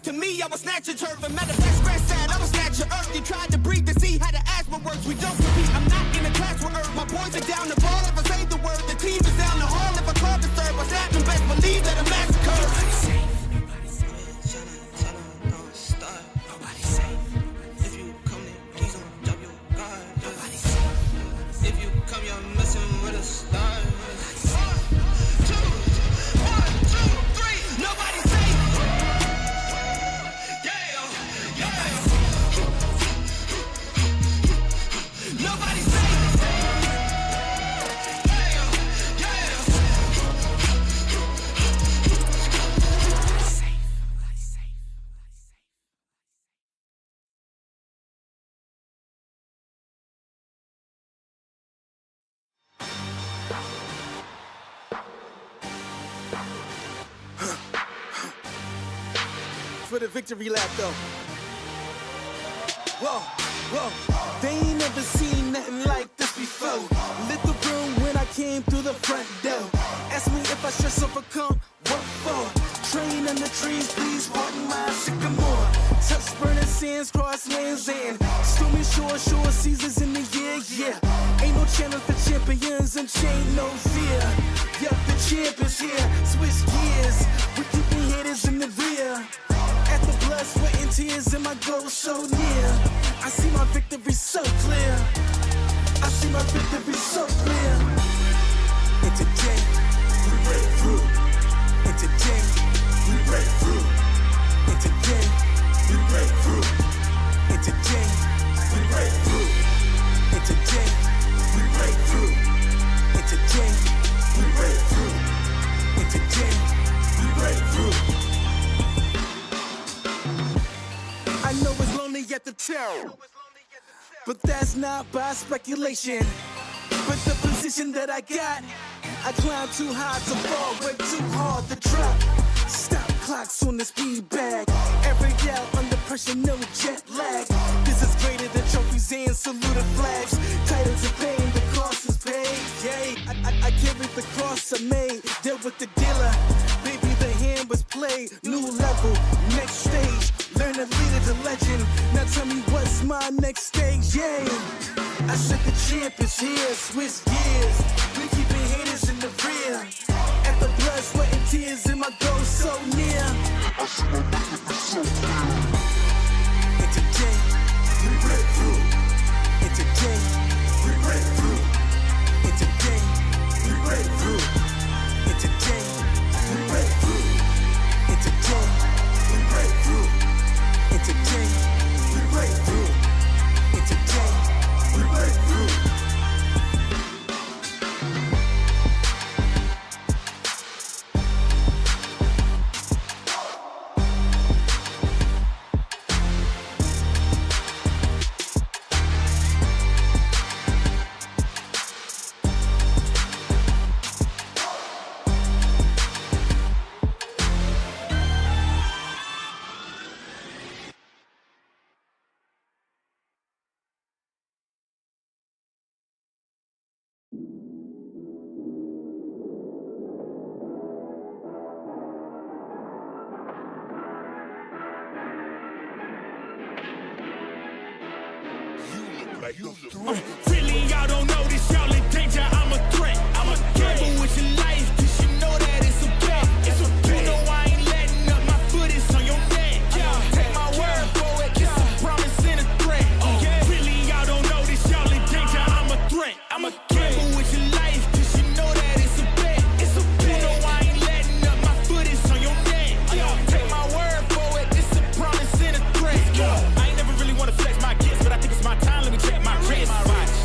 To me, I was snatching turf. And matter of fact, spread sad, I was snatching earth. You tried to breathe to see how the asthma works. We don't compete, I'm not in a class with earth. My boys are down the ball if I say the word. The team is down the hall if I call the serve. I snap them best believe that I'm massacre. Nobody's safe. Nobody's safe. Tell them don't start. Nobody's safe. If you come in, please don't drop your guard. Nobody's safe. If you come, you're messing with a star. For the victory lap though. Whoa, whoa. They ain't never seen nothing like this before. Lit the room when I came through the front door. Ask me if I should overcome, what for? Train in the trees, please pardon my sycamore. Touch burning sands, cross lands and stormy shore seasons in the year, yeah. Ain't no channel for champions and chain no fear. Yup, the champ is here, switch gears. We keeping haters in the rear. At the blood, sweat, and tears, and my goal so near. I see my victory so clear. I see my victory so clear. And today, we break through. And today, we break through. And today, we break through. And today, we break through. And today, we break through. And today, we break through. And today, we break through. I know it's lonely at the top, but that's not by speculation. But the position that I got, I climb too high to fall, way too hard to drop. Stop clocks on the speed bag. Every yell under pressure, no jet lag. This is greater than trophies and saluted flags. Titles of fame, the cost is paid. Yay, I carried the cross I made. Dealt with the dealer, baby, the hand was played. New level, next stage. Learn to lead it to legend. Now tell me what's my next stage, yeah. I said the champ is here, switch gears. We keeping haters in the rear. At the blood, sweat, and tears, and my goal so near. I see my victory so clear. And today, we break through. And today, we break through. And today, we break through. And today, we break through. And today, we break through. And today, we break through. And today, we break through. Really, y'all don't know this, y'all in danger. I'm a threat. I'm a gamble with your life, cause you know that it's okay. It's okay. You know I ain't letting up, my foot is on your neck. Take my word for it, it's a promise and a threat. Really, y'all don't know this, y'all in danger. I'm a threat. I'm a gamble with your life, cause you know that it's a bet. It's okay. You know I ain't letting up, my foot is on your neck. Take my word for it, it's a promise and a threat. I ain't never really wanna flex my gifts, but I think it's my time. Let me check my wrist.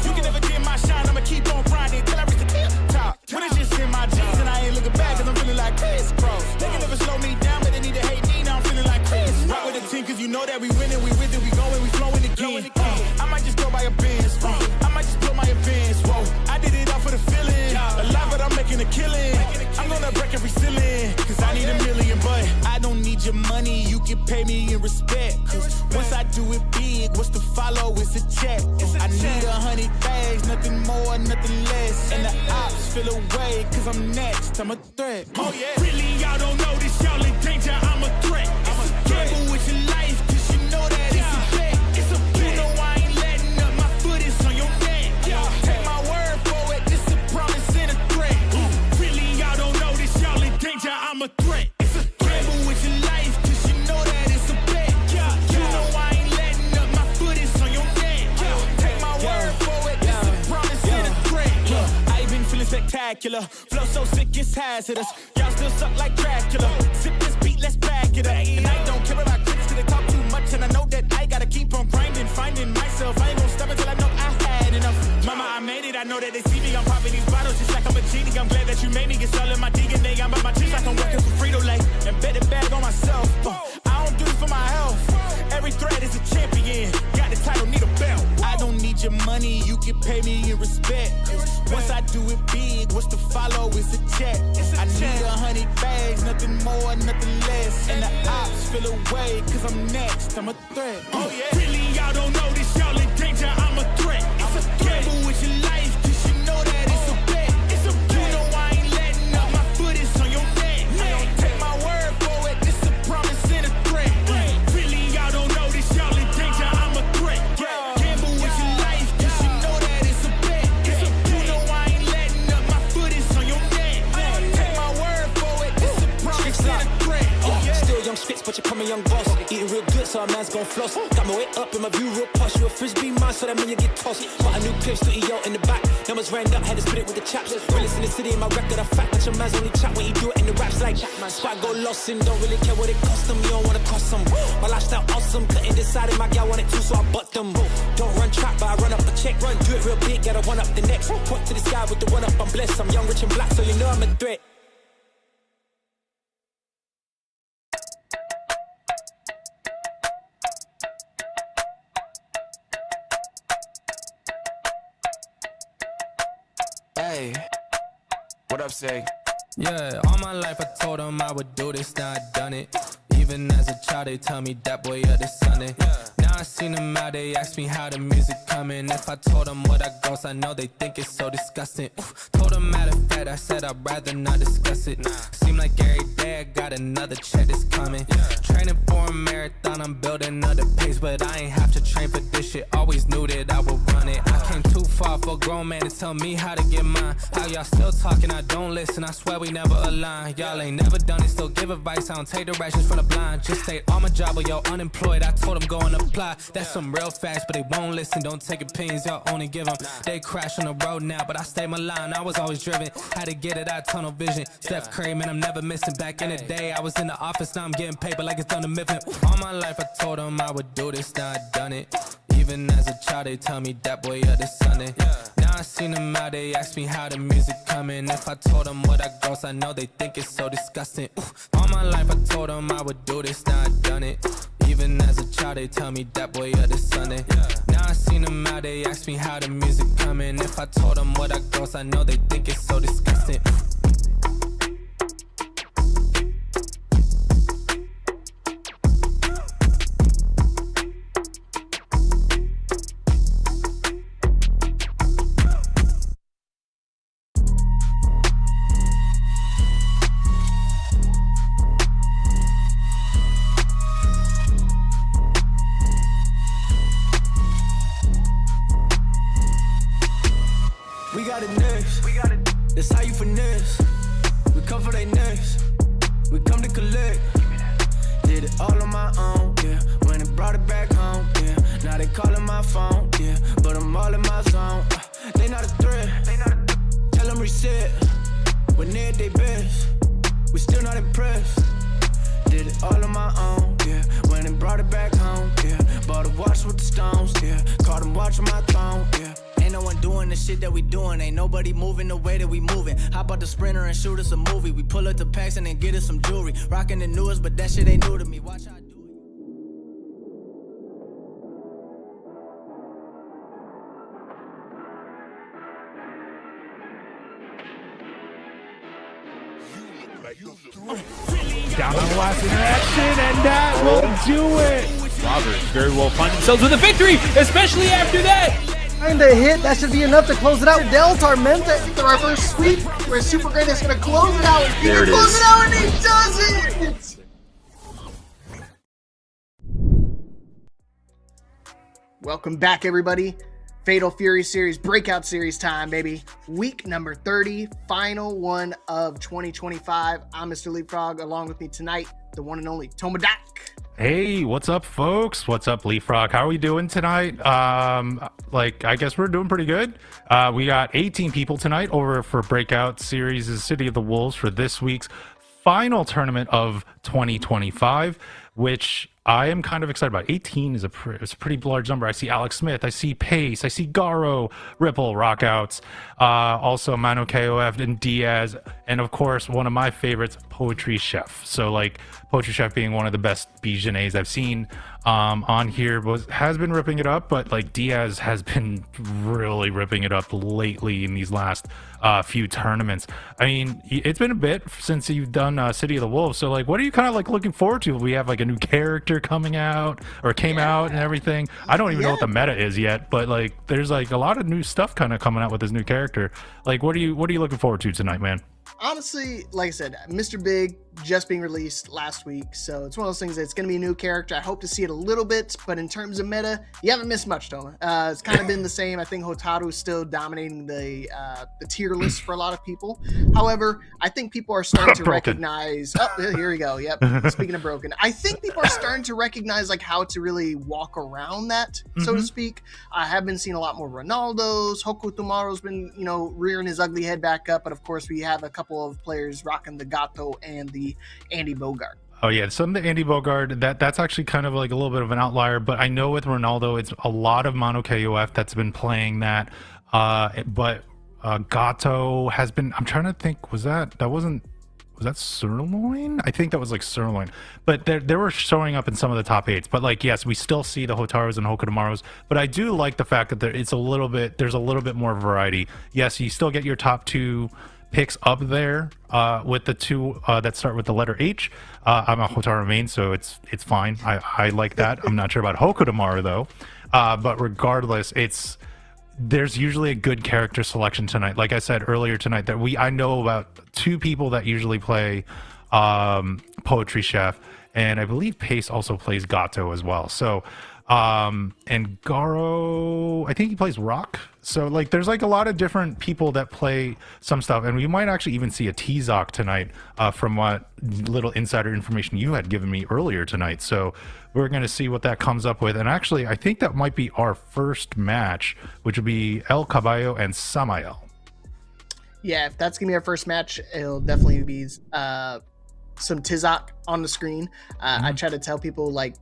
You can never dim my shine, I'ma keep on grinding till I reach the tip top. When it's just in my jeans and I ain't looking back, cause I'm feeling like Chris Cross. They can never slow me down, but they need to hate me, now I'm feeling like Chris. Rock with the team, cause you know that we winning, we with it, we going, we flowing again. I might just go by a Benz, I might just blow my advance, whoa. I did it all for the feeling, alive but I'm making a killing. I'm gonna break every ceiling, cause I need a million, but I don't need your money, you can pay me in respect. Cause once I do it big, what's to follow, it's a check. I need 100 bags, nothing more, nothing less. And the ops feel away, cause I'm next, I'm a threat. Oh yeah. Really, y'all don't know this, y'all in danger, I'm a threat. I'm a gamble with spectacular. Flow so sick, it's hazardous. Y'all still suck like Dracula. Sip this beat, let's back it up. And I don't care about critics, cause they talk too much. And I know that I gotta keep on grinding, finding myself. I ain't gonna stop until I know I had enough. Mama, I made it, I know that they see me. I'm popping these bottles just like I'm a genie. I'm glad that you made me. It's all in my DNA. I'm about my cheese like I'm working for Frito-Lay. And bet it bag on myself. I don't do this for my health. Every thread is a champion. Got the title, need a belt. I don't need your money, you can pay me in respect. Once I do it big, what's to follow is a check. I need 100 bags, nothing more, nothing less. And the ops feel away, cause I'm next, I'm a threat. Oh yeah. Really, y'all don't know this, y'all in danger, I'm a threat. I'm a gamble with your life, cause you know that it's a bet. You know I ain't letting up, my foot is on your neck. I don't take my word for it, it's a promise and a threat. Really, y'all don't know this, y'all in danger, I'm a threat. Gamble with your life, cause you know that it's a bet. You know I ain't letting up, my foot is on your neck. I don't take my word for it, it's a promise and a threat. Still young spits, but you call me young boss. Eating real good, so a man's gon' floss. Got my weight up and my view real posh. You a frisbee man, so that mean you get tossed. Bought a new clip, studio in the back. Numbers ran up, had to spit it with the chaps. Realest in the city, in my record, I fact that your man's only chat when he do it in the raps. Like, squad go lost and don't really care what it cost them. You don't wanna cost them. My lifestyle awesome, couldn't decide if my gal wanted to, so I bought them. Don't run track, but I run up a check. Run, do it real big, gotta one up the next. Point to the sky with the one up, I'm blessed. I'm young, rich and black, so you know I'm a threat. Hey, what up, say? Yeah, all my life I told them I would do this, now I done it. Even as a child they tell me that boy you're the Sunday. Now I seen them out, they ask me how the music coming. If I told them what I gross, I know they think it's so disgusting. Told them matter of fact, I said I'd rather not discuss it. Seem like every day I got another check that's coming. Training for a marathon, I'm building another pace, but I ain't have to train for this shit. Always knew that I would run it. I came too far for a grown man to tell me how to get mine. How y'all still talking, I don't listen, I swear we never align. Y'all ain't never done it, still give advice, I don't take directions from the blind. Just stay on my job or y'all unemployed, I told them go and apply. That's some real facts, but they won't listen, don't take opinions, y'all only give them. They crash on the road now, but I stay my line, I was always driven. Had to get it out, tunnel vision. Steph Curry, man, I'm never missing. Back in the day, I was in the office, now I'm getting paper like it's done to Mifflin. All my life I told them I would do this, now I done it. Even as a child they tell me that boy you're the Sunday. Now I seen them out, they ask me how the music coming. If I told them what I gross, I know they think it's so disgusting. All my life I told them I would do this, now I done it. Even as a child they tell me that boy you're the Sunday. Now I seen them out, they ask me how the music coming. If I told them what I gross, I know they think it's so disgusting. We got it next. That's how you finesse. We come for they next. We come to collect. Did it all on my own, yeah. When it brought it back home, yeah. Now they calling my phone, yeah. But I'm all in my zone. They not a threat. Tell them reset. When they're at their best, we still not impressed. Did it all on my own, yeah. When it brought it back home, yeah. Bought a watch with the stones, yeah. Caught them watching my throne, yeah. Ain't no one doing the shit that we doing. Ain't nobody moving the way that we moving. Hop out the Sprinter and shoot us a movie. We pull up the packs and then get us some jewelry. Rocking the newest, but that shit ain't new to me. Watch how I do it. Down on the last interaction, and that will do it. Roberts very well find themselves with a victory, especially after that. And a hit, that should be enough to close it out. Del Tormenta, the reverse sweep, where Super Great is going to close it out. He There can it close is. it out, and he does it! Welcome back, everybody. Fatal Fury Series, Breakout Series time, baby. Week number 30, final one of 2025. I'm Mr. Leapfrog. Along with me tonight, the one and only Tomadak. Hey, what's up, folks? What's up, Leafrock? How are we doing tonight? I guess we're doing pretty good. We got 18 people tonight over for Breakout Series' City of the Wolves for this week's final tournament of 2025, which I am kind of excited about. 18 is it's a pretty large number. I see Alex Smith, I see Pace, I see Garo, Ripple, Rockouts, also Mano KOF and Diaz, and of course, one of my favorites, Poetry Chef. So, like, Poetry Chef being one of the best Bijanays I've seen on here, has been ripping it up, but like Diaz has been really ripping it up lately in these last few tournaments. I mean, it's been a bit since you've done City of the Wolves, so like, what are you kind of like looking forward to? We have like a new character coming out or came out and everything. I don't even know what the meta is yet, but like, there's like a lot of new stuff kind of coming out with this new character. Like, what are you looking forward to tonight, man? Honestly, like I said, Mr. Big just being released last week, so it's one of those things that it's going to be a new character. I hope to see it a little bit, but in terms of meta, you haven't missed much, Toma. It's kind of been the same. I think Hotaru is still dominating the tier list for a lot of people. However, I think people are starting to recognize. Oh, here we go. Yep. Speaking of broken, I think people are starting to recognize like how to really walk around that, so to speak. I have been seeing a lot more Ronaldos. Hokutomaru's been, rearing his ugly head back up, but of course we have a couple of players rocking the Gato and the Andy Bogard. Oh yeah, some of the Andy Bogard, that's actually kind of like a little bit of an outlier, but I know with Ronaldo, it's a lot of Mono KOF that's been playing that, but Gato has been, I'm trying to think, was that Sirloin? I think that was like Sirloin, but they were showing up in some of the top 8s, but like, yes, we still see the Hotaros and Hokutomaros, but I do like the fact that there's a little bit more variety. Yes, you still get your top 2 picks up there with the 2 that start with the letter H. I'm a Hotaru main, so it's fine. I like that. I'm not sure about Hokutomaru though, but regardless, there's usually a good character selection tonight. Like I said earlier tonight, that I know about 2 people that usually play Poetry Chef, and I believe Pace also plays Gato as well. So and Garo, I think he plays Rock. So like, there's like a lot of different people that play some stuff, and we might actually even see a T-Zoc tonight from what little insider information you had given me earlier tonight. So we're going to see what that comes up with, and actually I think that might be our first match, which would be El Caballo and Samael. Yeah, if that's gonna be our first match, it'll definitely be some T-Zoc on the screen. I try to tell people like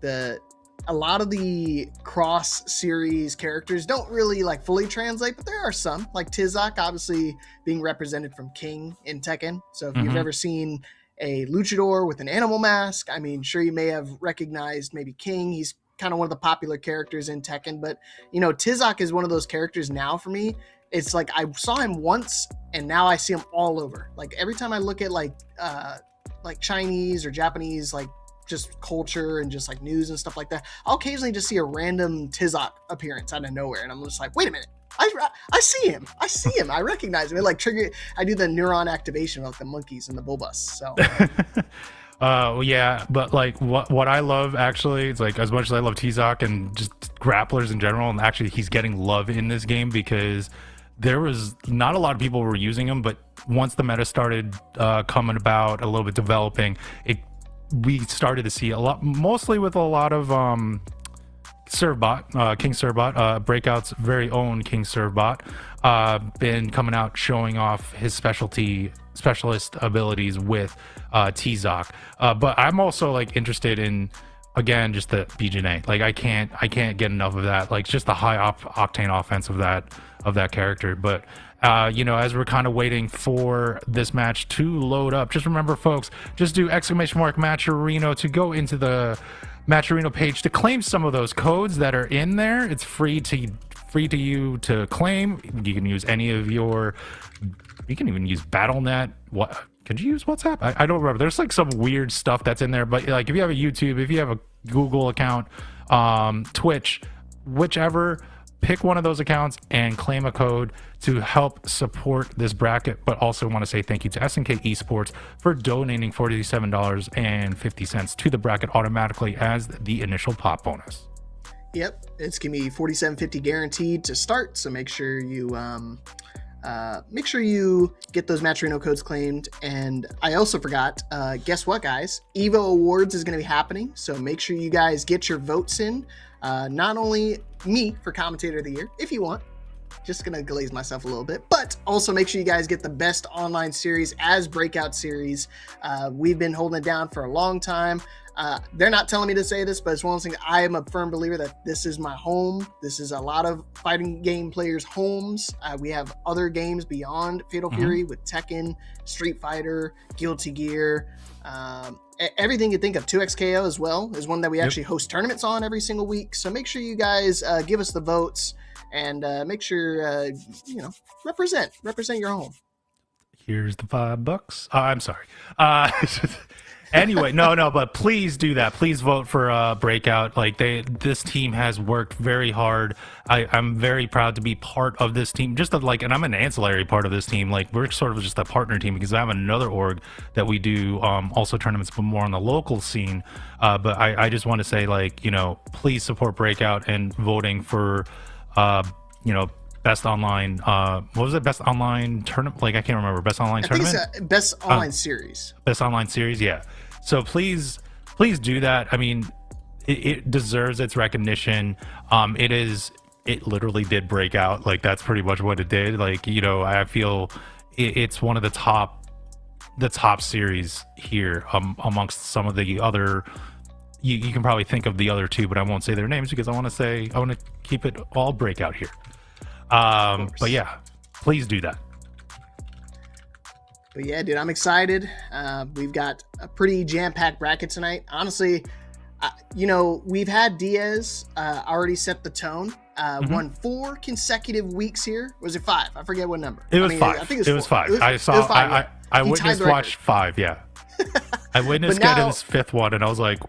a lot of the cross series characters don't really like fully translate, but there are some, like T-Zoc obviously being represented from King in Tekken. So if you've ever seen a luchador with an animal mask, I mean, sure, you may have recognized maybe King. He's kind of one of the popular characters in Tekken, but T-Zoc is one of those characters now for me. It's like I saw him once and now I see him all over. Like every time I look at like Chinese or Japanese, like just culture and just like news and stuff like that, I'll occasionally just see a random T-Zoc appearance out of nowhere, and I'm just like, wait a minute, I see him, I recognize him. It like trigger, I do the neuron activation like the monkeys and the Bulbus. So yeah, but like what I love actually, it's like, as much as I love T-Zoc and just grapplers in general, and actually he's getting love in this game because there was not a lot of people were using him, but once the meta started coming about, a little bit developing, we started to see a lot, mostly with a lot of Servbot, King Servbot, Breakout's very own King Servbot, been coming out showing off his specialist abilities with T-Zoc. But I'm also like interested in, again, just the BJNA. Like I can't get enough of that. Like just the high octane offense of that character. But as we're kind of waiting for this match to load up, just remember, folks, just do ! Matcherino to go into the Matcherino page to claim some of those codes that are in there. It's free to you to claim. You can use any of you can even use BattleNet. What could you use WhatsApp? I don't remember. There's like some weird stuff that's in there, but like if you have a YouTube, if you have a Google account, Twitch, whichever, pick one of those accounts and claim a code to help support this bracket. But also want to say thank you to SNK Esports for donating $47.50 to the bracket automatically as the initial pop bonus. Yep, it's gonna be $47.50 guaranteed to start, so make sure you make sure you get those Matcherino codes claimed. And I also forgot, guess what, guys? Evo Awards is going to be happening, so make sure you guys get your votes in. Not only me for Commentator of the Year, if you want, just gonna glaze myself a little bit, but also make sure you guys get the best online series as Breakout series. We've been holding it down for a long time. They're not telling me to say this, but it's one of those things. I am a firm believer that this is my home. This is a lot of fighting game players' homes. We have other games beyond Fatal Fury with Tekken, Street Fighter, Guilty Gear, everything you think of. 2XKO as well is one that we actually host tournaments on every single week. So make sure you guys give us the votes and make sure represent your home. Here's the $5. I'm sorry. Anyway, no, but please do that. Please vote for Breakout. Like this team has worked very hard. I'm very proud to be part of this team. And I'm an ancillary part of this team. Like we're sort of just a partner team because I have another org that we do also tournaments, but more on the local scene. But I just want to say, please support Breakout and voting for, best online. What was it? Best online tournament? Like I can't remember. Best online tournament. I think it's best online series. Best online series. Yeah. So please do that. I mean, it deserves its recognition. It literally did break out. Like that's pretty much what it did. Like I feel it's one of the top series here amongst some of the other. You can probably think of the other two, but I won't say their names because I want to keep it all Breakout here. But yeah, please do that. But yeah, dude, I'm excited. We've got a pretty jam-packed bracket tonight. Honestly, we've had Diaz already set the tone. Won 4 consecutive weeks here. Was it 5? I forget what number. It was 5. I think it was 5. I witnessed watch 5. Yeah, I witnessed getting his 5th one, and I was like,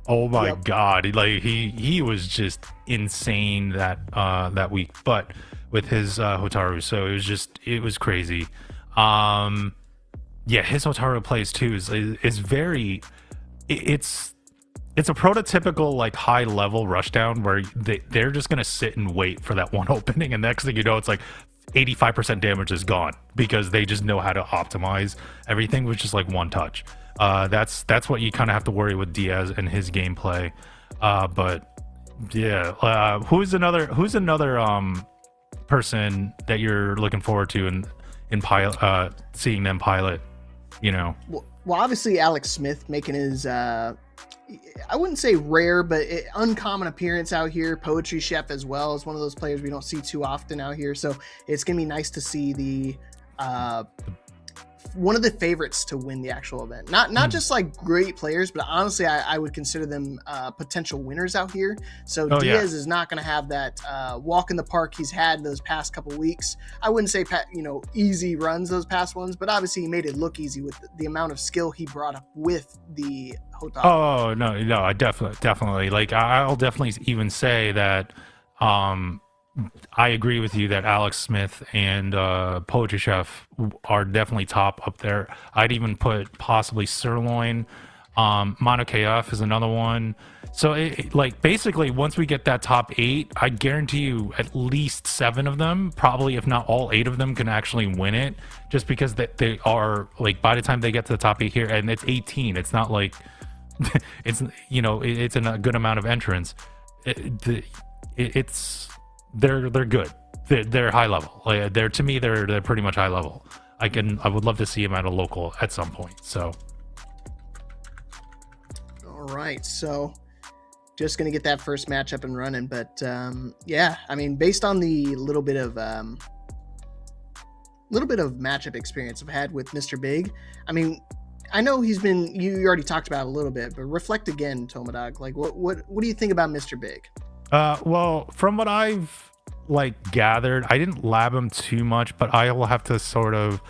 oh my God! Like he was just insane that week, but with his Hotaru, so it was crazy. His Hotaru plays too is very. It's a prototypical like high level rushdown where they're just gonna sit and wait for that one opening, and next thing you know, it's like 85% damage is gone because they just know how to optimize everything with just like one touch. That's what you kind of have to worry with Diaz and his gameplay. But yeah, who's another person that you're looking forward to in pilot, seeing them pilot? Well, obviously Alex Smith making his I wouldn't say rare, but uncommon appearance out here. Poetry Chef as well is one of those players we don't see too often out here, so it's gonna be nice to see the one of the favorites to win the actual event. Not just like great players, but honestly, I would consider them potential winners out here. So Diaz is not going to have that walk in the park he's had those past couple weeks. I wouldn't say easy runs those past ones, but obviously he made it look easy with the amount of skill he brought up with the Hotaru. Oh no, I definitely like I'll definitely even say that. I agree with you that Alex Smith and Poetry Chef are definitely top up there. I'd even put possibly Sirloin. Mono KF is another one. So basically once we get that top 8, I guarantee you at least 7 of them, probably if not all 8 of them, can actually win it, just because they are like by the time they get to the top 8 here, and it's 18. It's not like it's it's a good amount of entrants. They're good. They're high level. Like to me, they're pretty much high level. I would love to see them at a local at some point. So, all right. So, just gonna get that first match up and running. But yeah, I mean, based on the little bit of matchup experience I've had with Mr. Big, I mean, I know he's been. You already talked about it a little bit, but reflect again, Tomadog. Like, what do you think about Mr. Big? Well, from what I've gathered, I didn't lab him too much, but I will have to sort of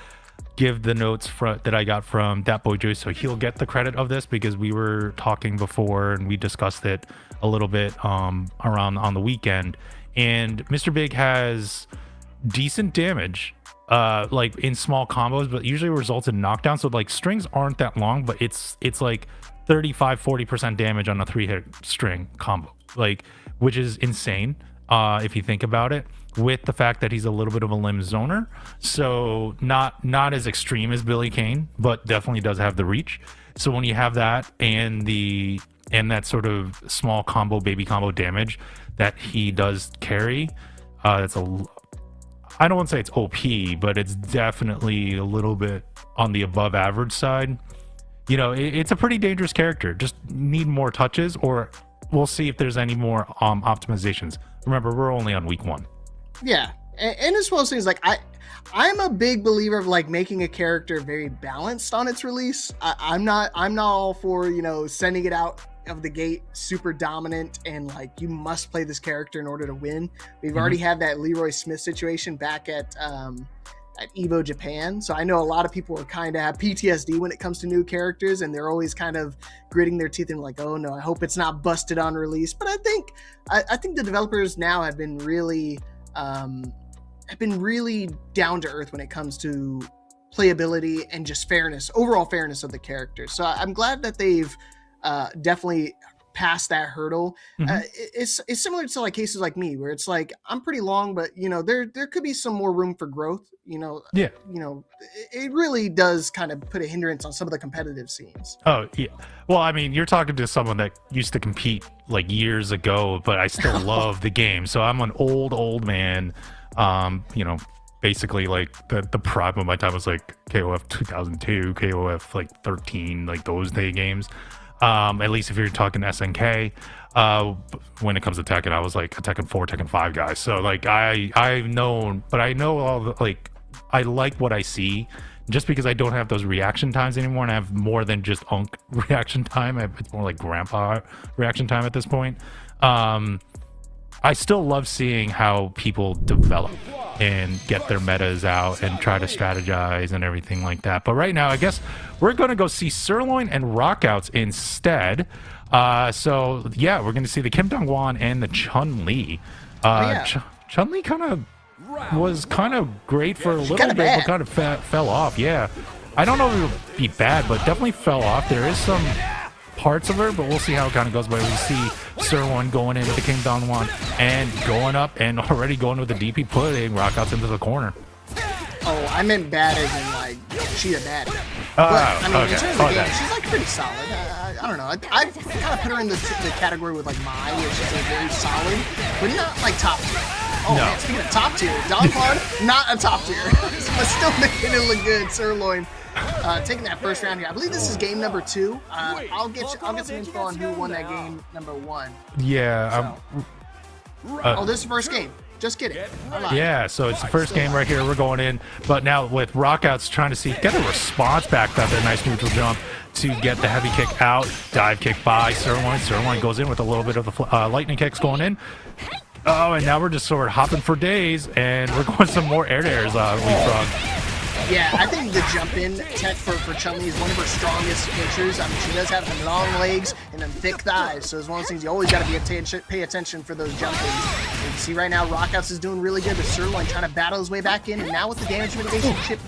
give the notes that I got from Dat Boy Joy, so he'll get the credit of this because we were talking before and we discussed it a little bit around on the weekend. And Mr. Big has decent damage, in small combos, but usually results in knockdown. So strings aren't that long, but it's like 35-40% damage on a 3-hit string combo, which is insane if you think about it. with the fact that he's a little bit of a limb zoner. So not as extreme as Billy Kane, but definitely does have the reach. So when you have that and that sort of small combo, baby combo damage that he does carry, I don't want to say it's OP, but it's definitely a little bit on the above average side. You know, it's a pretty dangerous character. Just need more touches, or we'll see if there's any more optimizations. Remember, we're only on week 1. Yeah, and as well as things like I'm a big believer of like making a character very balanced on its release. I'm not all for, you know, sending it out of the gate super dominant and like you must play this character in order to win. We've already had that Leroy Smith situation back at Evo Japan, so I know a lot of people are kind of have PTSD when it comes to new characters, and they're always kind of gritting their teeth and like, oh no, I hope it's not busted on release. But I think the developers now have been really down to earth when it comes to playability and just fairness, overall fairness of the characters. So I'm glad that they've definitely past that hurdle. It's similar to like cases like me where it's like I'm pretty long, but you know there could be some more room for growth. You know, it really does kind of put a hindrance on some of the competitive scenes. Oh yeah, well I mean you're talking to someone that used to compete like years ago, but I still love the game. So I'm an old man. You know, basically like the prime of my time was like KOF 2002, KOF like 13, like those day games. At least if you're talking SNK, when it comes to Tekken, I was like a Tekken 4, Tekken 5 guy. So like I've known, but I know all the, like, I like what I see just because I don't have those reaction times anymore. And I have more than just Unk reaction time. It's more like grandpa reaction time at this point. I still love seeing how people develop and get their metas out and try to strategize and everything like that. But right now, I guess we're going to go see Sirloin and Rockouts instead. So yeah, we're going to see the Kim Dong-won and the Chun-Li. Chun-Li was kind of great for a little bit, but kind of fell off. Yeah, I don't know if it would be bad, but definitely fell off. There is some parts of her, but we'll see how it kind of goes. But we see Sirloin going in with the Kim Dong-won and going up and already going with the DP, putting Rockouts into the corner. Oh, I meant bad as in like she's a baddie. But I mean, in terms of the game, she's like pretty solid. I don't know. I kind of put her in the category with like Mai, where she's like very solid, but not like top tier. Oh no. Man, speaking of top tier, Dong-won, not a top tier, but still making it look good. Sirloin taking that first round here. I believe this is game number 2. I'll get some info on who won that game number 1. Yeah. So. This is the first game. Just kidding. Yeah, so it's the first game right here. We're going in, but now with Rockouts trying to get a response back to that nice neutral jump to get the heavy kick out. Dive kick by Sirloin. Sirloin goes in with a little bit of the lightning kicks going in. Oh, and now we're just sort of hopping for days, and we're going some more air-to-airs leapfrog. Yeah, I think the jump-in tech for Chun-Li is one of her strongest features. I mean, she does have them long legs and them thick thighs, so it's one of those things you always got to pay attention for those jump-ins. You can see right now Rockouts is doing really good, but Sirloin trying to battle his way back in, and now with the damage mitigation chip,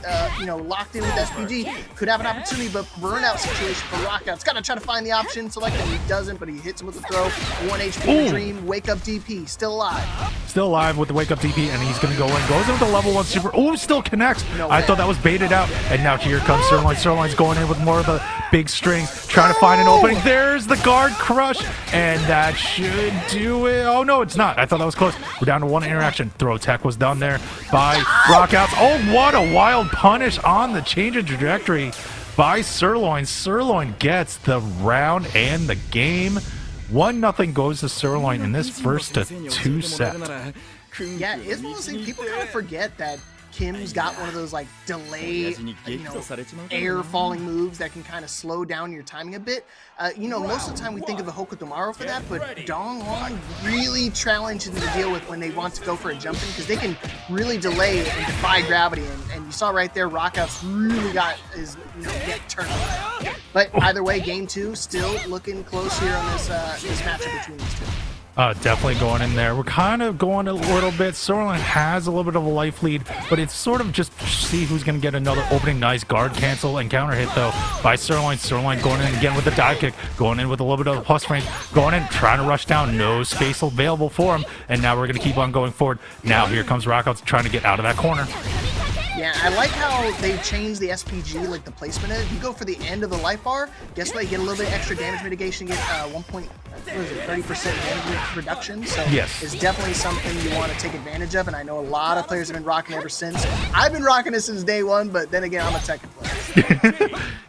locked in with SPG, could have an opportunity, but burnout situation for Rockouts. Got to try to find the option, select him. He doesn't, but he hits him with a throw. 1 HP Dream, wake up DP, still alive. Still alive with the wake up DP, and he's going to go in. Goes in with the level 1 super. Oh, still connects. No I thought that was baited out, and now here comes Sirloin. Sirloin's going in with more of the big strings, trying to find an opening. There's the guard crush, and that should do it. Oh no, it's not. I thought that was close. We're down to 1 interaction. Throw tech was done there by Rockouts. Oh, what a wild punish on the change of trajectory by Sirloin. Sirloin gets the round and the game. 1-0 goes to Sirloin in this first to 2 set. Yeah, it's one of those things people kind of forget that Kim's got one of those like delay, air falling moves that can kind of slow down your timing a bit. Most of the time we think of the Hokutomaru for that, but Dong-won really challenges them to deal with when they want to go for a jump in, because they can really delay and defy gravity. And you saw right there, Rockouts really got his neck turned around. But either way, game 2 still looking close here on this matchup between these two. Definitely going in there. We're kind of going a little bit. Sirloin has a little bit of a life lead, but it's sort of just see who's going to get another opening. Nice guard cancel and counter hit, though, by Sirloin. Sirloin going in again with the dive kick, going in with a little bit of the plus range, going in, trying to rush down. No space available for him, and now we're going to keep on going forward. Now here comes Rockout trying to get out of that corner. Yeah, I like how they changed the SPG, like the placement of it. You go for the end of the life bar, guess what? You get a little bit extra damage mitigation, get 30% damage reduction. So yes, it's definitely something you want to take advantage of, and I know a lot of players have been rocking it ever since. I've been rocking it since day one, but then again, I'm a Tekken player.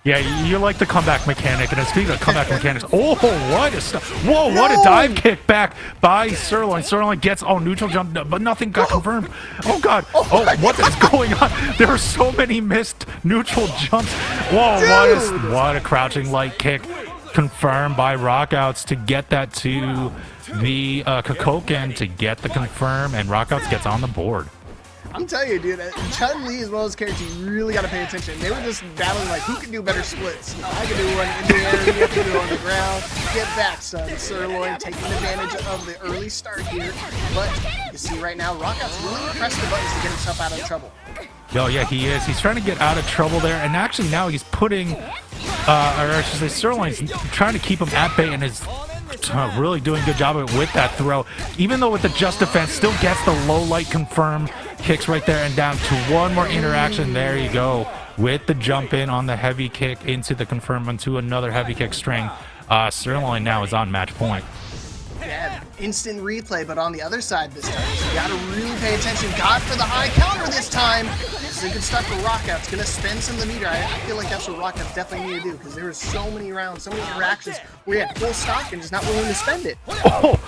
Yeah, you like the comeback mechanic, and speaking of comeback mechanics, oh, what a whoa, what a dive kick back by Sirloin. Sirloin gets neutral jump, but nothing got confirmed. Oh god, what is going on? There are so many missed neutral jumps. Whoa, what a crouching light kick. Confirmed by Rockouts to get that to the Kokoken to get the confirm, and Rockouts gets on the board. I'm telling you, dude, Chun-Li as well as character, you really got to pay attention. They were just battling like, who can do better splits? I can do one in the air, you have to do it on the ground. Get back, son. Sirloin taking advantage of the early start here. But you see right now, Rockouts willing to press the buttons to get himself out of trouble. Oh, yeah, he is. He's trying to get out of trouble there. And actually now he's putting, or I should say, Sirloin's trying to keep him at bay and is really doing a good job of it with that throw. Even though with the just defense, still gets the low light confirm kicks right there and down to one more interaction. There you go. With the jump in on the heavy kick into the confirm onto another heavy kick string. Sirloin now is on match point. Yeah, instant replay, but on the other side this time. So you gotta really pay attention. God for the high counter this time. This is a good start for Rockout. It's gonna spend some of the meter. I feel like that's what Rockouts definitely need to do, because there were so many rounds, so many interactions where he had full stock and just not willing to spend it. Oh,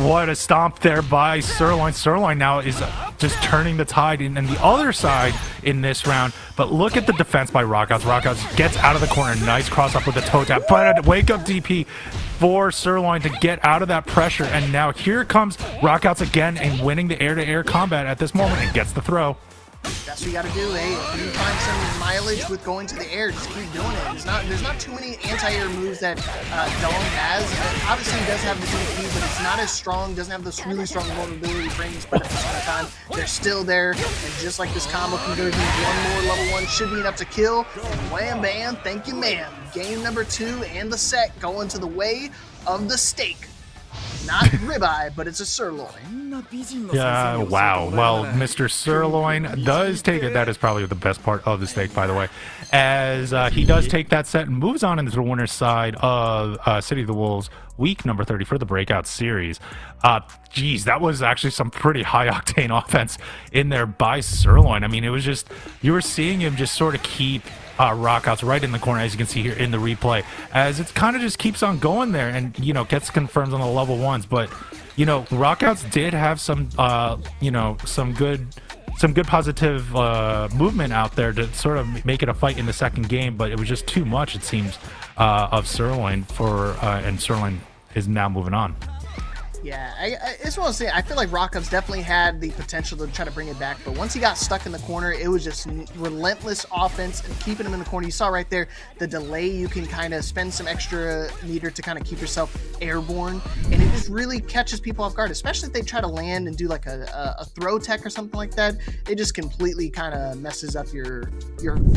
what a stomp there by Sirloin. Sirloin now is just turning the tide in the other side in this round. But look at the defense by Rockouts. Rockouts gets out of the corner. Nice cross up with the toe tap. But a wake up DP for Sirloin to get out of that pressure. And now here comes Rockouts again and winning the air-to-air combat at this moment and gets the throw. That's what you got to do. Hey, if you find some mileage with going to the air, just keep doing it. There's not too many anti-air moves that Dong has. Obviously, he does have the DP, but it's not as strong. Doesn't have this really strong vulnerability frames, but at the same time, they're still there. And just like this combo conversion, one more level 1 should be enough to kill. And wham, bam, thank you, ma'am. Game number 2 and the set going to the way of the steak. Not ribeye, but it's a sirloin. Yeah, wow. Well, Mr. Sirloin does take it. That is probably the best part of the steak, by the way, as he does take that set and moves on into the winner's side of City of the Wolves, week number 30 for the Breakout series. Geez, that was actually some pretty high-octane offense in there by Sirloin. I mean, it was just, you were seeing him just sort of keep Rockouts right in the corner, as you can see here in the replay, as it kind of just keeps on going there and, you know, gets confirmed on the level 1s. But, you know, Rockouts did have some, you know, some good positive movement out there to sort of make it a fight in the second game, but it was just too much, it seems, of Sirloin and Sirloin is now moving on. Yeah, I just want to say, I feel like Rockup's definitely had the potential to try to bring it back, but once he got stuck in the corner, it was just relentless offense and keeping him in the corner. You saw right there the delay. You can kind of spend some extra meter to kind of keep yourself airborne, and it just really catches people off guard, especially if they try to land and do like a throw tech or something like that. It just completely kind of messes up your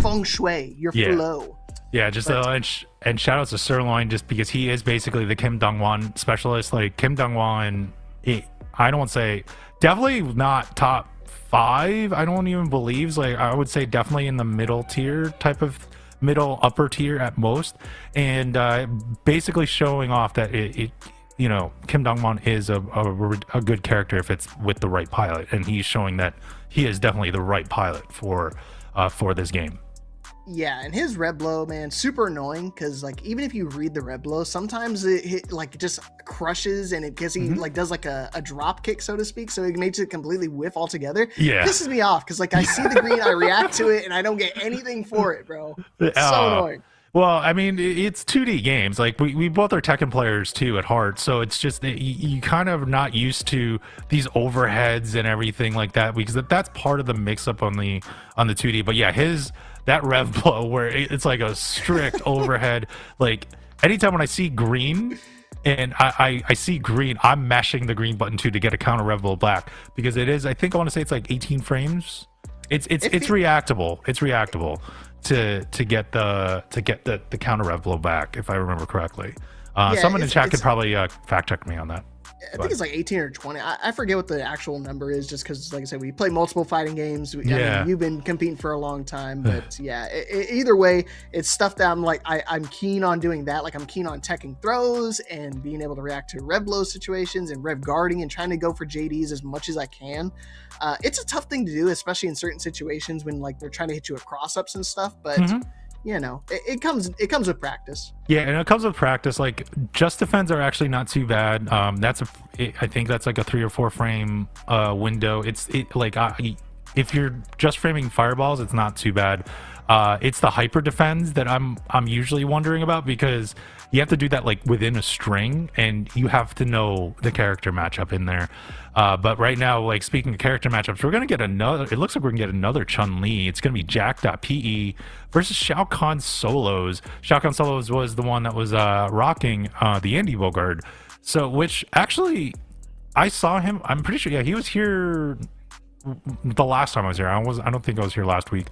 feng shui, your flow. Yeah, just and shout out to Sirloin, just because he is basically the Kim Dong-won specialist. Like Kim Dong-won, I don't say, definitely not top 5. I don't even believe. Like I would say definitely in the middle tier type of upper tier at most, and basically showing off that it you know, Kim Dong-won is a good character if it's with the right pilot, and he's showing that he is definitely the right pilot for this game. Yeah, and his red blow, man, super annoying, because like even if you read the red blow, sometimes it like just crushes, and it gets he like does like a drop kick, so to speak, so it makes it completely whiff altogether. Yeah, pisses me off, because like I see the green, I react to it, and I don't get anything for it, bro. It's so annoying. Well, I mean, it's 2D games. Like we both are Tekken players too at heart, so it's just that you kind of not used to these overheads and everything like that, because that's part of the mix-up on the 2D. But yeah, that rev blow where it's like a strict overhead. Like anytime when I see green And I see green. I'm mashing the green button too to get a counter rev blow back because it is. I think I want to say it's like 18 frames. It's reactable. It's reactable to get the counter rev blow back if I remember correctly. Someone in chat could probably fact check me on that. I think it's like 18 or 20. I forget what the actual number is, just because, like I said, we play multiple fighting games. I mean, you've been competing for a long time, but yeah, either way, it's stuff that I'm like, I'm keen on doing that. Like, I'm keen on teching throws and being able to react to rev blow situations and rev guarding and trying to go for JDs as much as I can. It's a tough thing to do, especially in certain situations when like they're trying to hit you with cross ups and stuff, but you know, it comes with practice. Yeah, and it comes with practice. Like, just defends are actually not too bad. I think that's like a 3 or 4 frame window. If you're just framing fireballs, it's not too bad. It's the hyper defends that I'm usually wondering about, because you have to do that like within a string, and you have to know the character matchup in there. But right now, like, speaking of character matchups, we're gonna get another. It looks like we're gonna get another Chun-Li. It's gonna be Jack.pe versus Shao Kahn Solos. Shao Kahn Solos was the one that was rocking the Andy Bogard. So, which actually, I saw him. I'm pretty sure. Yeah, he was here the last time I was here. I don't think I was here last week.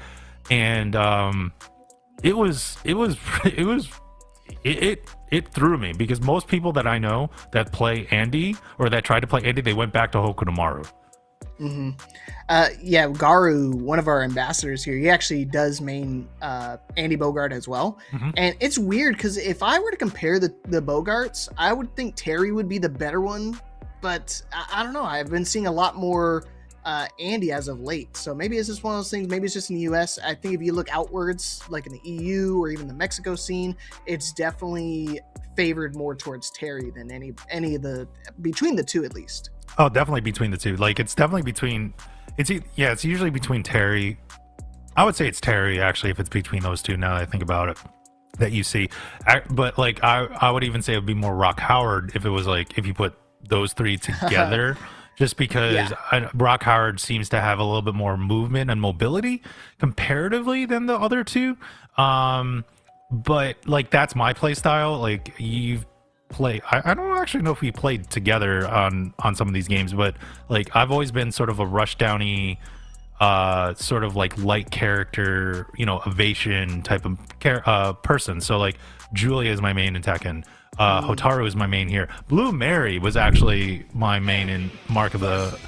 And it threw me, because most people that I know that play Andy, or that tried to play Andy, they went back to Hokutomaru. Yeah, Garu, one of our ambassadors here, he actually does main Andy Bogart as well. And it's weird, because if I were to compare the Bogarts, I would think Terry would be the better one, but I don't know. I've been seeing a lot more Andy as of late, so maybe it's just one of those things. Maybe it's just in the US. I think if you look outwards, like in the EU or even the Mexico scene, it's definitely favored more towards Terry than any of the, between the two at least. Oh, definitely between the two. Like, it's definitely between, it's usually between Terry. I would say it's Terry, actually, if it's between those two, now that I think about it, that you see. But like, I would even say it would be more Rock Howard if it was like, if you put those three together. Just because Brock Howard seems to have a little bit more movement and mobility comparatively than the other two. But like, that's my play style. Like, you've played, I don't actually know if we played together on some of these games, but like, I've always been sort of a rush downy, sort of like light character, you know, evasion type of person. So like, Julia is my main in Tekken. Hotaru is my main here. Blue Mary was actually my main in Mark of the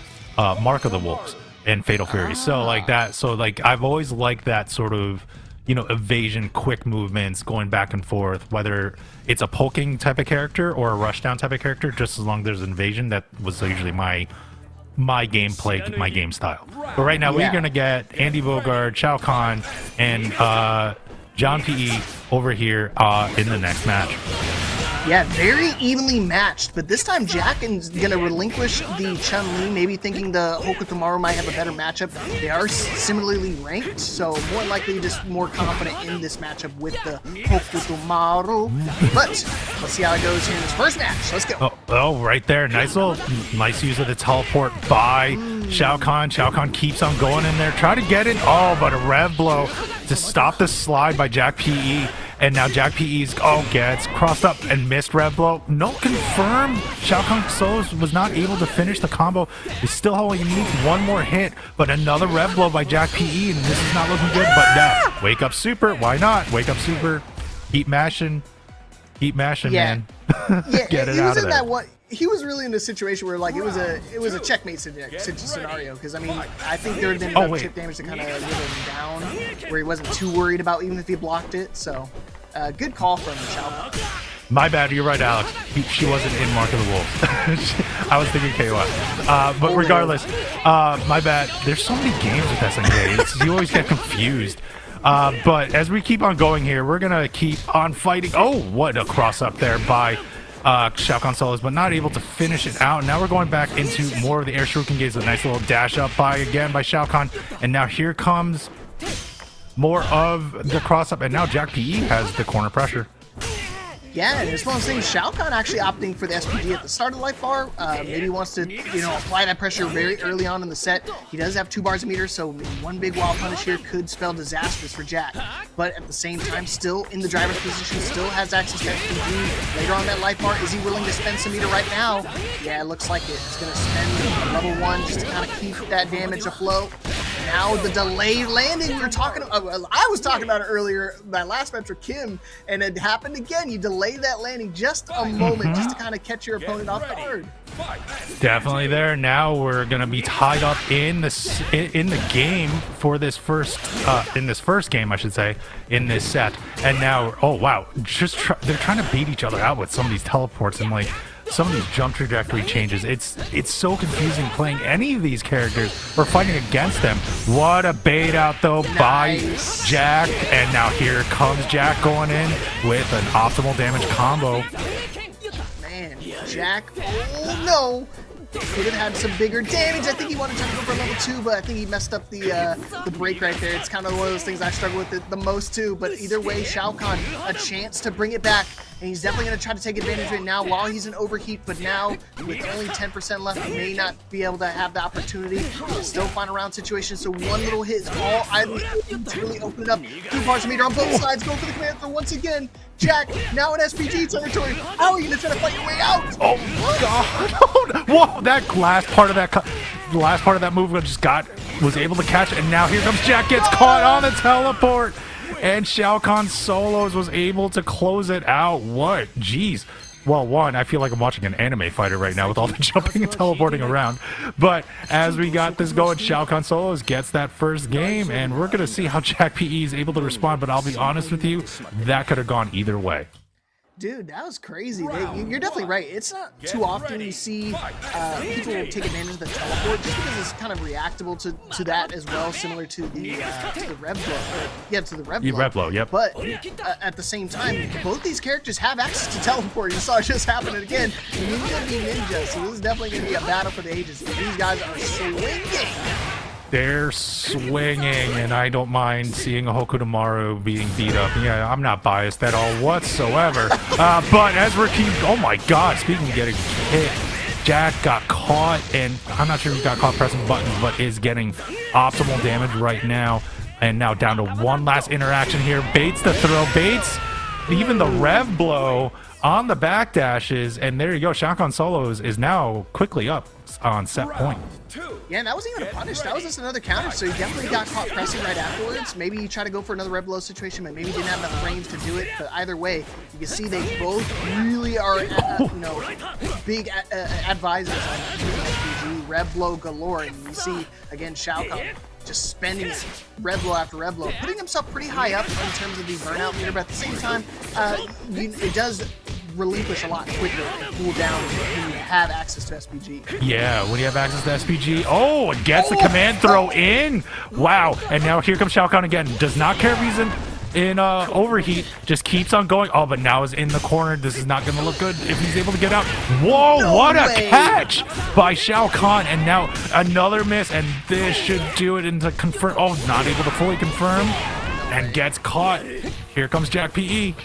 Wolves and Fatal Fury. So like that. So like, I've always liked that sort of, you know, evasion, quick movements, going back and forth, whether it's a poking type of character or a rushdown type of character. Just as long as there's an invasion, that was usually my gameplay, my game style. But right now, we're gonna get Andy Bogard, Shao Kahn, and John P.E. over here in the next match. Yeah, very evenly matched, but this time Jack is going to relinquish the Chun-Li, maybe thinking the Hokutomaru might have a better matchup. They are similarly ranked, so more likely just more confident in this matchup with the Hokutomaru. But let's see how it goes here in this first match. Let's go. Oh, right there. Nice use of the teleport by Shao Kahn. Shao Kahn keeps on going in there. Try to get it. Oh, but a rev blow to stop the slide by Jack P.E. And now Jack P.E.'s gets crossed up and missed rev blow. No confirmed. Shao Kahn Solos was not able to finish the combo. He's still only needs one more hit, but another rev blow by Jack P.E. and this is not looking good. But no, wake up super. Why not? Wake up super. Keep mashing. Keep mashing, man. Yeah, get it out of there. He was really in a situation where like it was a checkmate scenario, because I mean, I think there would have been enough chip damage to kind of whittle him down, where he wasn't too worried about even if he blocked it. So good call from Shao. My bad, you're right, Alex. She wasn't in Mark of the Wolves. I was thinking KOF. But regardless, my bad. There's so many games with SNK. You always get confused. But as we keep on going here, we're gonna keep on fighting. Oh, what a cross up there by Shao Kahn Solos, but not able to finish it out. Now we're going back into more of the air shuriken games. A nice little dash up by Shao Kahn, and now here comes more of the cross up, and now Jack P.E. has the corner pressure. Yeah, and it's one of those things, Shao Kahn actually opting for the SPG at the start of the life bar. Maybe wants to, apply that pressure very early on in the set. He does have 2 bars of meter, so one big wild punish here could spell disastrous for Jack. But at the same time, still in the driver's position, still has access to SPG. Later on that life bar, is he willing to spend some meter right now? Yeah, it looks like it. He's going to spend level 1 just to kind of keep that damage afloat. Now the delayed landing you're talking about, I was talking about it earlier, that last match with Kim, and it happened again. You delay that landing just a moment just to kind of catch your opponent off guard. Definitely there. Now we're gonna be tied up in the game for this first game, I should say, in this set. And now, oh wow, they're trying to beat each other out with some of these teleports and like some of these jump trajectory changes. It's so confusing playing any of these characters or fighting against them. What a bait out though by Jack, and now here comes Jack going in with an optimal damage combo. Man, Jack, oh no! Could have had some bigger damage. I think he wanted to go for level 2, but I think he messed up the break right there. It's kind of one of those things I struggle with the most too. But either way, Shao Kahn, a chance to bring it back. And he's definitely going to try to take advantage of it now while he's in overheat. But now, with only 10% left, he may not be able to have the opportunity. Still final round situation, so one little hit is all I need to really open it up. 2 bars of meter on both sides. Go for the command throw once again. Jack, now in SPG territory. How are you going to try to fight your way out? Oh, God. Whoa, that last part of that move was able to catch it. And now here comes Jack, gets caught on the teleport. And Shao Kahn Solos was able to close it out. What? Jeez. Well, one, I feel like I'm watching an anime fighter right now with all the jumping and teleporting around. But as we got this going, Shao Kahn Solos gets that first game, and we're going to see how Jack PE is able to respond. But I'll be honest with you, that could have gone either way. Dude, that was crazy. You're definitely right. It's not too often you see people take advantage of the teleport, just because it's kind of reactable to that as well, similar to the Rev Blow. Yeah, to the Rev Blow. Rev Blow, yep. But at the same time, both these characters have access to teleport. You saw it just happen again. Ninja be Ninja, so this is definitely going to be a battle for the ages. These guys are swinging. They're swinging, and I don't mind seeing a Hokutomaru being beat up. Yeah, I'm not biased at all whatsoever. But as we're oh my God, speaking of getting hit, Jack got caught, and I'm not sure if he got caught pressing buttons, but is getting optimal damage right now. And now down to one last interaction here. Baits the throw, baits even the Rev Blow on the backdashes, and there you go. Shao Kahn Solos is now quickly up on set point. Yeah, and that wasn't even a punish. That was just another counter, so he definitely got caught pressing right afterwards. Maybe he tried to go for another Rev Blow situation, but maybe didn't have enough range to do it. But either way, you can see they both really are, big advisors on SPG. Rev Blow galore, and you see, again, Shao Kahn just spending Rev Blow after Rev Blow, putting himself pretty high up in terms of the burnout meter, but at the same time, it does relinquish a lot quicker and cool down when you have access to SPG. Yeah, when you have access to SPG. Oh, it gets the command throw in. Wow. And now here comes Shao Kahn again. Does not care if he's in overheat. Just keeps on going. Oh, but now is in the corner. This is not going to look good if he's able to get out. Whoa, what a catch by Shao Kahn. And now another miss, and this should do it into confirm. Oh, not able to fully confirm. And gets caught. Here comes Jack PE.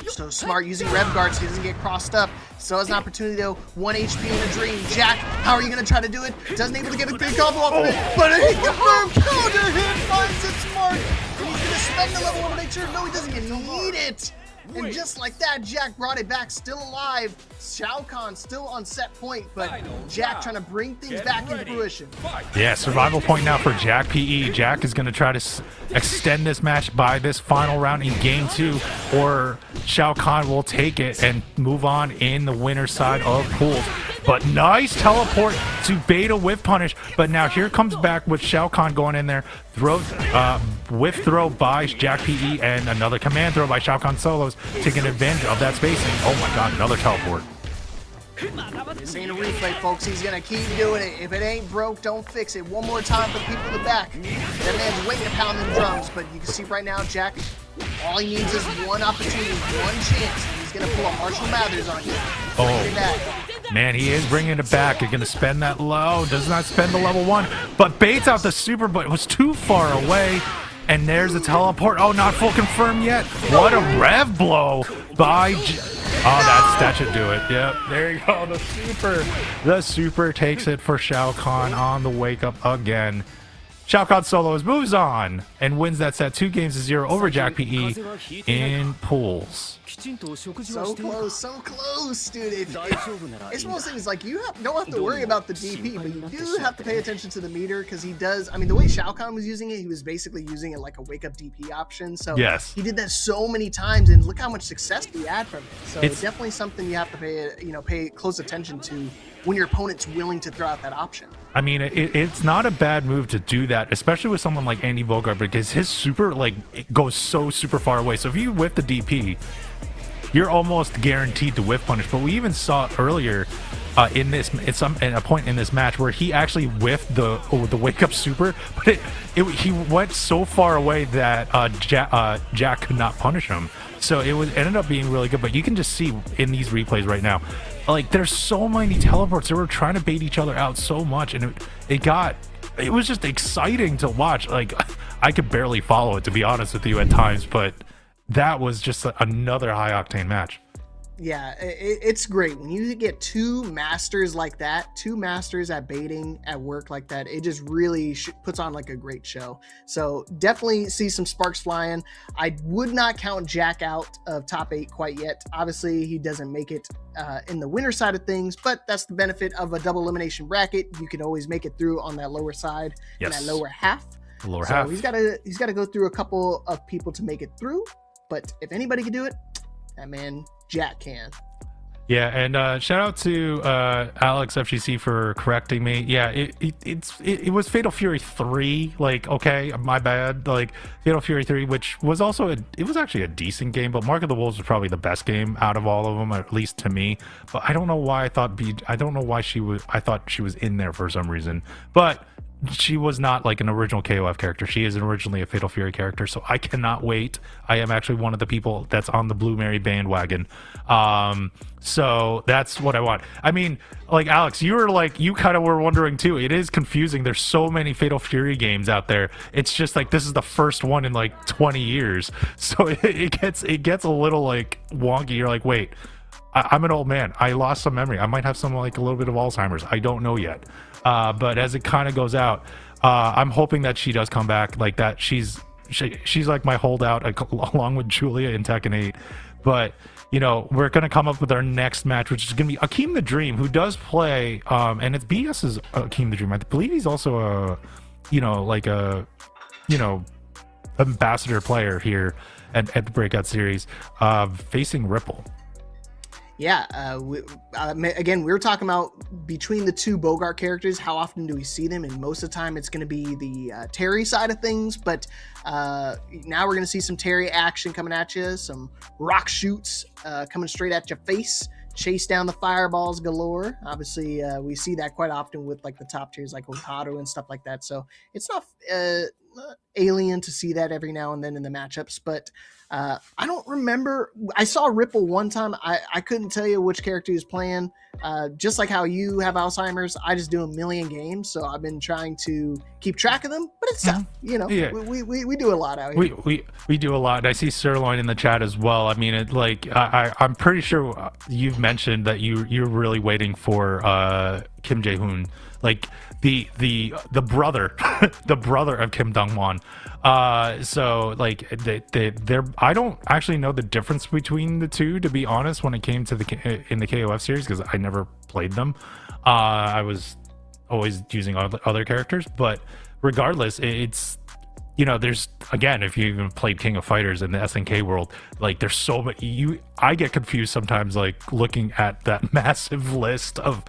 So smart using Rev Guard so he doesn't get crossed up. Still has an opportunity though. 1 HP in a dream. Jack, how are you going to try to do it? Doesn't able to get a big combo off of it, but a hit confirmed. Counter hit finds it smart. And he's going to spend the level 1 to make sure. No, he doesn't get need it. And just like that, Jack brought it back, still alive. Shao Kahn still on set point, but Jack trying to bring things back into fruition. Yeah, survival point now for Jack PE. Jack is going to try to extend this match by this final round in game 2, or Shao Kahn will take it and move on in the winner's side of pools. But nice teleport to bait a whiff punish. But now here comes back with Shao Kahn going in there. Whiff throw by Jack PE and another command throw by Shao Kahn Solos, taking advantage of that spacing. Oh my God, another teleport. This ain't a replay, folks. He's going to keep doing it. If it ain't broke, don't fix it. One more time for the people in the back. That man's waiting to pound them drums, but you can see right now, Jack, all he needs is one opportunity, one chance. He's going to pull a Marshall Mathers on you. Oh, man, he is bringing it back. You're going to spend that low. Does not spend the level 1, but baits out the super, but it was too far away. And there's a teleport. Oh, not full confirm yet. What a Rev Blow That should do it. Yep, there you go. The super takes it for Shao Kahn on the wake up again. Shao Kahn solos, moves on, and wins that set 2-0 over Jack PE in pools. So close, dude. It's one of those things like you don't have to worry about the DP, but you do have to pay attention to the meter because he does. I mean, the way Shao Kahn was using it, he was basically using it like a wake up DP option. So yes, he did that so many times, and look how much success he had from it. So it's definitely something you have to pay close attention to when your opponent's willing to throw out that option. I mean, it's not a bad move to do that, especially with someone like Andy Bogart, because his super it goes so super far away. So if you whiff the DP, you're almost guaranteed to whiff punish. But we even saw earlier in a point in this match where he actually whiffed the wake up super, but he went so far away that Jack could not punish him. So it ended up being really good. But you can just see in these replays right now, like there's so many teleports. They were trying to bait each other out so much, and it was just exciting to watch. Like I could barely follow it, to be honest with you, at times, but that was just another high octane match. Yeah, it's great when you get two masters like that, two masters at baiting at work like that. It just really puts on like a great show. So definitely see some sparks flying. I would not count Jack out of top 8 quite yet. Obviously, he doesn't make it in the winner side of things, but that's the benefit of a double elimination bracket. You can always make it through on that lower side, in that lower half. Half. He's got to go through a couple of people to make it through. But if anybody can do it, that man Jack can. Yeah, and shout out to Alex FGC for correcting me. Yeah, it was Fatal Fury 3. Like, okay, my bad. Like Fatal Fury 3, which was also it was actually a decent game, but Mark of the Wolves was probably the best game out of all of them, at least to me. But I don't know why I thought I thought she was in there for some reason, but she was not like an original KOF character. She is originally a Fatal Fury character, so I cannot wait. I am actually one of the people that's on the Blue Mary bandwagon. So that's what I want. I mean, like Alex, you kind of were wondering too. It is confusing. There's so many Fatal Fury games out there. It's just like this is the first one in like 20 years. So it gets a little like wonky. You're like, wait, I'm an old man. I lost some memory. I might have some like a little bit of Alzheimer's. I don't know yet. But as it kind of goes out, I'm hoping that she does come back like that. She's like my holdout along with Julia in Tekken 8. But, you know, we're going to come up with our next match, which is going to be Akeem the Dream, who does play, and it's BS's Akeem the Dream. I believe he's also ambassador player here at the Breakout series, facing Ripple. Yeah, again, we were talking about between the two Bogart characters, how often do we see them? And most of the time it's going to be the Terry side of things, but now we're going to see some Terry action coming at you, some rock shoots coming straight at your face, chase down the fireballs galore. Obviously, we see that quite often with like the top tiers like Otaro and stuff like that, so it's not alien to see that every now and then in the matchups, but I don't remember. I saw Ripple one time. I couldn't tell you which character he was playing. Just like how you have Alzheimer's, I just do a million games, so I've been trying to keep track of them. But it's tough, you know. Yeah. We do a lot out here. We do a lot. I see Sirloin in the chat as well. I mean, I'm pretty sure you've mentioned that you're really waiting for Kim Jae-hoon, like the brother, the brother of Kim Dong-won. So like they're I don't actually know the difference between the two, to be honest, when it came to in the KOF series, because I never played them. I was always using other characters, but regardless, it's, you know, there's, again, if you even played King of Fighters in the SNK world, like there's so many, I get confused sometimes, like looking at that massive list of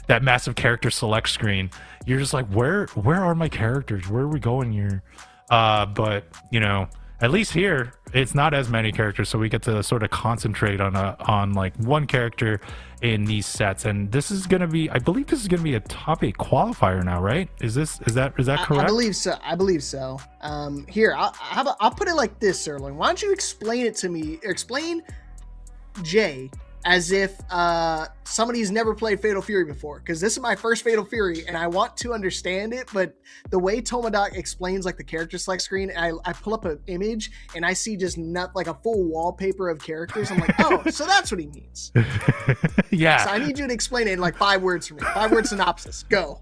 that massive character select screen. You're just like, where are my characters? Where are we going here? But you know, at least here it's not as many characters, so we get to sort of concentrate on like one character in these sets. And this is gonna be, I believe this is gonna be a top 8 qualifier now, right? Is that correct? I believe so. Here, I'll put it like this, Sirloin. Why don't you explain it to me? Explain Jay as if somebody's never played Fatal Fury before, because this is my first Fatal Fury and I want to understand it, but the way Tomodoc explains like the character select screen, I pull up an image and I see just not like a full wallpaper of characters. I'm like, oh, so that's what he means. Yeah. So I need you to explain it in like 5 words for me. 5-word synopsis. Go.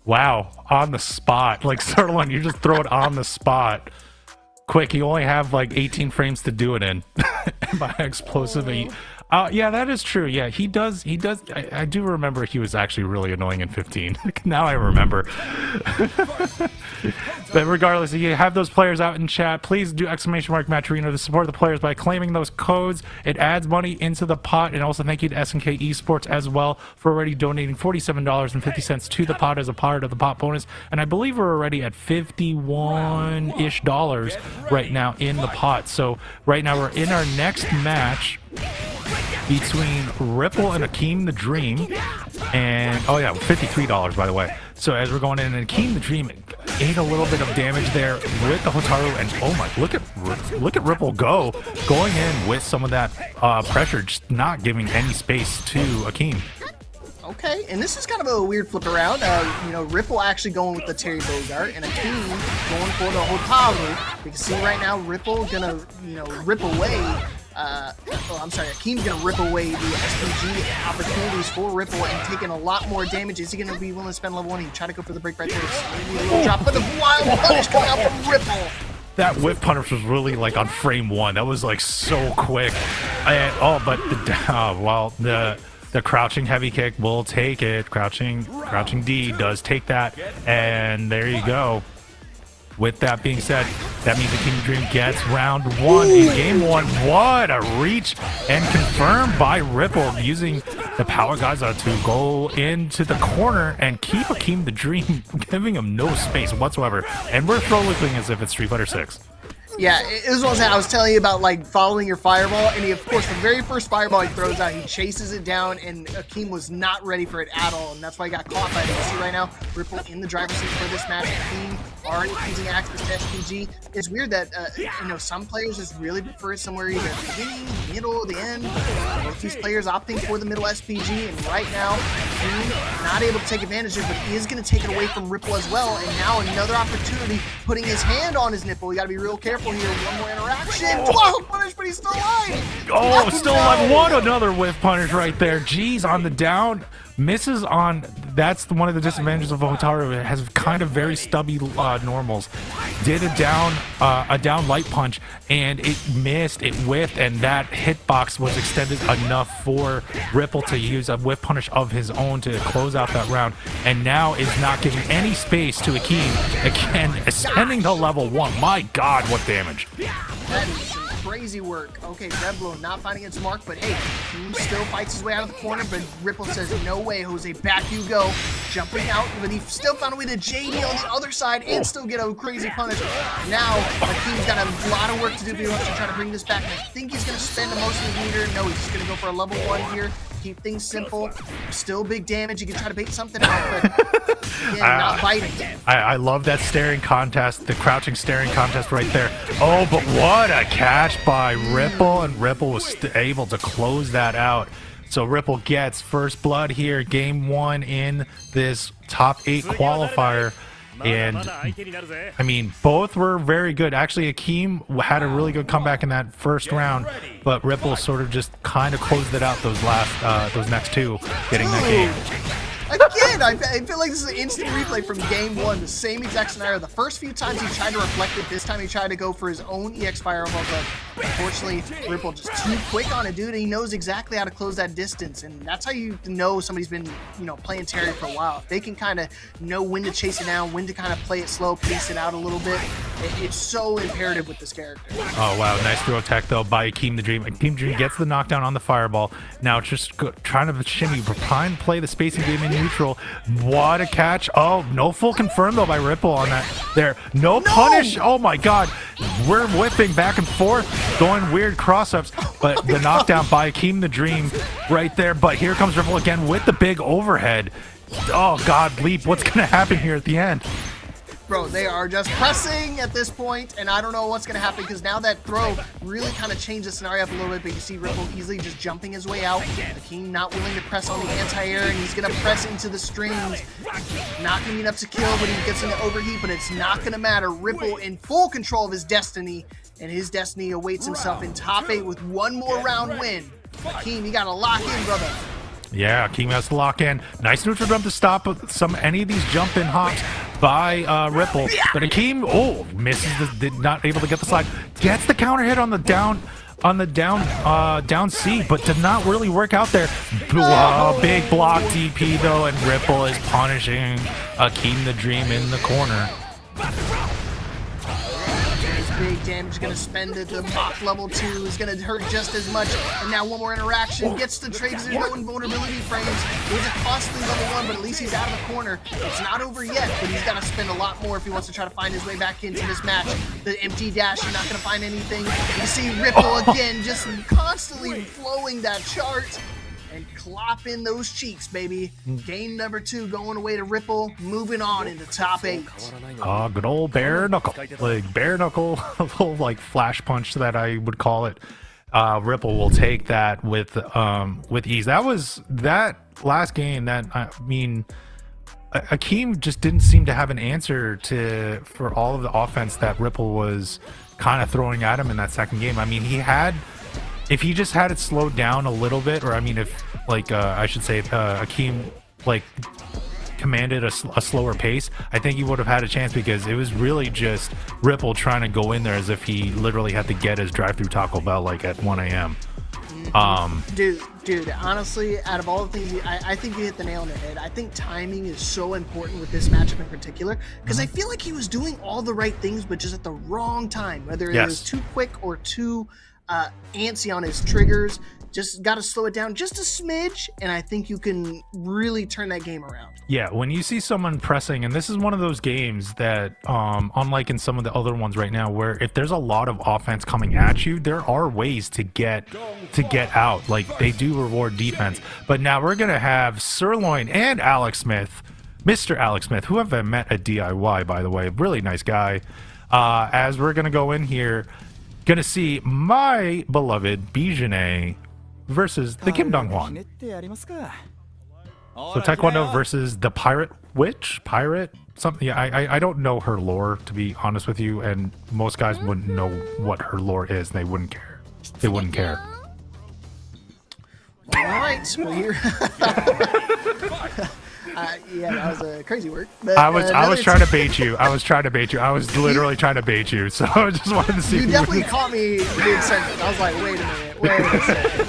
Wow, on the spot. Like Sirloin, you just throw it on the spot. Quick, you only have like 18 frames to do it in. By explosive. Yeah, that is true. Yeah, he does. I do remember he was actually really annoying in 15. Now I remember. But regardless, if you have those players out in chat, please do ! Match Arena to support the players by claiming those codes. It adds money into the pot. And also thank you to SNK Esports as well for already donating $47.50 to the pot as a part of the pot bonus. And I believe we're already at $51-ish right now in the pot. So right now we're in our next match between Ripple and Akeem the Dream. And oh yeah, $53 by the way. So as we're going in, and Akeem the Dream ate a little bit of damage there with the Hotaru, and oh my, look at Ripple going in with some of that pressure, just not giving any space to Akeem. Okay, and this is kind of a weird flip around. Ripple actually going with the Terry Bogart, and Akeem going for the Hotaru. You can see right now Ripple gonna, rip away. Akeem's gonna rip away the SPG opportunities for Ripple and taking a lot more damage. Is he gonna be willing to spend level 1? He try to go for the break right there. Maybe a little drop, but the wild punish coming out from Ripple. That whip punish was really like on frame 1. That was like so quick. The crouching heavy kick will take it. Crouching D does take that, and there you go. With that being said, that means the King Dream gets round 1 in game 1. What a reach, and confirmed by Ripple using the Power Gaza to go into the corner and keep Akeem the Dream, giving him no space whatsoever. And we're looking as if it's Street Fighter 6. Yeah, it was what I was telling you about, like following your fireball, and he, of course, the very first fireball he throws out, he chases it down, and Akeem was not ready for it at all, and that's why he got caught by it. You see right now, Ripple in the driver's seat for this match. Akeem already using access to SPG. It's weird that some players just really prefer it somewhere either the beginning, the middle, the end. Both these players opting for the middle SPG, and right now, Akeem not able to take advantage of it, but he is going to take it away from Ripple as well. And now another opportunity, putting his hand on his nipple. You got to be real careful here. One more interaction. 12 punish, but he's still alive. Oh, still alive. What another whiff punish right there. Jeez, on the down. Misses on. That's one of the disadvantages of Hotaru. It has kind of very stubby normals. Did a down light punch, and it missed. It whiffed, and that hitbox was extended enough for Ripple to use a whiff punish of his own to close out that round. And now is not giving any space to Akeem. Again, ascending to level 1. My God, what damage! That is some crazy work. Okay, Reblo not finding its mark, but hey, Akeem still fights his way out of the corner, but Ripple says, no way, Jose, back you go. Jumping out, but he still found a way to JD on the other side and still get a crazy punish. Now, Akeem's got a lot of work to do if he wants to try to bring this back. I think he's going to spend most of his meter. No, he's just going to go for a level 1 here. Keep things simple. Still big damage. You can try to bait something out, but again, not biting. I love that staring contest, the crouching staring contest right there. Oh, but what a catch by Ripple, and Ripple was able to close that out. So Ripple gets first blood here, game 1 in this top 8 qualifier. And I mean, both were very good. Actually, Akeem had a really good comeback in that first round, but Ripple sort of just kind of closed it out those next 2, getting that game. Again, I feel like this is an instant replay from game 1. The same exact scenario. The first few times he tried to reflect it, this time he tried to go for his own EX fireball, but unfortunately, Ripple just too quick on it, dude. He knows exactly how to close that distance, and that's how you know somebody's been, playing Terry for a while. If they can kind of know when to chase it down, when to kind of play it slow, pace it out a little bit. It's so imperative with this character. Oh, wow. Nice throw tech, though, by Akeem the Dream. Akeem the Dream gets the knockdown on the fireball. Now it's just trying to shimmy, trying to play the spacing game in neutral. What a catch. Oh, no full confirm, though, by Ripple on that there. No punish. Oh, my God. We're whipping back and forth, going weird cross-ups, but the knockdown by Akeem the Dream right there. But here comes Ripple again with the big overhead. Oh, God, Leap. What's going to happen here at the end? Bro, they are just pressing at this point, and I don't know what's going to happen because now that throw really kind of changed the scenario up a little bit, but you see Ripple easily just jumping his way out. The King not willing to press on the anti-air, and he's going to press into the strings. Not going to be enough to kill, but he gets into overheat, but it's not going to matter. Ripple in full control of his destiny, and his destiny awaits himself in top 8 with one more round win. Akeem, you got to lock in, brother. Yeah, Akeem has to lock in. Nice neutral jump to stop any of these jump-in hops by Ripple. But Akeem, misses did not able to get the slide. Gets the counter hit on the down C, but did not really work out there. Big block DP though, and Ripple is punishing Akeem the Dream in the corner. Big damage, gonna spend it. The Mach level 2 is gonna hurt just as much. And now one more interaction, gets the trade because there's no invulnerability frames. It was a costly level 1, but at least he's out of the corner. It's not over yet, but he's gotta spend a lot more if he wants to try to find his way back into this match. The empty dash, you're not gonna find anything. You see Ripple again, just constantly flowing that chart. And clopping those cheeks, baby. Game number 2 going away to Ripple, moving on into top 8. Good old bare knuckle. Like bare knuckle, a little like flash punch that I would call it. Ripple will take that with ease. That last game that, I mean, Akeem just didn't seem to have an answer for all of the offense that Ripple was kind of throwing at him in that second game. I mean, if he just had it slowed down a little bit, or I mean, if like I should say, Akeem like commanded a slower pace, I think he would have had a chance, because it was really just Ripple trying to go in there as if he literally had to get his drive-through Taco Bell like at 1 a.m. Dude, honestly, out of all the things, I think you hit the nail on the head. I think timing is so important with this matchup in particular, because I feel like he was doing all the right things, but just at the wrong time, whether it was too quick or too antsy on his triggers. Just got to slow it down just a smidge, and I think you can really turn that game around. Yeah, when you see someone pressing, and this is one of those games that, unlike in some of the other ones right now, where if there's a lot of offense coming at you, there are ways to get out. Like, they do reward defense. But now we're gonna have Sirloin and Alex Smith, Mr. Alex Smith, who I've met at DIY, by the way, really nice guy. As we're gonna go in here, gonna see my beloved Bijane versus the Kim Dong-hwan. So Taekwondo versus the Pirate Witch? Pirate? Something. Yeah, I don't know her lore, to be honest with you, and most guys wouldn't know what her lore is, and they wouldn't care. They wouldn't care. All right, well, here. Yeah, that was a crazy work. But, I was trying to bait you. I was literally trying to bait you. So I just wanted to see. You definitely caught me mid-sentence. I was like, wait a minute. Wait a second.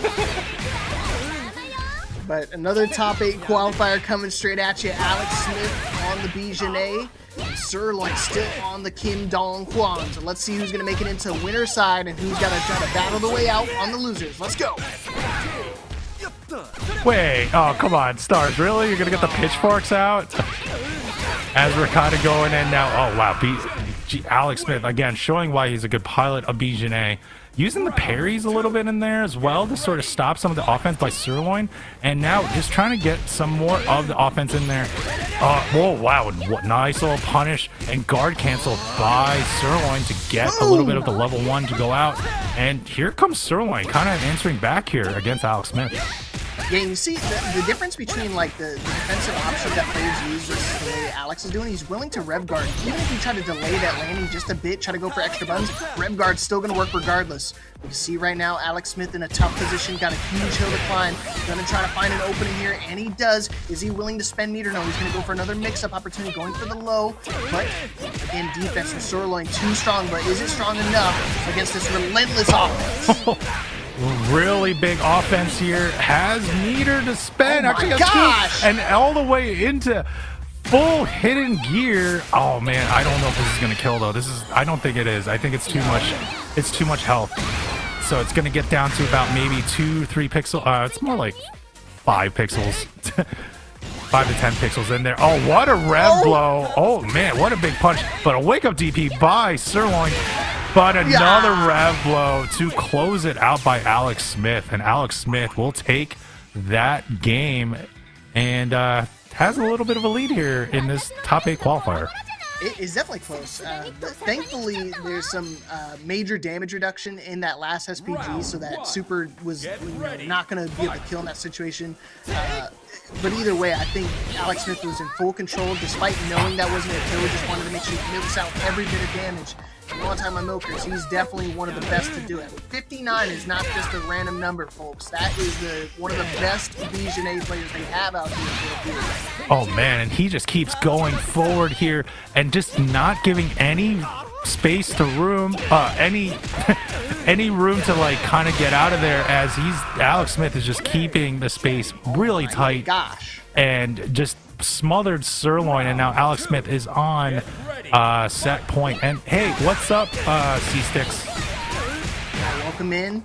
But another top 8 qualifier coming straight at you. Alex Smith on the Bijane. And Sirloin still on the Kim Dong-hwan. So let's see who's going to make it into winner's side and who's got to try to battle the way out on the losers. Let's go. Wait, oh, come on, Stars, really? You're gonna get the pitchforks out? As we're kind of going in now. Oh, wow, Alex Smith, again, showing why he's a good pilot of Bijane. Using the parries a little bit in there as well to sort of stop some of the offense by Sirloin. And now just trying to get some more of the offense in there. Whoa, wow, nice little punish and guard cancel by Sirloin to get a little bit of the level 1 to go out. And here comes Sirloin kind of answering back here against Alex Smith. Yeah, you see the difference between like the defensive option that players use versus the way Alex is doing. He's willing to rev guard. Even if you try to delay that landing just a bit, try to go for extra buttons, rev guard's still going to work regardless. You see right now Alex Smith in a tough position, got a huge hill to climb. Going to try to find an opening here, and he does. Is he willing to spend meter? No, he's going to go for another mix-up opportunity, going for the low. But again, defense from Sirloin too strong, but is it strong enough against this relentless offense? Really big offense here. Has meter to spend. Oh my gosh! And all the way into full hidden gear. Oh man, I don't know if this is gonna kill though. I don't think it is. I think it's too much. It's too much health. So it's gonna get down to about maybe 2-3 pixels. It's more like 5 pixels. 5 to 10 pixels in there. Oh, what a rev blow. Oh man, what a big punch. But a wake up DP by Sirloin. But another rev blow to close it out by Alex Smith. And Alex Smith will take that game and has a little bit of a lead here in this top 8 qualifier. It is definitely close. Thankfully, there's some major damage reduction in that last SPG, so that Super was not going to be able to kill in that situation. But either way, I think Alex Smith was in full control, despite knowing that wasn't a kill. Just wanted to make sure he milks out every bit of damage. And one time on Milkers, he's definitely one of the best to do it. 59 is not just a random number, folks. That is one of the best Visionary players they have out here. Oh man, and he just keeps going forward here and just not giving any space to room, any room to like kind of get out of there, as Alex Smith is just keeping the space really tight. Gosh. And just smothered Sirloin, and now Alex Smith is on set point. And hey, what's up, C-Sticks? Welcome in.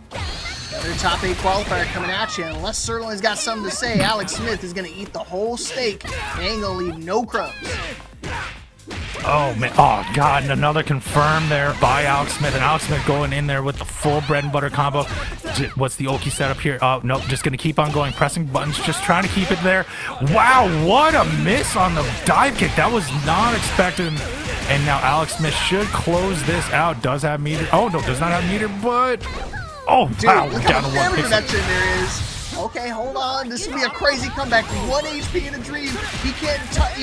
Another top 8 qualifier coming at you. And unless Sirloin's got something to say, Alex Smith is going to eat the whole steak and ain't going to leave no crumbs. Oh man, oh god, and another confirm there by Alex Smith, and Alex Smith going in there with the full bread and butter combo. What's the Oki setup here? Oh nope, just gonna keep on going, pressing buttons, just trying to keep it there. Wow, what a miss on the dive kick. That was not expected. And now Alex Smith should close this out. Does have meter. Oh no, does not have meter, but oh dude, wow, look down how to much one damage reduction there is. Okay, hold on. This will be a crazy comeback. 1 HP in a dream. He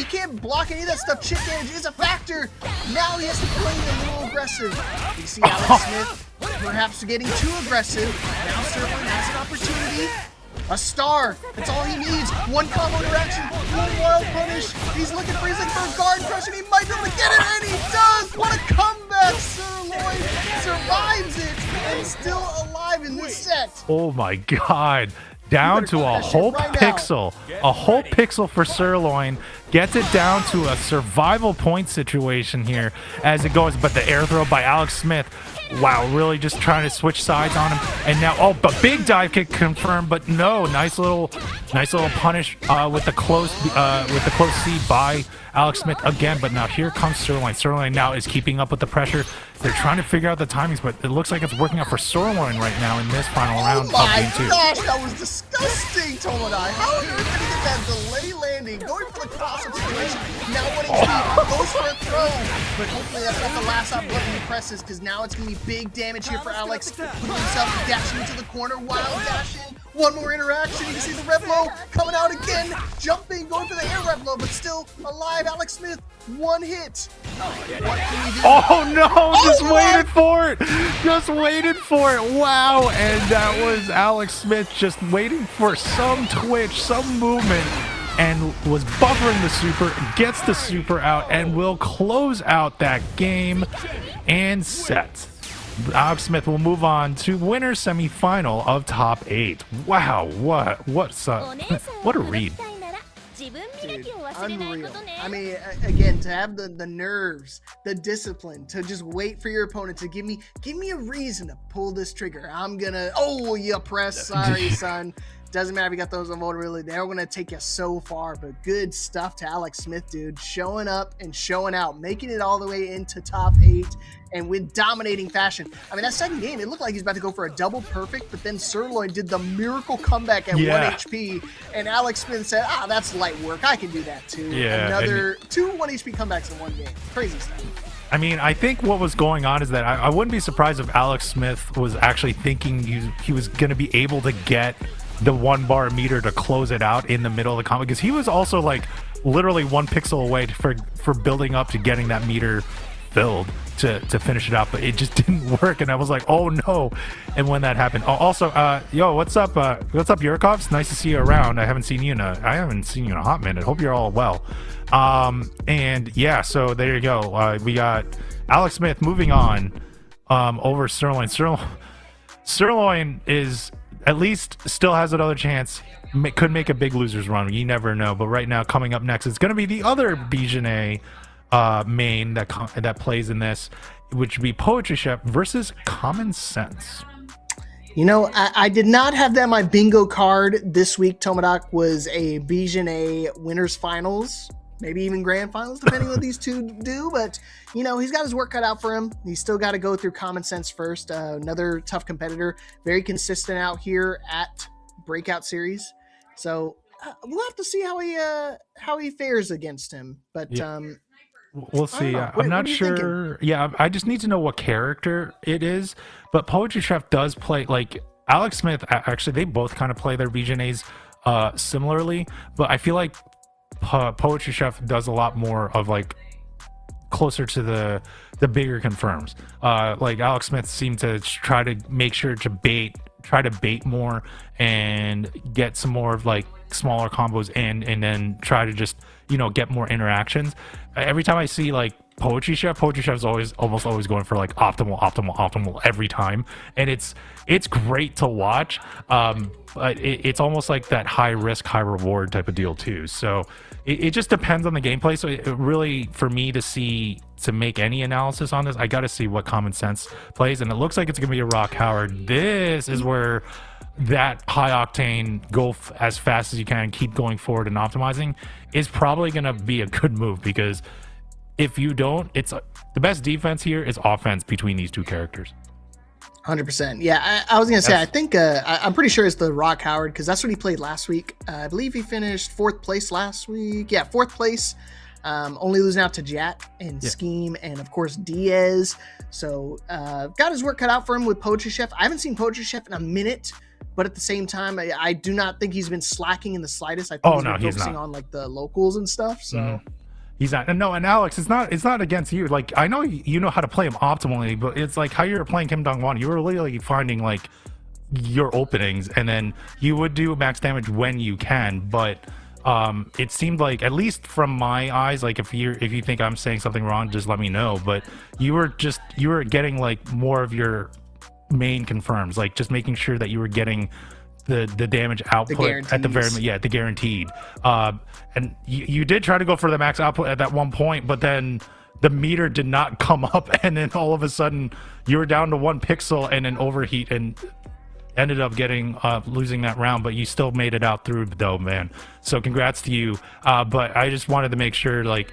can't block any of that stuff. Chip damage is a factor. Now he has to play a little aggressive. You see Alex Smith perhaps getting too aggressive. Now Sirloin has an opportunity. A star. That's all he needs. One combo interaction. One wild punish. He's looking for a guard crush, and he might be able to get it, and he does. What a comeback. Sirloin survives it and still alive in this set. Oh my god. Down to a whole pixel for Sirloin, gets it down to a survival point situation here as it goes, but the air throw by Alex Smith, wow, really just trying to switch sides on him. And now, oh, but big dive kick confirmed, but no, nice little punish with the close C by Alex Smith again. But now here comes Sirloin. Sirloin now is keeping up with the pressure. They're trying to figure out the timings, but it looks like it's working out for Sirloin right now in this final round of game 2. Oh my gosh, that was disgusting, Tomadai. How are you going to get that delay landing? Going for the cross-up situation. Now what he goes for a throw. But hopefully that's not the last up button he presses, because now it's going to be big damage here for Alex. Putting himself dashing into the corner, wild dashing. One more interaction. You can see the rev low coming out again. Jumping, going for the air rev low, but still alive. Alex Smith, one hit. What can he do? Oh no, just waited for it. Just waited for it. Wow. And that was Alex Smith just waiting for some twitch, some movement, and was buffering the super, gets the super out, and will close out that game and set. Alex Smith will move on to winner semifinal of top 8. Wow, what a read. Dude, unreal. I mean, again, to have the nerves, the discipline to just wait for your opponent to give me a reason to pull this trigger. I'm gonna, oh, you press, sorry, son. Doesn't matter if you got those on vulnerability. They're going to take you so far, but good stuff to Alex Smith, dude. Showing up and showing out, making it all the way into top 8 and with dominating fashion. I mean, that second game, it looked like he was about to go for a double perfect, but then Sirloin did the miracle comeback at 1 HP, and Alex Smith said, that's light work. I can do that too. Yeah, another 2 1 HP comebacks in one game. Crazy stuff. I mean, I think what was going on is that I wouldn't be surprised if Alex Smith was actually thinking he was going to be able to get the 1 bar meter to close it out in the middle of the combo, because he was also like literally 1 pixel away for building up to getting that meter filled to finish it out, but it just didn't work, and I was like, oh no. And when that happened, also yo, what's up Yurkovs? Nice to see you around. I haven't seen you in a hot minute. Hope you're all well. And yeah, so there you go. We got Alex Smith moving on over Sirloin. Sirloin is at least still has another chance. Could make a big losers run. You never know. But right now, coming up next, it's going to be the other Bijanet main that plays in this, which would be Poetry Chef versus Common Sense. You know, I did not have that on my bingo card this week. Tomadoc was a Bijanet winners finals, maybe even grand finals, depending on what these two do. But, you know, he's got his work cut out for him. He's still got to go through Common Sense first. Another tough competitor, very consistent out here at Breakout Series. So we'll have to see how he fares against him. But We'll see. know. I'm not what are you sure. Yeah, I just need to know what character it is. But Poetry Chef does play like Alex Smith. Actually, they both kind of play their BJNAs similarly. But I feel like Poetry Chef does a lot more of like closer to the bigger confirms. Like Alex Smith seemed to try to make sure to try to bait more and get some more of like smaller combos in, and then try to just get more interactions. Every time I see like Poetry Chef is almost always going for like optimal every time, and it's great to watch. But it's almost like that high risk high reward type of deal too. So it just depends on the gameplay. So it really, for me to make any analysis on this, I got to see what common sense plays, and it looks like it's gonna be a Rock Howard. This is where that high octane go as fast as you can, keep going forward and optimizing is probably gonna be a good move, because if you don't, it's the best defense here is offense between these two characters. 100%. Yeah, I was gonna say, I think I'm pretty sure it's the Rock Howard, because that's what he played last week. I believe he finished 4th place last week. Yeah, 4th place. Only losing out to Jack and Scheme and of course Diaz. So got his work cut out for him with Poetry Chef. I haven't seen Poetry Chef in a minute, but at the same time, I do not think he's been slacking in the slightest. I think he's focusing on like the locals and stuff. So. He's not. No, and Alex, it's not against you. Like, I know you know how to play him optimally, but it's like how you're playing Kim Dong-won. You were literally finding like your openings, and then you would do max damage when you can. But it seemed like, at least from my eyes, like if you think I'm saying something wrong, just let me know. But you were getting like more of your main confirms, like just making sure that you were getting the damage output at the the guaranteed. And you did try to go for the max output at that one point, but then the meter did not come up, and then all of a sudden you were down to 1 pixel and an overheat, and ended up getting losing that round, but you still made it out through though, man. So congrats to you. But I just wanted to make sure, like,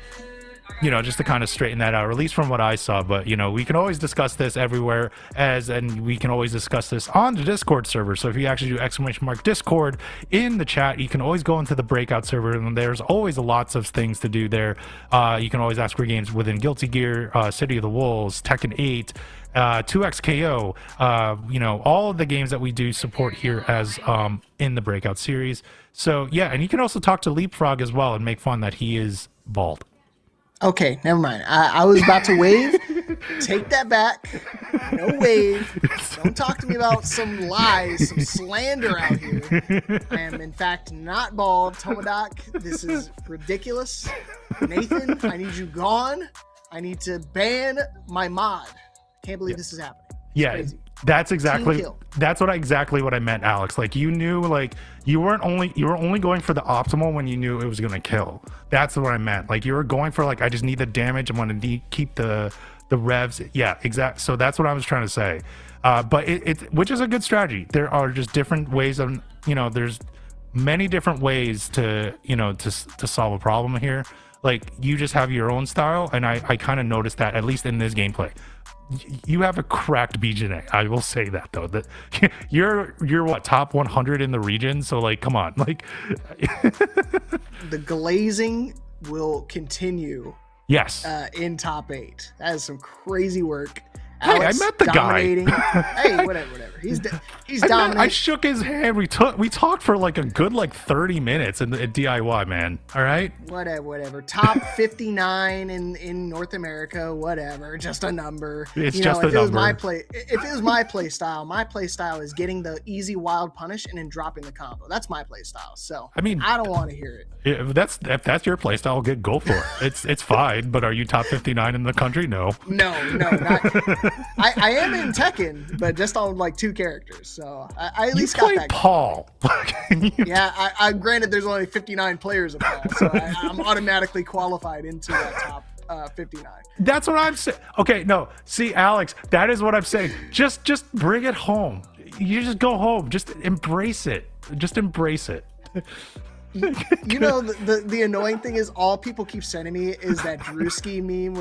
just to kind of straighten that out, or at least from what I saw. But we can always discuss this everywhere, and we can always discuss this on the Discord server. So if you actually do !Discord in the chat, you can always go into the Breakout server, and there's always lots of things to do there. You can always ask for games within Guilty Gear, City of the Wolves, Tekken 8, 2XKO, all of the games that we do support here as in the Breakout series. So yeah, and you can also talk to Leapfrog as well and make fun that he is bald. Okay, never mind. I was about to wave. Take that back. No wave. Don't talk to me about some lies, some slander out here. I am, in fact, not bald. Tomodoc, this is ridiculous. Nathan, I need you gone. I need to ban my mod. Can't believe this is happening. It's crazy. That's exactly what I meant, Alex. Like, you knew, like, you were only going for the optimal when you knew it was gonna kill. That's what I meant. Like, you were going for, like, I just need the damage, I'm gonna keep the revs. Yeah, exactly. So that's what I was trying to say. But it which is a good strategy. There are just different ways of, there's many different ways to solve a problem here. Like, you just have your own style, and I kind of noticed that, at least in this gameplay. You have a cracked BJNA. I will say that, though. That you're what, top 100 in the region? So, like, come on, like. The glazing will continue. Yes. In top 8. That is some crazy work. Hey, Alex I met the dominating. guy. Hey, whatever. He's dominating. I shook his hand. We talked for like a good 30 minutes in the DIY, man. All right. Whatever. Top 59 in North America. Whatever. Just a number. It's just a number. If it was my play style is getting the easy wild punish and then dropping the combo. That's my play style. So I don't want to hear it. If that's your play style, go for it. It's fine. But are you top 59 in the country? No. No. Not, I am in Tekken, but just on 2 characters. So I at least got that. Paul. Yeah, I granted there's only 59 players of Paul, so I'm automatically qualified into that top 59. That's what I'm saying. Okay, no. See, Alex, that is what I'm saying. Just bring it home. You just go home. Just embrace it. Just embrace it. The annoying thing is, all people keep sending me is that Drewski meme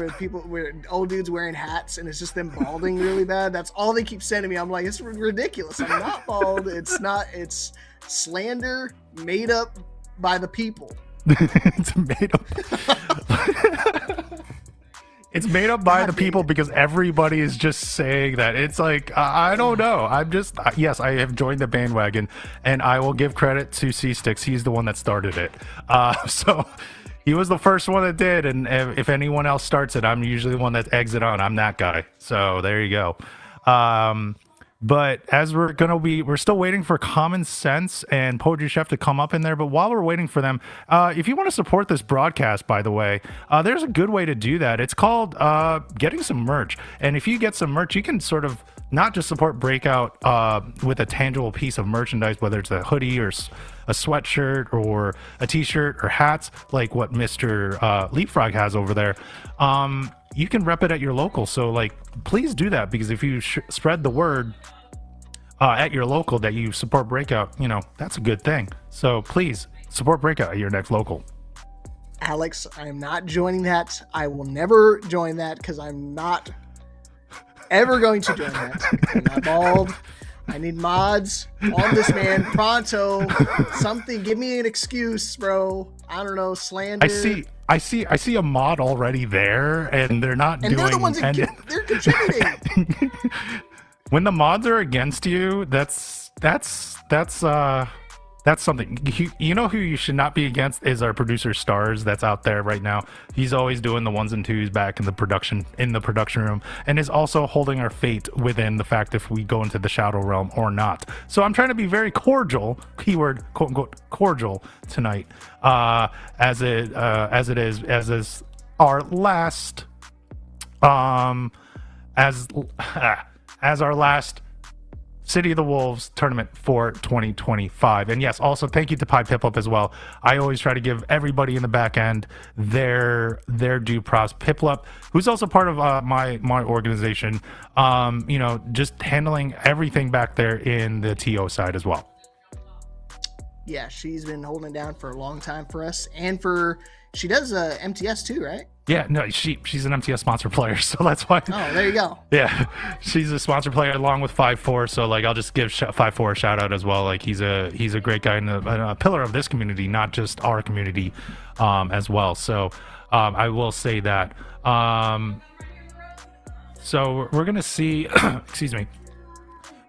where old dudes wearing hats and it's just them balding really bad. That's all they keep sending me. I'm like, it's ridiculous. I'm not bald. It's slander made up by the people. It's made up. it's made up by God the people because everybody is just saying that. It's like, I don't know. I'm just, yes, I have joined the bandwagon, and I will give credit to C-Sticks. He's the one that started it. So he was the first one that did, and if anyone else starts it, I'm usually the one that eggs it on. I'm that guy. So there you go. But as we're still waiting for Common Sense and Poetry Chef to come up in there. But while we're waiting for them, if you want to support this broadcast, by the way, there's a good way to do that. It's called getting some merch. And if you get some merch, you can sort of not just support Breakout with a tangible piece of merchandise, whether it's a hoodie or a sweatshirt or a t-shirt or hats, like what Mr. Leapfrog has over there. You can rep it at your local. So like, please do that, because if you spread the word at your local that you support Breakout, that's a good thing. So please support Breakout at your next local. Alex, I am not joining that. I will never join that because I'm not ever going to join that. I'm not bald. I need mods on this man pronto. Something. Give me an excuse, bro. I don't know. Slander. I see a mod already there, and they're not doing. They're the ones that they're contributing. When the mods are against you, that's something. You know who you should not be against is our producer Stars, that's out there right now. He's always doing the ones and twos back in the production room, and is also holding our fate within the fact if we go into the shadow realm or not. So I'm trying to be very cordial, keyword quote unquote cordial tonight, as is our last as our last City of the Wolves tournament for 2025. And yes, also thank you to Pi Piplup as well. I always try to give everybody in the back end their due props. Piplup, who's also part of my organization, just handling everything back there in the TO side as well. Yeah, she's been holding it down for a long time for us, and she does MTS too, right? Yeah, no, she's an MTS sponsor player, so that's why. Oh, there you go. Yeah, she's a sponsor player along with 5-4, so like I'll just give 5-4 a shout out as well. Like he's a great guy and a pillar of this community, not just our community, as well. So I will say that. So we're gonna see. Excuse me.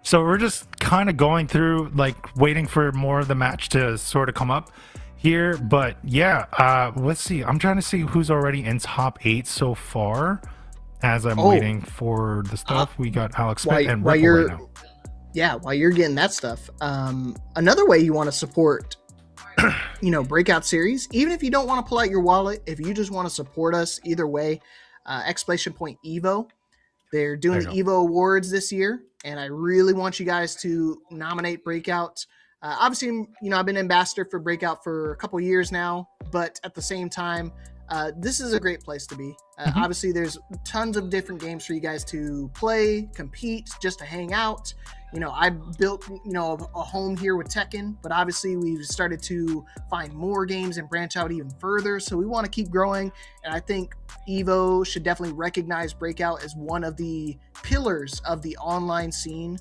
So we're just kind of going through, like, waiting for more of the match to sort of come up here. But yeah, let's see. I'm trying to see who's already in top 8 so far as I'm waiting for the stuff. We got Alex Smith and Ripple right now. Yeah, while you're getting that stuff, another way you want to support, Breakout series, even if you don't want to pull out your wallet, if you just want to support us, either way, exclamation point Evo. They're doing the Evo Awards this year, and I really want you guys to nominate Breakout. Obviously, I've been ambassador for Breakout for a couple years now, but at the same time, this is a great place to be. Obviously, there's tons of different games for you guys to play, compete, just to hang out. I built, a home here with Tekken, but obviously we've started to find more games and branch out even further. So we want to keep growing. And I think Evo should definitely recognize Breakout as one of the pillars of the online scene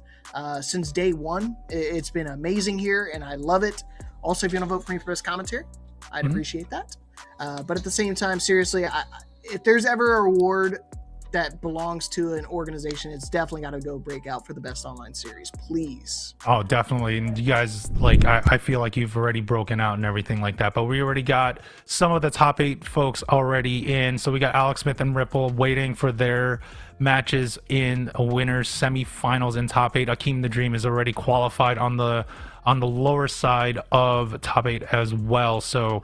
since day one. It's been amazing here, and I love it. Also, if you want to vote for me for best commentary, I'd appreciate that. But at the same time, seriously, if there's ever a award that belongs to an organization, it's definitely got to go Breakout for the best online series, please. Oh, definitely. And you guys, like, I feel like you've already broken out and everything like that, but we already got some of the top 8 folks already in. So we got Alex Smith and Ripple waiting for their matches in a winners semifinals in top 8. Akeem the Dream is already qualified on the lower side of top 8 as well. So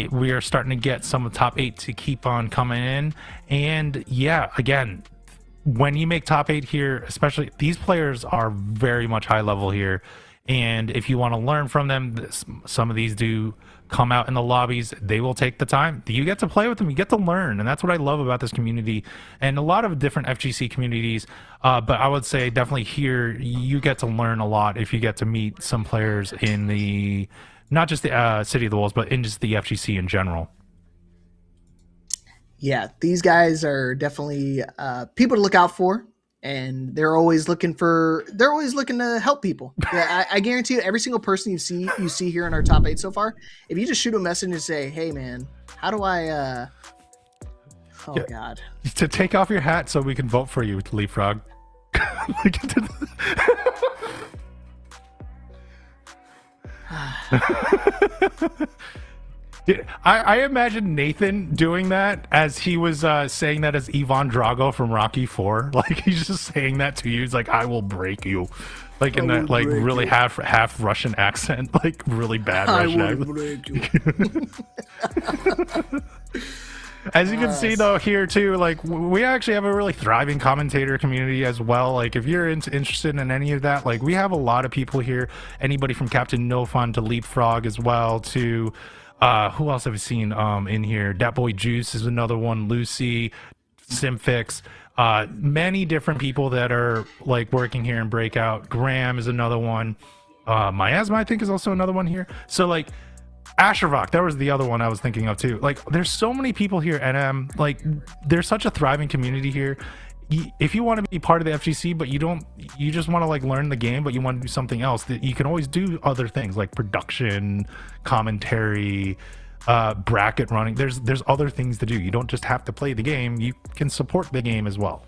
we are starting to get some of the top 8 to keep on coming in. And yeah, again, when you make top 8 here, especially, these players are very much high level here. And if you want to learn from them, some of these do come out in the lobbies. They will take the time. You get to play with them. You get to learn. And that's what I love about this community and a lot of different FGC communities. But I would say definitely here, you get to learn a lot if you get to meet some players in the, not just the City of the Wolves, but in just the FGC in general. Yeah, these guys are definitely people to look out for, and they're always looking to help people. Yeah, I guarantee you, every single person you see here in our top 8 so far, if you just shoot a message and say, "Hey, man, how do I Oh Yeah. God. To take off your hat so we can vote for you, Leapfrog. I imagine Nathan doing that as he was saying that as Ivan Drago from Rocky 4. Like he's just saying that to you. He's like, "I will break you," like in that like really half Russian accent, like really bad Russian accent. As you can see though here too, like we actually have a really thriving commentator community as well. Like if you're interested in any of that, like we have a lot of people here. Anybody from Captain No Fun to Leapfrog as well to who else have we seen in here? Dat Boy Juice is another one. Lucy, Simfix, many different people that are like working here in Breakout. Graham is another one. Miasma I think is also another one here. So like Ashervok, that was the other one I was thinking of too. Like there's so many people here, and like there's such a thriving community here. If you want to be part of the FGC but you just want to like learn the game but you want to do something else, that you can always do other things like production, commentary, bracket running. There's other things to do. You don't just have to play the game, you can support the game as well.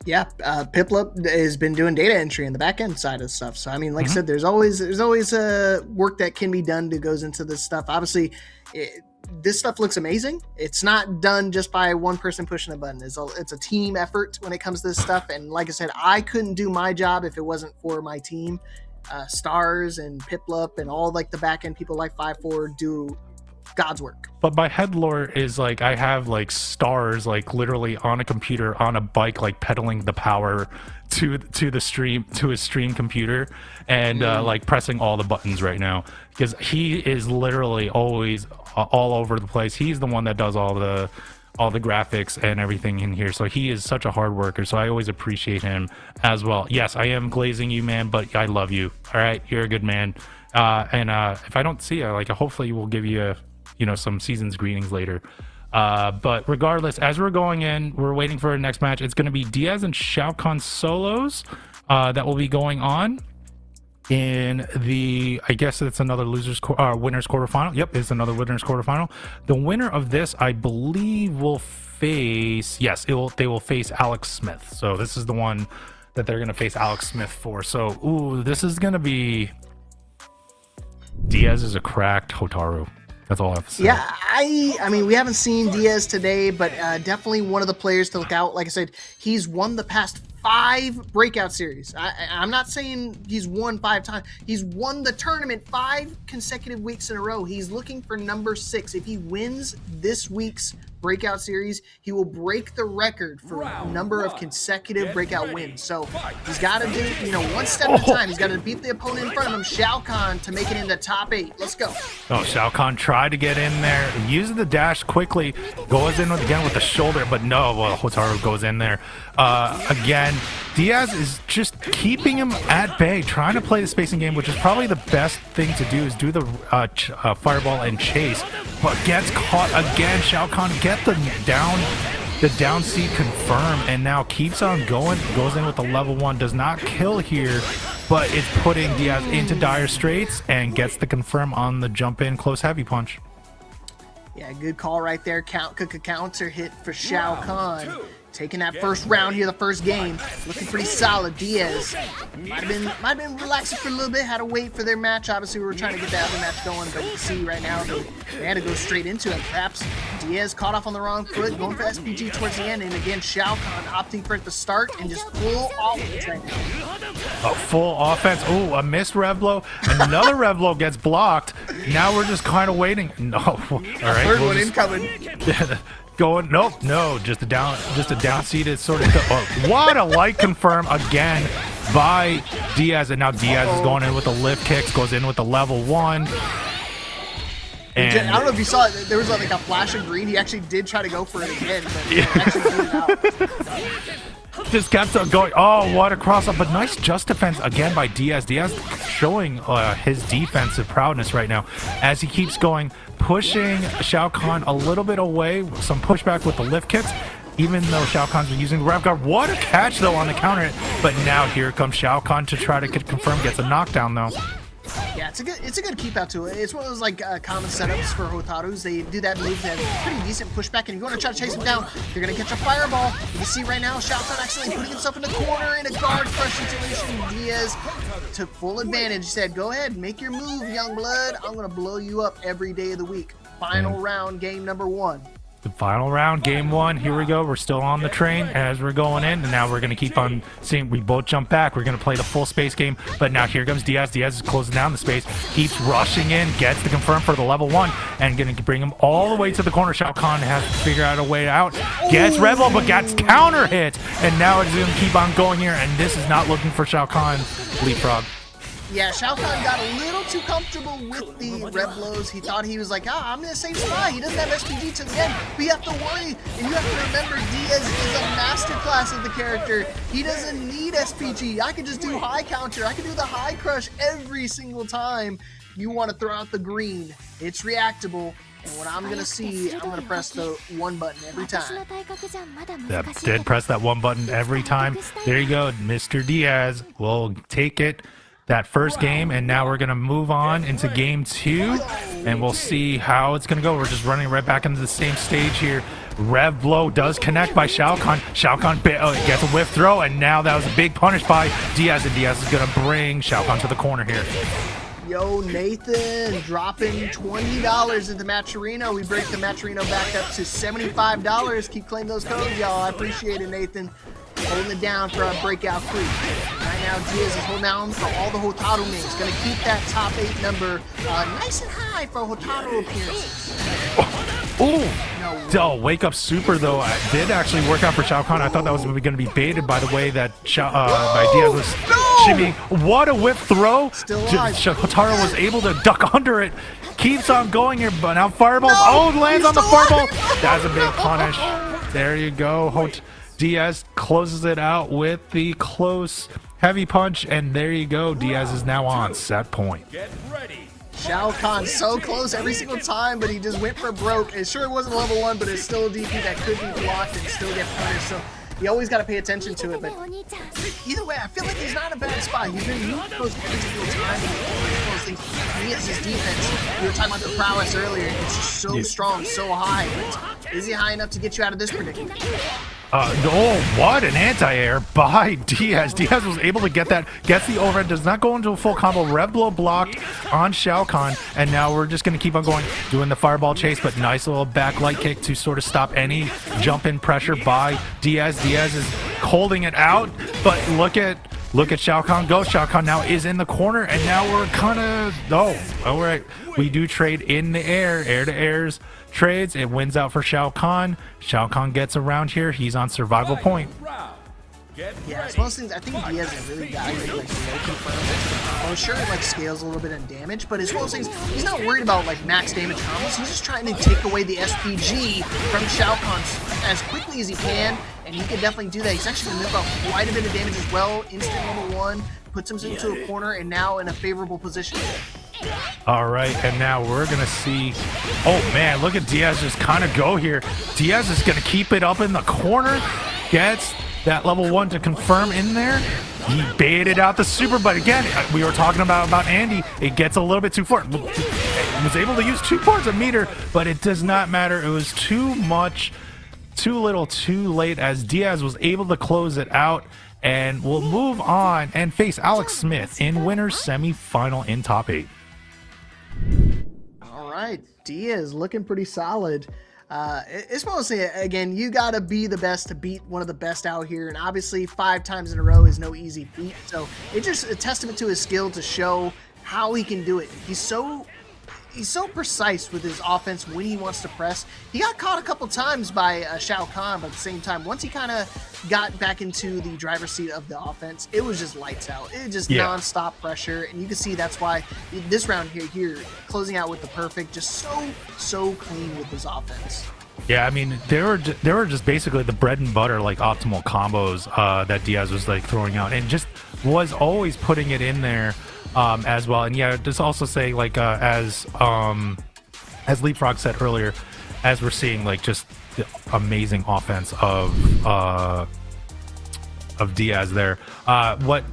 Yeah, Piplup has been doing data entry in the back end side of stuff. So I mean, like I said, there's always work that can be done that goes into this stuff. Obviously, this stuff looks amazing. It's not done just by one person pushing a button. It's a team effort when it comes to this stuff. And like I said, I couldn't do my job if it wasn't for my team. Stars and Piplup and all like the back end people like 5-4 do God's work. But my head lore is like I have like Stars like literally on a computer on a bike like pedaling the power to the stream to his stream computer and like pressing all the buttons right now because he is literally always all over the place. He's the one that does all the graphics and everything in here, so he is such a hard worker, so I always appreciate him as well. Yes, I am glazing you, man, but I love you. All right, you're a good man. And if I don't see you, like hopefully we'll give you some season's greetings later. But regardless, as we're going in, we're waiting for our next match. It's going to be Diaz and Shao Kahn solos that will be going on in the, I guess it's another winners quarterfinal. Yep, it's another winners quarterfinal. The winner of this, I believe, will face, they will face Alex Smith. So this is the one that they're going to face Alex Smith for. So, this is going to be, Diaz is a cracked Hotaru. That's all I have to say. Yeah, I mean, we haven't seen Diaz today, but definitely one of the players to look out. Like I said, he's won the past 5 breakout series. I'm not saying he's won 5 times. He's won the tournament 5 consecutive weeks in a row. He's looking for number 6. If he wins this week's breakout series, he will break the record for number of consecutive breakout wins. So he's got to do, one step at a time. He's got to beat the opponent in front of him, Shao Kahn, to make it into top 8. Let's go. Oh, Shao Kahn tried to get in there, uses the dash quickly, goes in again with the shoulder, but no, Hotaru goes in there. Again, Diaz is just keeping him at bay, trying to play the spacing game, which is probably the best thing to do, is do the fireball and chase, but gets caught again. Shao Kahn get the down C confirm, and now keeps on going, goes in with the level 1, does not kill here, but it's putting Diaz into dire straits and gets the confirm on the jump in close heavy punch. Yeah, good call right there. Counter hit for Shao Kahn. Taking that first round here, the first game, looking pretty solid. Diaz might have been relaxing for a little bit, had to wait for their match. Obviously, we were trying to get the other match going, but you see right now they had to go straight into it. Perhaps Diaz caught off on the wrong foot, going for SPG towards the end, and again, Shao Kahn opting for it to start and just full offense right now. A full offense. Oh, a missed rev blow. Another rev blow gets blocked. Now we're just kind of waiting. No, all right. Third one incoming. Going, no, just a down-seated sort of. What a light confirm again by Diaz, and now Diaz is going in with the lift kicks, goes in with the level 1. And I don't know if you saw it. There was like a flash of green. He actually did try to go for it again, but actually blew it out. Just kept on going. Oh, what a cross-up, but nice just defense again by Diaz. Diaz showing his defensive prowess right now as he keeps going, pushing Shao Kahn a little bit away. Some pushback with the lift kicks, even though Shao Kahn's been using the grab guard. What a catch, though, on the counter hit. But now here comes Shao Kahn to try to get confirmed. Gets a knockdown, though. Yeah, Yeah, it's a good keep out to it. It's one of those like common setups for Hotarus. They do that move that has pretty decent pushback, and if you want to try to chase him down, you're gonna catch a fireball. You can see right now, Shao Kahn actually putting himself in the corner in a guard crush situation. Diaz took full advantage. He said, "Go ahead, make your move, young blood. I'm gonna blow you up every day of the week." Final round, game number 1. The final round, game 1. Here we go. We're still on the train as we're going in, and now we're going to keep on seeing. We both jump back. We're going to play the full space game, but now here comes Diaz. Diaz is closing down the space, keeps rushing in, gets the confirm for the level 1, and going to bring him all the way to the corner. Shao Kahn has to figure out a way out. Gets Rebel, but gets counter hit, and now it's going to keep on going here, and this is not looking for Shao Kahn. Leapfrog. Yeah, Shao Kahn got a little too comfortable with the red blows. He thought he was like, I'm in the same spot. He doesn't have SPG to the end. But you have to worry, and you have to remember, Diaz is a masterclass of the character. He doesn't need SPG. I can just do high counter. I can do the high crush every single time you want to throw out the green. It's reactable. And what I'm going to see, I'm going to press the 1 button every time. That did press that 1 button every time. There you go. Mr. Diaz will take it. That first game, and now we're gonna move on into game 2, and we'll see how it's gonna go. We're just running right back into the same stage here. Rev blow does connect by Shao Kahn. Shao Kahn gets a whiff throw, and now that was a big punish by Diaz, and Diaz is gonna bring Shao Kahn to the corner here. Yo, Nathan dropping $20 into Matcherino. We break the Matcherino back up to $75. Keep claiming those codes, y'all. I appreciate it, Nathan. Holding it down for our breakout crew. Right now, Diaz is holding down for all the Hotaru names. Going to keep that top 8 number nice and high for Hotaru appearances. Oh, wake up super though. I did actually work out for Shao Kahn. I thought that was going to be baited by the way that by Diaz was shimmying. What a whip throw! Hotaru was able to duck under it. Keeps on going here, but now fireballs. Lands on the fireball. That's a big punish. There you go. Diaz closes it out with the close heavy punch, and there you go. Diaz is now on set point. Get ready. Shao Kahn so close every single time, but he just went for broke. It sure wasn't a level 1, but it's still a DP that could be blocked and still get punished. So you always got to pay attention to it. But either way, I feel like he's not in a bad spot. He's been moving those every single time. He has his defense. We were talking about the prowess earlier. It's just so strong, so high. But is he high enough to get you out of this predicament? What an anti-air by Diaz. Diaz was able to get that, gets the overhead, does not go into a full combo. Rev blow blocked on Shao Kahn, and now we're just going to keep on going, doing the fireball chase, but nice little back light kick to sort of stop any jump in pressure by Diaz. Diaz is holding it out, but look at Shao Kahn go. Shao Kahn now is in the corner, and now we're kind of, all right. We do trade in the air to airs trades. It wins out for Shao Kahn. Shao Kahn gets around here. He's on survival point. Yeah, it's one of those things. I think Diaz is really valuable, like low confirm. Sure, it like scales a little bit in damage, but it's one of those things. He's not worried about like max damage combos. He's just trying to take away the SPG from Shao Kahn as quickly as he can, and he can definitely do that. He's actually gonna move out quite a bit of damage as well. Instant level 1 puts him into a corner, and now in a favorable position. All right, and now we're going to see, oh man, look at Diaz just kind of go here. Diaz is going to keep it up in the corner, gets that level 1 to confirm in there. He baited out the super, but again, we were talking about Andy, it gets a little bit too far. He was able to use 2 parts of meter, but it does not matter. It was too much, too little, too late, as Diaz was able to close it out. And we'll move on and face Alex Smith in winner's semi-final in top 8. All right, Diaz looking pretty solid. It's mostly, again, you got to be the best to beat one of the best out here. And obviously 5 times in a row is no easy feat. So it's just a testament to his skill to show how he can do it. He's so precise with his offense when he wants to press. He got caught a couple times by Shao Kahn, but at the same time, once he kind of got back into the driver's seat of the offense, it was just lights out. It was just non-stop pressure, and you can see that's why this round here, closing out with the perfect, just so clean with his offense. Yeah, I mean, they were just basically the bread and butter, like optimal combos that Diaz was like throwing out, and just was always putting it in there. As well, and yeah, just also say like as Leapfrog said earlier, as we're seeing like just the amazing offense of Diaz there. What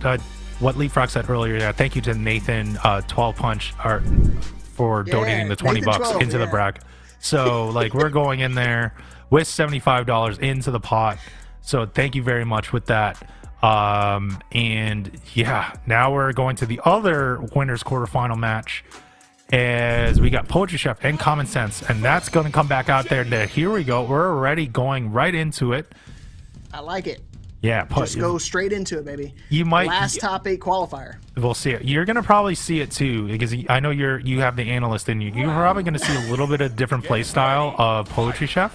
what Leapfrog said earlier. Thank you to Nathan 12 Punch for donating the 20 Nathan bucks 12, into the bracket. So like we're going in there with $75 into the pot. So thank you very much with that. And yeah, now we're going to the other winners quarterfinal match, as we got Poetry Chef and Common Sense, and that's going to come back out there. Here we go. We're already going right into it. I like it. Yeah, Just go straight into it, baby. You might last top 8 qualifier. We'll see it. You're gonna probably see it too, because I know you have the analyst in you. You're probably gonna see a little bit of different play style of Poetry Chef,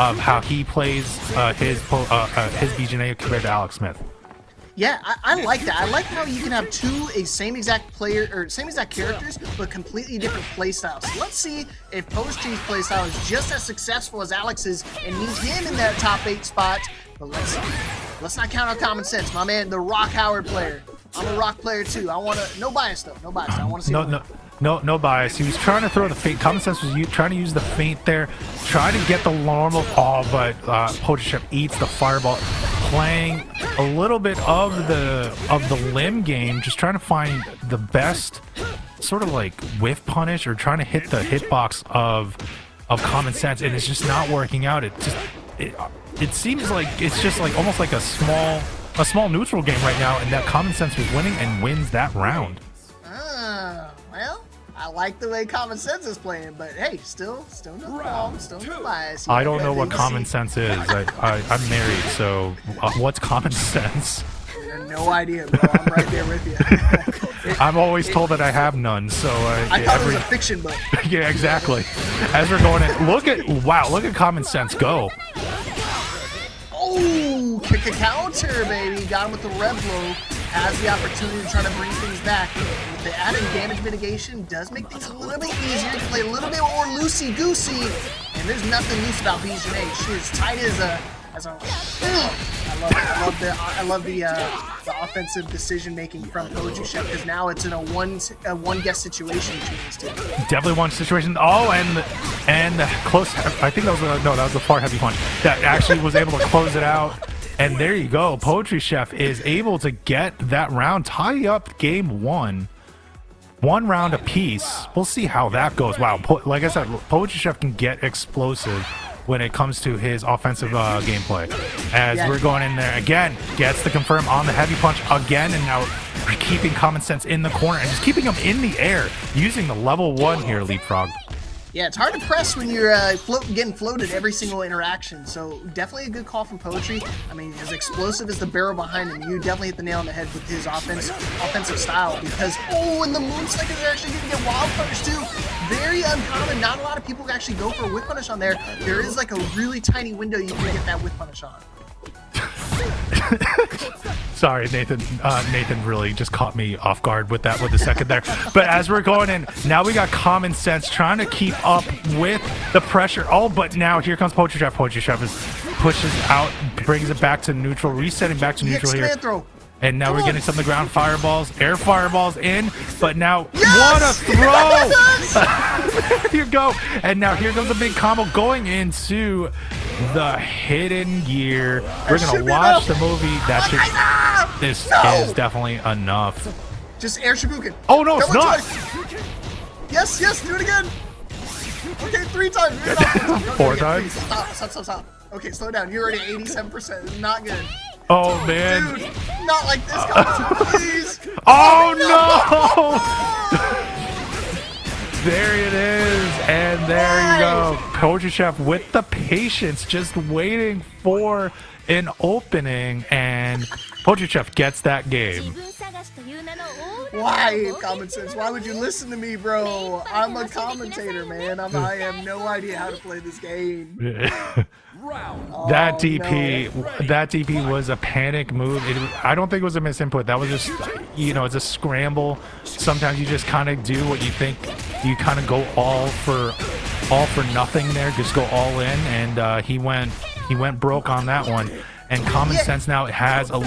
of how he plays his BGNA compared to Alex Smith. Yeah, I like that. I like how you can have same exact player or same exact characters, but completely different play styles. So let's see if Poetry's play style is just as successful as Alex's and needs him in that top 8 spot. But let's not count on Common Sense, my man, the Rock Howard player. I'm a Rock player too. I want to no bias though. No bias. I want to see No bias. He was trying to throw the feint. Common Sense was trying to use the feint there, trying to get the normal. Oh, but Poetry Chef eats the fireball, playing a little bit of the limb game, just trying to find the best sort of like whiff punish or trying to hit the hitbox of Common Sense, and it's just not working out. It seems like it's just like almost like a small neutral game right now, and that Common Sense was winning and wins that round. Well, I like the way Common Sense is playing, but hey, still no problem, still no bias. I don't know what Common Sense is. I'm married, so what's Common Sense? I have no idea, bro. I'm right there with you. I'm always told that I have none, so I thought it was a fiction book. Yeah, exactly. As we're going in, look at Common Sense go. Oh, kick a counter, baby. Got him with the red blow. Has the opportunity to try to bring things back. With the added damage mitigation, does make things a little bit easier. You can play a little bit more loosey-goosey. And there's nothing loose about Bijane. She is tight as a I love the offensive decision making from Poetry Chef, because now it's in a one guess situation between these two. Definitely one situation. Oh, and close. I think that was the far heavy punch that actually was able to close it out. And there you go. Poetry Chef is able to get that round, tie up game one round apiece. We'll see how that goes. Wow, like I said, Poetry Chef can get explosive when it comes to his offensive gameplay. As we're going in there again, gets the confirm on the heavy punch again, and now we're keeping Common Sense in the corner and just keeping him in the air using the level 1 here, Leapfrog. Yeah, it's hard to press when you're getting floated every single interaction, so definitely a good call from Poetry. I mean, as explosive as the barrel behind him, you definitely hit the nail on the head with his offensive style, because, and the Moonslike is actually going to get Wild Punish too. Very uncommon. Not a lot of people actually go for a Whip Punish on there. There is like a really tiny window you can get that Whip Punish on. Sorry, Nathan. Nathan really just caught me off guard with the second there. But as we're going in, now we got Common Sense trying to keep up with the pressure. Oh, but now here comes Poetry Chef. Poetry Chef pushes out, brings it back to neutral, resetting back to neutral here. Throw. And now we're getting some of the ground fireballs, air fireballs in, but now what a throw! There you go. And now here comes a big combo going into the hidden gear. We're gonna watch the movie. This is definitely enough. Just air Shibuken. Oh no, it's not. Yes, do it again. Okay, 3 times. 4 times. Stop. Okay, slow down. You're already at 87%. This is not good. Oh man. Dude, not like this, guys, please. Oh no! There it is, and there you go. Poetry Chef with the patience, just waiting for an opening, and Poetry Chef gets that game. Why, Common Sense? Why would you listen to me, bro? I'm a commentator, man. I have no idea how to play this game. That DP was a panic move. I don't think it was a misinput. That was just, it's a scramble. Sometimes you just kind of do what you think. You kind of go all for nothing there. Just go all in, and he went broke on that one. And Common Sense now has a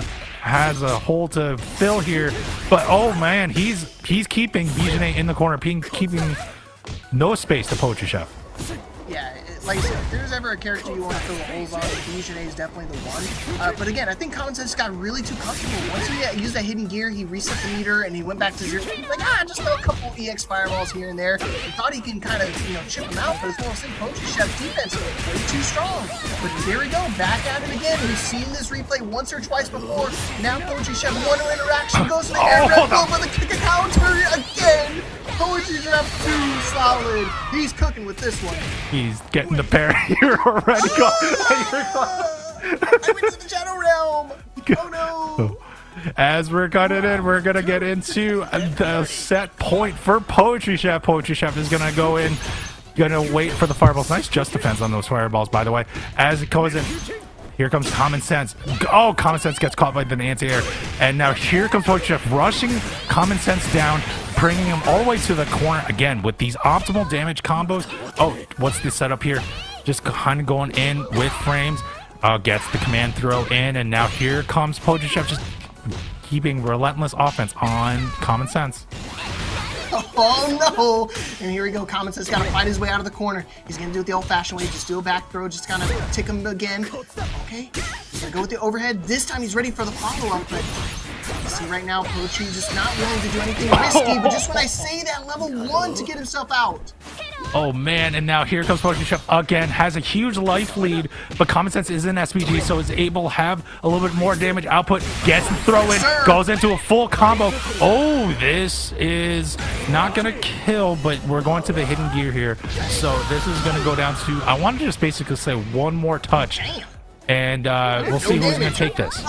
hole to fill here, but oh man, he's keeping Bijane in the corner, keeping no space to Poetry Chef. Yeah, like I said, if there's ever a character you want to fill the holes on, Bijane is definitely the one. But again, I think Common Sense got really too comfortable. Once he used that hidden gear, he reset the meter and he went back to 0. He was like, just throw a couple EX fireballs here and there. He thought he can kind of, chip him out, but as well as saying, Poetry Chef's defense way too strong. But there we go, back at it again. We've seen this replay once or twice before. Now Poetry Chef, one interaction goes to the air, Red Bull with a kick a counter again. Poetry Chef too solid. He's cooking with this one. He's getting the parry. You're already going. I went to the Shadow Realm. Oh no. As we're cutting in, we're gonna get into the set point for Poetry Chef. Poetry Chef is gonna go in, gonna wait for the fireballs. Nice just defense on those fireballs, by the way. As it goes in, here comes Common Sense. Oh, Common Sense gets caught by the anti-air. And now here comes Poetry Chef rushing Common Sense down, bringing him all the way to the corner again with these optimal damage combos. Oh, what's the setup here? Just kind of going in with frames. Gets the command throw in, and now here comes Poetry Chef just keeping relentless offense on Common Sense. Oh no! And here we go. Common Sense got to fight his way out of the corner. He's going to do it the old-fashioned way. Just do a back throw. Just kind of tick him again. Okay. He's going to go with the overhead. This time he's ready for the follow-up, but you see right now, Poetry just not willing to do anything risky, but just when I say that, level 1 to get himself out. Oh man, and now here comes Poetry Chef again, has a huge life lead, but Common Sense is in SPG, so is able to have a little bit more damage output, gets the throw in, goes into a full combo. Oh, this is not gonna kill, but we're going to the hidden gear here. So this is gonna go down to, I want to just basically say one more touch, and we'll see who's gonna take this.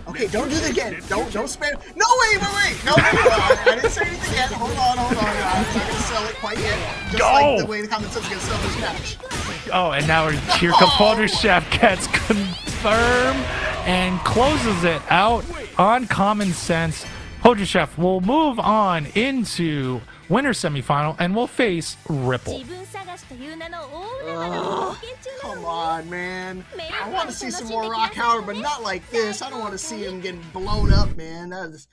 Okay, don't do it again. Don't spam. No, wait. No. I didn't say anything yet. Hold on. I'm not going to sell it quite yet. Just like the way the Common Sense is going to sell this match. Oh, and now here comes Poetry Chef, gets confirmed and closes it out on Common Sense. Poetry Chef will move on into winner semifinal and will face Ripple. Come on, man. I want to see some more Rock Howard, but not like this. I don't want to see him getting blown up, man. That is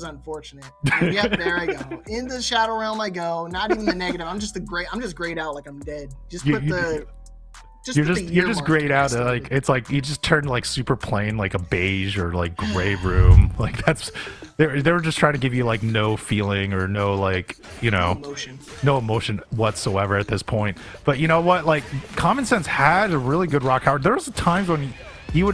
unfortunate. Yep, there I go. In the Shadow Realm I go. Not even the negative. I'm just grayed out like I'm dead. You're just grayed out. Like it's like you just turned like super plain, like a beige or like gray room. Like that's they were just trying to give you like no feeling or no like no emotion whatsoever at this point. But you know what? Like Common Sense had a really good Rock Howard. There was times when he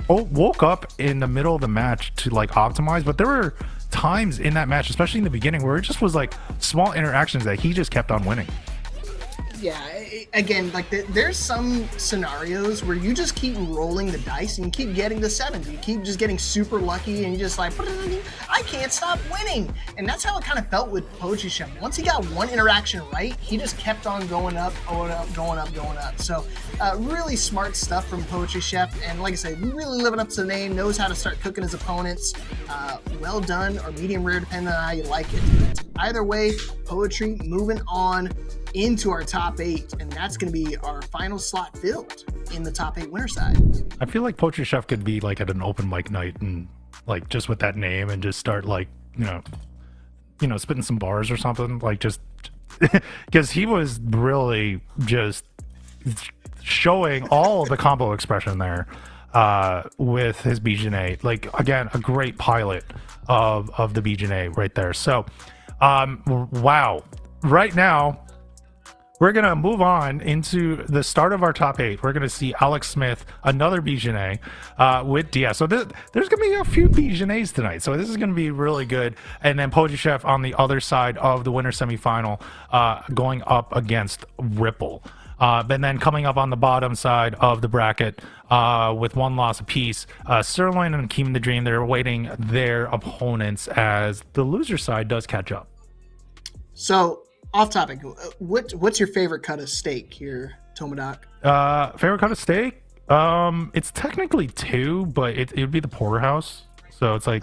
woke up in the middle of the match to like optimize, but there were times in that match, especially in the beginning, where it just was like small interactions that he just kept on winning. Yeah, again, like there's some scenarios where you just keep rolling the dice and you keep getting the 7s. You keep just getting super lucky and you just like, I can't stop winning. And that's how it kind of felt with Poetry Chef. Once he got one interaction right, he just kept on going up. So really smart stuff from Poetry Chef. And like I said, really living up to the name, knows how to start cooking his opponents. Well done or medium rare, depending on how you like it. But either way, Poetry moving on into our top 8, and that's going to be our final slot filled in the top 8 winner side. I feel like Poetry Chef could be like at an open mic night and like just with that name and just start like spitting some bars or something, like just because he was really just showing all the combo expression there with his Bijane. Like again, a great pilot of the Bijane right there. So wow, right now we're going to move on into the start of our top 8. We're going to see Alex Smith, another Bijane, with DS. So there's going to be a few Bijanes tonight. So this is going to be really good. And then Poetry Chef on the other side of the winner semifinal, going up against Ripple. And then coming up on the bottom side of the bracket with one loss apiece, Sirloin and Keem the Dream, they're awaiting their opponents as the loser side does catch up. So, off topic, what's your favorite cut of steak here, Tomodoc? Favorite cut of steak? It's technically 2, but it would be the porterhouse. So it's like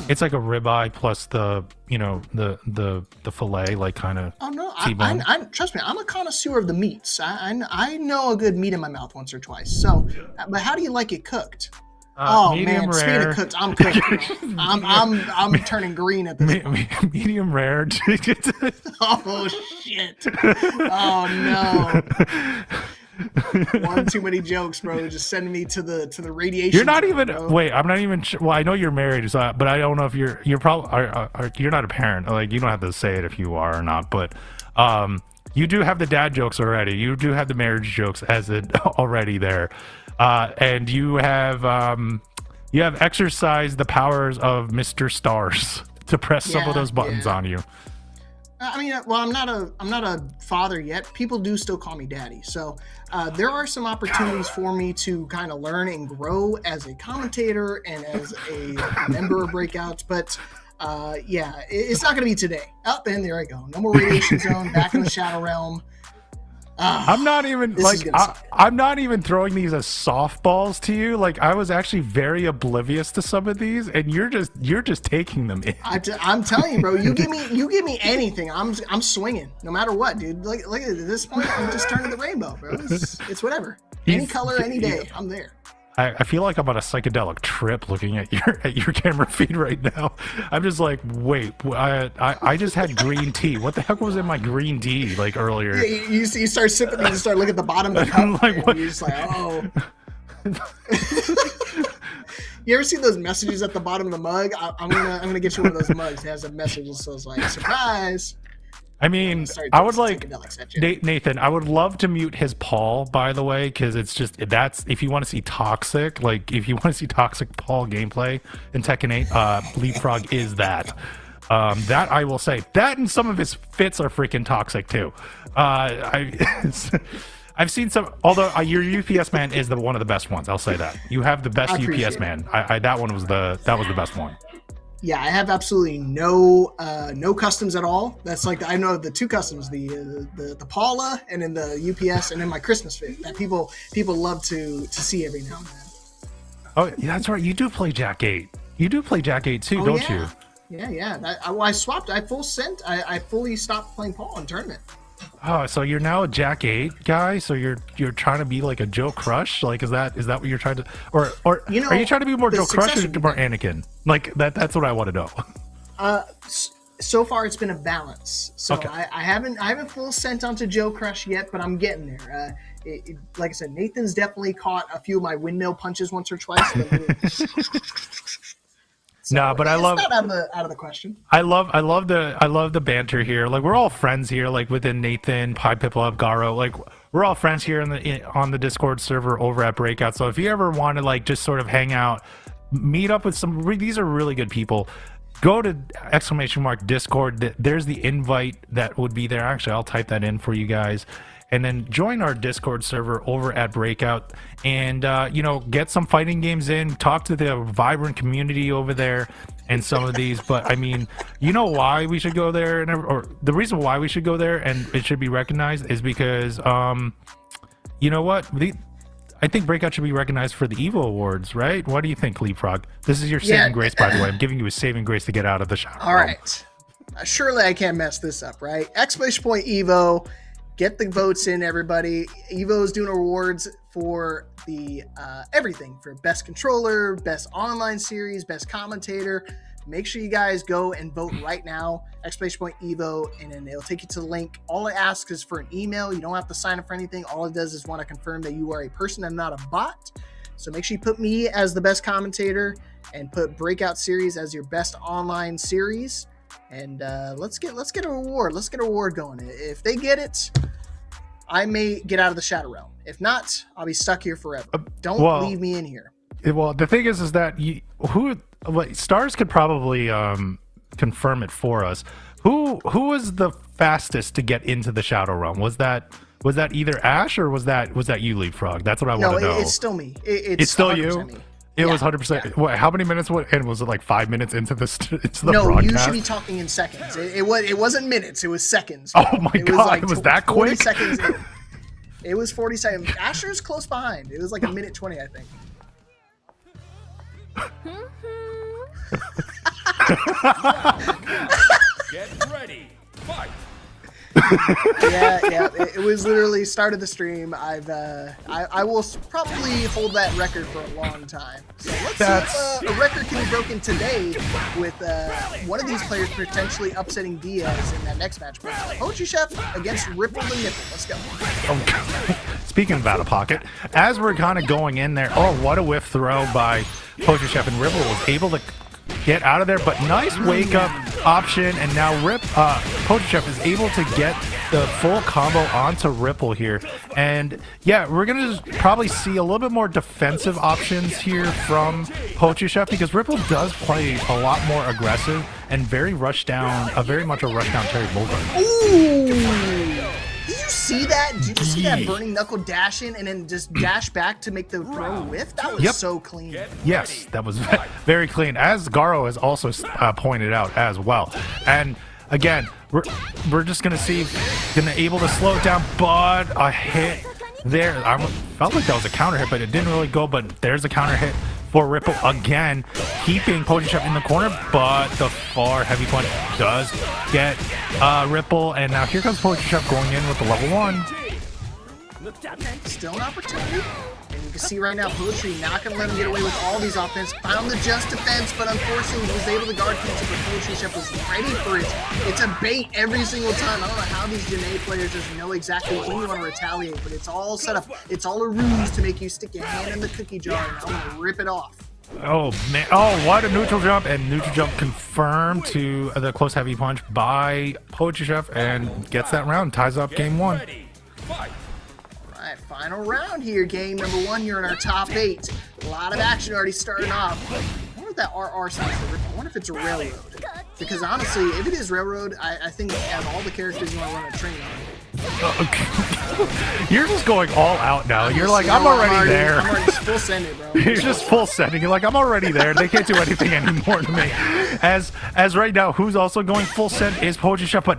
it's like a ribeye plus the the fillet, like kind of. Oh no, I trust me, I'm a connoisseur of the meats. I know a good meat in my mouth once or twice. So, but how do you like it cooked? Oh medium man, speaking rare. of cooked, I'm cooked. I'm turning green at this point. Medium rare. Oh shit. Oh no. One too many jokes, bro. Just sending me to the radiation. You're not zone, even. bro. Wait, I'm not even. Well, I know you're married, so, but I don't know if you're probably. You're not a parent. Like, you don't have to say it if you are or not. But you do have the dad jokes already. You do have the marriage jokes as it already there, and you have exercised the powers of Mr. Stars to press some of those buttons on you. I mean, well, I'm not a father yet. People do still call me daddy. So there are some opportunities for me to kind of learn and grow as a commentator and as a member of Breakouts. But yeah, it's not going to be today. Oh, and there I go. No more radiation zone. Back in the Shadow Realm. I'm not even like I'm not even throwing these as softballs to you. Like, I was actually very oblivious to some of these, and you're just taking them in. I'm telling you, bro. You give me anything. I'm swinging, no matter what, dude. Look at this point. I'm just turning the rainbow, bro. It's whatever. Any color, any day. I'm there. I feel like I'm on a psychedelic trip looking at your camera feed right now. I'm just like, wait, I just had green tea. What the heck was in my green tea like earlier? Yeah, you start sipping and you start looking at the bottom of the cup. Like, what? You're just like, oh. You ever see those messages at the bottom of the mug? I'm gonna get you one of those mugs that has a message that says like, surprise. I mean, I would like Nathan. I would love to mute his Paul, by the way, because that's if you want to see toxic, like if you want to see toxic Paul gameplay in Tekken 8, Leapfrog is that. That I will say. That and some of his fits are freaking toxic too. I've seen some. Although your UPS man is one of the best ones. I'll say that you have the best UPS man. That one was the best one. Yeah, I have absolutely no customs at all. That's like I know the two customs, the Paula and then the UPS and then my Christmas fit that people love to see every now and then. Oh, yeah, that's right. You do play Jack 8. You do play Jack 8 too, don't you? Yeah. I swapped. I fully stopped playing Paul in tournament. Oh, so you're now a Jack 8 guy? So you're trying to be like a Joe Crush? Like, is that what you're trying to, or are you trying to be more Joe Crush or more Anakin? Like that's what I want to know. So far it's been a balance. So okay. I haven't full sent onto Joe Crush yet, but I'm getting there. Like I said, Nathan's definitely caught a few of my windmill punches once or twice. So no, but I love not out of the question. I love the banter here. Like, we're all friends here. Like, within Nathan, Pi Piplup, Garo. Like, we're all friends here on the Discord server over at Breakout. So if you ever want to like just sort of hang out, meet up with these are really good people. Go to !Discord. There's the invite that would be there. Actually, I'll type that in for you guys. And then join our Discord server over at Breakout and, get some fighting games in, talk to the vibrant community over there and some of these. But, I mean, you know why we should go there? Or the reason why we should go there and it should be recognized is because, you know what? I think Breakout should be recognized for the Evo Awards, right? What do you think, Leapfrog? This is your saving grace, by the way. I'm giving you a saving grace to get out of the shower. All right. Surely I can't mess this up, right? Exclamation point Evo. Get the votes in, everybody. Evo's doing awards for the everything for best controller, best online series, best commentator. Make sure you guys go and vote right now. Exclamation point Evo, and then it'll take you to the link. All it asks is for an email. You don't have to sign up for anything. All it does is want to confirm that you are a person and not a bot. So make sure you put me as the best commentator and put Breakout Series as your best online series. And let's get a reward. Let's get a reward going. If they get it, I may get out of the Shadow Realm. If not, I'll be stuck here forever. Don't leave me in here. Well, the thing is that Stars could probably confirm it for us. Who was the fastest to get into the Shadow Realm? Was that either Ash or was that you, Leapfrog? That's what I want to know. No, it's still me. It's still you. Me. It was 100%. Yeah. What? How many minutes? And was it like 5 minutes into the broadcast? No, you should be talking in seconds. It wasn't minutes. It was seconds. Oh my god! It was that 40 quick? Seconds in. It was 40 seconds. Asher's close behind. It was like a minute 20, I think. Get ready. Fight. Yeah, it was literally start of the stream. I will probably hold that record for a long time. So let's see if a record can be broken today with one of these players potentially upsetting Diaz in that next match. Poetry Chef against Ripple the Nipple. Let's go. Oh, speaking of out of pocket, as we're kind of going in there, oh, what a whiff throw by Poetry Chef, and Ripple was able to get out of there, but nice wake up option, and now Poetry Chef is able to get the full combo onto Ripple here. And yeah, we're gonna probably see a little bit more defensive options here from Poetry Chef, because Ripple does play a lot more aggressive and very much a rushdown Terry Bulldog. Ooh! Did you see that? Did you see that burning knuckle dash in and then just dash back to make the throw whiff? That was so clean. Yes, that was very clean, as Garo has also pointed out as well. And again, we're just gonna see, able to slow it down, but a hit there. I felt like that was a counter hit, but it didn't really go. But there's a counter hit for Ripple again, keeping Poetry Chef in the corner, but the far heavy punch does get Ripple, and now here comes Poetry Chef going in with the level 1. Still an opportunity. And you can see right now, Poetry not going to let him get away with all these offense. Found the just defense, but unfortunately he was able to guard cancel, but Poetry Chef was ready for it. It's a bait every single time. I don't know how these Janae players just know exactly when you want to retaliate, but it's all set up. It's all a ruse to make you stick your hand in the cookie jar and I'm going to rip it off. Oh man, oh, what a neutral jump, and neutral jump confirmed to the close heavy punch by Poetry Chef, and gets that round, ties up game 1. Alright, final round here, game number 1 here in our top 8. A lot of action already starting off. I wonder if that RR stands for Ripple. I wonder if it's a railroad. Because honestly, if it is railroad, I think out of all the characters you want to run a train on. You're just going all out now. You're like, I'm already there. I'm already full sending, bro. You're just full sending. You're like, I'm already there. They can't do anything anymore to me. As right now, who's also going full send is Poetry Chef, but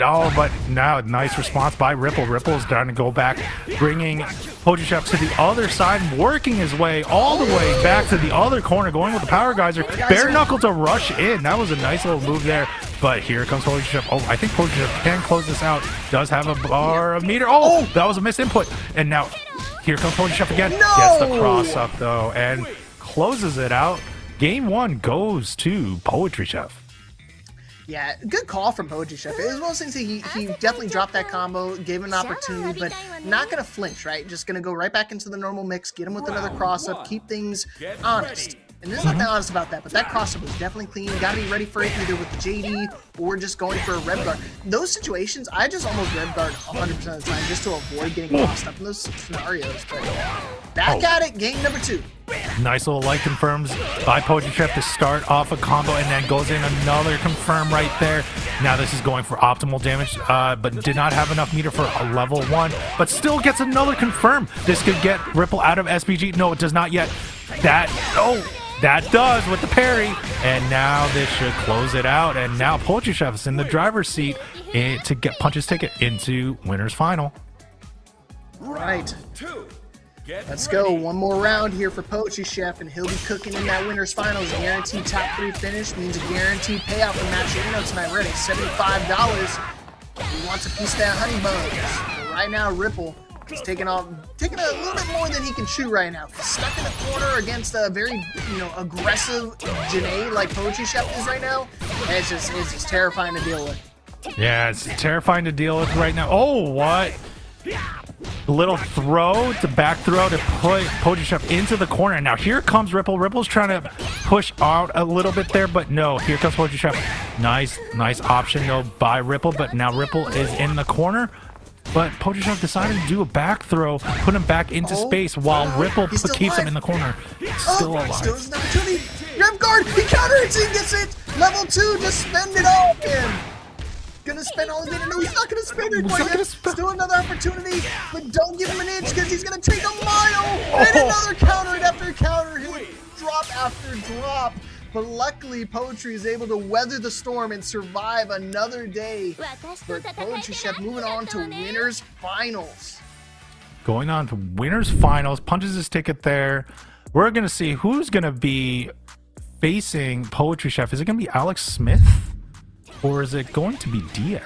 now nice response by Ripple. Ripple is trying to go back, bringing Poetry Chef to the other side, working his way all the way back to the other corner, going with the Power Geyser. Bare knuckle to rush in. That was a nice little move there. But here comes Poetry Chef. Oh, I think Poetry Chef can close this out. Does have a bar of meter. Oh, that was a missed input. And now here comes Poetry Chef again. Gets the cross up though and closes it out. Game 1 goes to Poetry Chef. Yeah, good call from Poetry Chef. It was one of those things that he definitely dropped that combo, gave him an opportunity, but not going to flinch, right? Just going to go right back into the normal mix, get him with another cross-up, keep things honest. And there's nothing honest about that, but that cross-up was definitely clean. Got to be ready for it either with the JD or just going for a Rev Guard. Those situations, I just almost Rev Guard 100% of the time just to avoid getting crossed up in those scenarios. But back at it, game number 2. Nice little light confirms by Poetry Chef to start off a combo, and then goes in another confirm right there. Now this is going for optimal damage, but did not have enough meter for a level 1, but still gets another confirm. This could get Ripple out of SPG. No, it does not yet. That does with the parry, and now this should close it out. And now Poetry Chef is in the driver's seat to punch his ticket into winner's final. Right. Let's go. One more round here for Poetry Chef, and he'll be cooking in that winner's finals. Guaranteed top 3 finish means a guaranteed payout for match tonight. We're at $75. He wants a piece of that honey buns. But right now, Ripple is taking a little bit more than he can chew right now. He's stuck in the corner against a very aggressive Janae like Poetry Chef is right now. And it's just terrifying to deal with. Yeah, it's terrifying to deal with right now. Oh, what? A little throw to back throw to put Poetry Chef into the corner. And now here comes Ripple. Ripple's trying to push out a little bit there, but no, here comes Poetry Chef. Nice option though by Ripple, but now Ripple is in the corner. But Poetry Chef decided to do a back throw, put him back into space while Ripple keeps him in the corner. Still alive. Still has an opportunity. Rev Guard, he counters, he gets it. Level 2, just spend it all again. Gonna spend all his meter. No, he's not gonna spend it quite yet. Still another opportunity, but don't give him an inch because he's gonna take a mile. And another counter hit after counter hit. Drop after drop. But luckily, Poetry is able to weather the storm and survive another day. But Poetry Chef moving on to winners finals. Going on to winners finals, punches his ticket there. We're gonna see who's gonna be facing Poetry Chef. Is it gonna be Alex Smith, or is it going to be Diaz?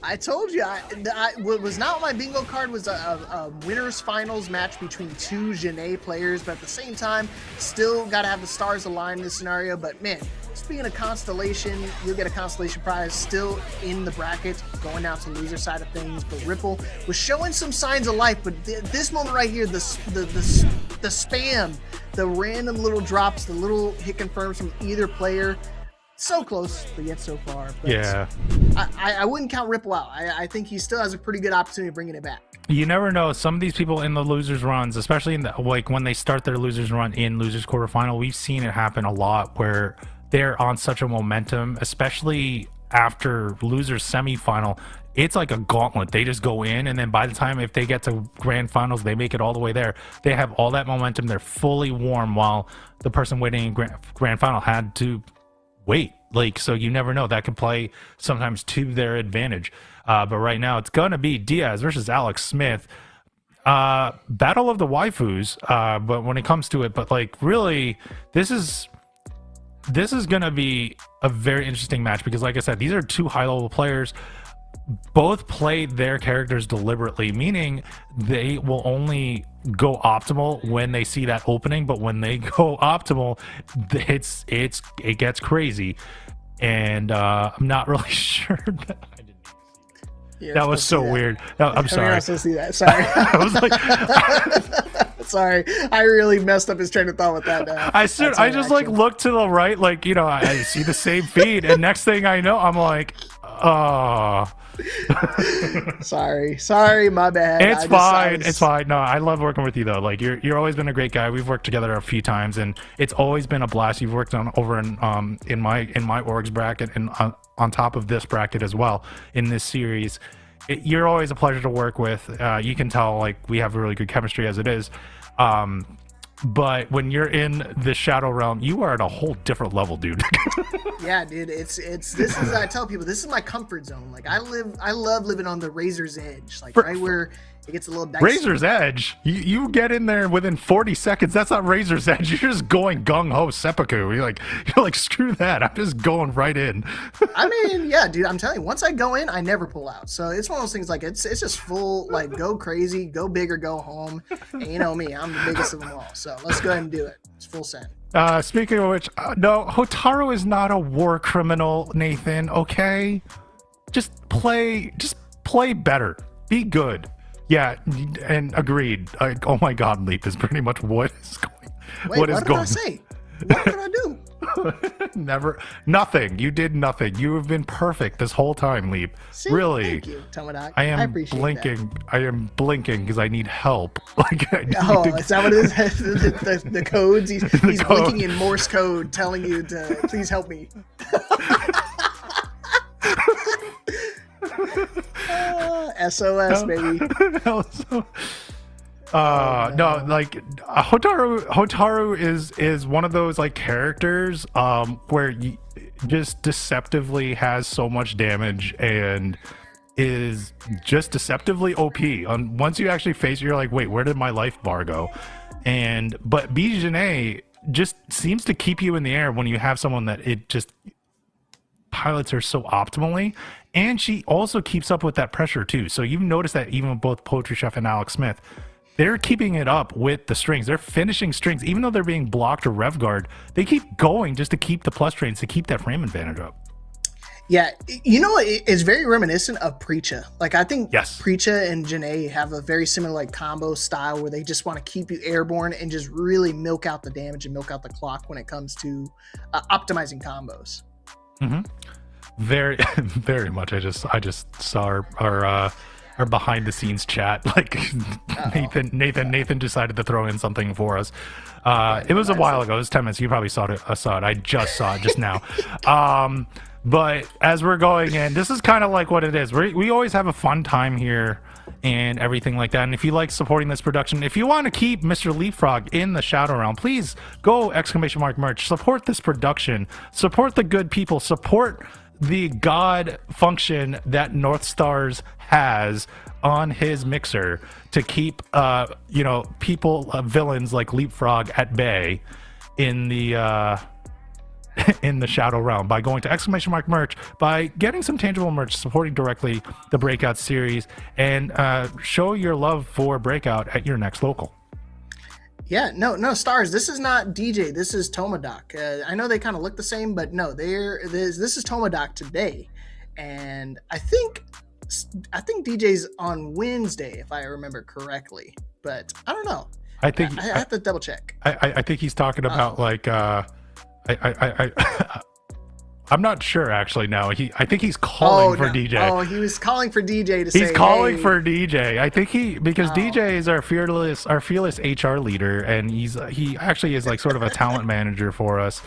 I told you, what was not on my bingo card was a winners finals match between two Janae players, but at the same time, still got to have the stars align in this scenario. But man, speaking of constellation, you'll get a constellation prize still in the bracket, going down to the loser side of things. But Ripple was showing some signs of life, but this moment right here, the spam, the random little drops, the little hit confirms from either player. So close, but yet so far. But Yeah. I wouldn't count Ripple out. I think he still has a pretty good opportunity of bringing it back. You never know. Some of these people in the losers runs, especially in the, like when they start their losers run in losers quarterfinal, we've seen it happen a lot where they're on such a momentum, especially after losers semifinal. It's like a gauntlet. They just go in, and then by the time if they get to grand finals, they make it all the way there. They have all that momentum. They're fully warm, while the person waiting in grand final had to wait. Like, so you never know, that could play sometimes to their advantage. But right now it's gonna be Diaz versus Alex Smith, battle of the waifus. But when it comes to it, but like really, this is gonna be a very interesting match, because like I said, these are two high level players. Both play their characters deliberately, meaning they will only go optimal when they see that opening, but when they go optimal, it gets crazy. And I'm not really sure that I didn't Yeah, that was so weird. No, I'm sorry. You're not supposed to see that. Sorry. I was like, sorry, I really messed up his train of thought with that. I just like looked to the right, like, you know, I see the same feed, and next thing I know, I'm like, oh. sorry, my bad. It's fine. No, I love working with you though. Like you're always been a great guy. We've worked together a few times, and it's always been a blast. You've worked on over in my orgs bracket, and on top of this bracket as well in this series. You're always a pleasure to work with. You can tell like we have really good chemistry as it is. But when you're in the Shadow Realm, you are at a whole different level, dude. Yeah, dude, this is I tell people, this is my comfort zone. Like I love living on the razor's edge, like right where it gets a little dicey. Razor's edge. You get in there within 40 seconds. That's not razor's edge. You're just going gung ho seppuku. You're like screw that. I'm just going right in. I mean, yeah, dude. I'm telling you, once I go in, I never pull out. So it's one of those things. Like it's just full. Like go crazy, go big or go home. And you know me, I'm the biggest of them all. So let's go ahead and do it. It's full send. Speaking of which, no, Hotaru is not a war criminal, Nathan. Okay, just play better. Be good. Yeah, and agreed. Oh my God, Leap is pretty much what is going. Wait, what did I say? What did I do? Never. Nothing. You did nothing. You have been perfect this whole time, Leap. See, really. Thank you, Tomodachi. I am appreciate blinking. that. I am blinking because I need help. Like, is that what it is? the codes? He's blinking in Morse code, telling you to please help me. SOS, baby. No, like Hotaru is one of those like characters where you just deceptively has so much damage and is just deceptively OP. Once you actually face it, you're like, wait, where did my life bar go? But Bijane just seems to keep you in the air when you have someone that it just pilots her so optimally, and she also keeps up with that pressure too. So you've noticed that even with both Poetry Chef and Alex Smith, they're keeping it up with the strings. They're finishing strings, even though they're being blocked or rev guard. They keep going just to keep the plus trains, to keep that frame advantage up. Yeah, you know, it's very reminiscent of Preacha. Like I think yes, Preacha and Janae have a very similar like combo style where they just want to keep you airborne and just really milk out the damage and milk out the clock when it comes to optimizing combos. Mm-hmm. Very, very much. I just saw our behind the scenes chat. Like Nathan decided to throw in something for us. It was a while ago. It was 10 minutes. You probably saw it. I just saw it just now. But as we're going in, this is kind of like what it is. We always have a fun time here and everything like that. And if you like supporting this production, if you want to keep Mr. Leapfrog in the Shadow Realm, please go ! Merch. Support this production. Support the good people. Support the God function that North Stars has on his mixer to keep villains like Leapfrog at bay in the in the Shadow Realm by going to ! merch, by getting some tangible merch, supporting directly the Breakout series, and show your love for Breakout at your next local. Yeah, no, Stars. This is not DJ. This is Tomodoc. I know they kind of look the same, but no, this is Tomodoc today, and I think DJ's on Wednesday, if I remember correctly. But I don't know. I think I have to double check. I think he's talking about I'm not sure actually. No, I think he's calling for DJ. Oh, he was calling for DJ to say. He's calling hey. for DJ. I think DJ is our fearless HR leader, and he actually is like sort of a talent manager for us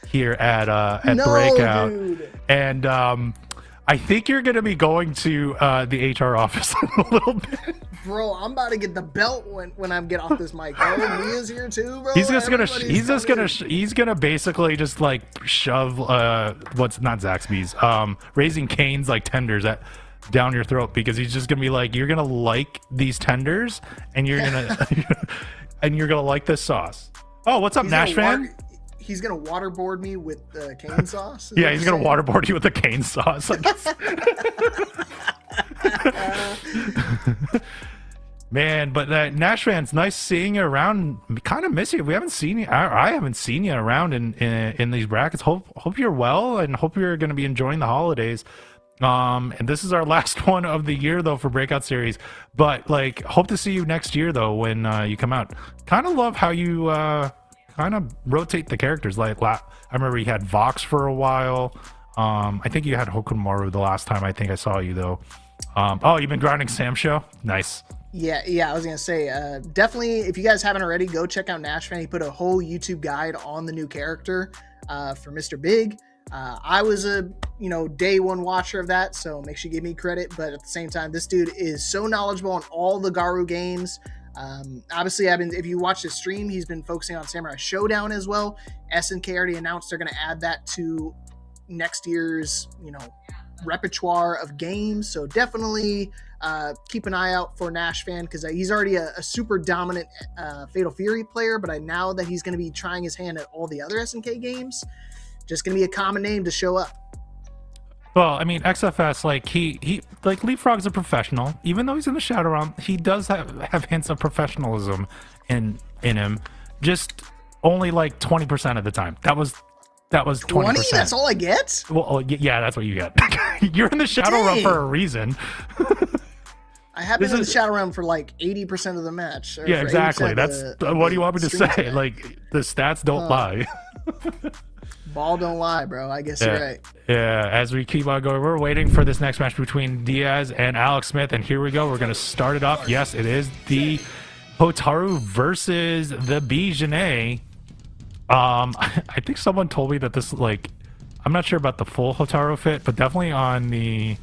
here at Breakout. Dude. And I think you're going to be going to the HR office in a little bit. Bro, I'm about to get the belt when I get off this mic. Oh, Mia's here too, bro. He's gonna basically just like shove what's not Zaxby's, Raising Cane's like tenders down your throat, because he's just gonna be like, you're gonna like these tenders, and you're gonna like this sauce. Oh, what's up, Nash fan? He's gonna waterboard me with the cane sauce. Yeah, he's gonna waterboard you with the cane sauce. Man, but Nash fans, nice seeing you around. Kind of miss you. We haven't seen you. I haven't seen you around in these brackets. Hope you're well, and hope you're going to be enjoying the holidays. And this is our last one of the year though for Breakout series. But like, hope to see you next year though when you come out. Kind of love how you kind of rotate the characters. Like I remember you had Vox for a while. I think you had Hokumaru the last time I think I saw you though. Oh, you've been grinding Sam Show? Nice. Yeah, I was gonna say, definitely, if you guys haven't already, go check out Nashfan. He put a whole YouTube guide on the new character for Mr. Big. I was a day one watcher of that, so make sure you give me credit. But at the same time, this dude is so knowledgeable on all the Garu games. Obviously, if you watch his stream, he's been focusing on Samurai Showdown as well. SNK already announced they're gonna add that to next year's repertoire of games, so definitely keep an eye out for Nash fan, because he's already a super dominant Fatal Fury player, but now that he's going to be trying his hand at all the other SNK games, just going to be a common name to show up. Well, I mean, XFS, like he like Leapfrog's a professional, even though he's in the Shadow Realm. He does have hints of professionalism in him, just only like 20% of the time. That was 20%. That's all I get? Well, yeah, that's what you get. You're in the Shadow Realm for a reason. I have been in the Shadow Realm for like 80% of the match. Yeah, exactly. That's what do you want me to say? Like, the stats don't lie. Ball don't lie, bro. I guess you're right. Yeah, as we keep on going, we're waiting for this next match between Diaz and Alex Smith, and here we go. We're going to start it off. Yes, it is the Hotaru versus the Bijane. I think someone told me that this, like, I'm not sure about the full Hotaru fit, but definitely on the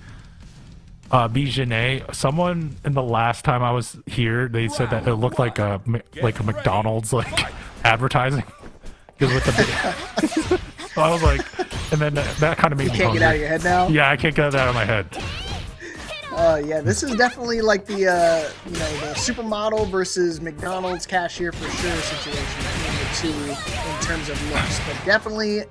Bijane, someone in the last time I was here, they said that it looked like a McDonald's like advertising. Because with the so I was like, and then that kind of made me hungry. Can't get out of your head now? Yeah, I can't get that out of my head. Yeah, this is definitely like the the supermodel versus McDonald's cashier for sure situation between the two in terms of looks, but definitely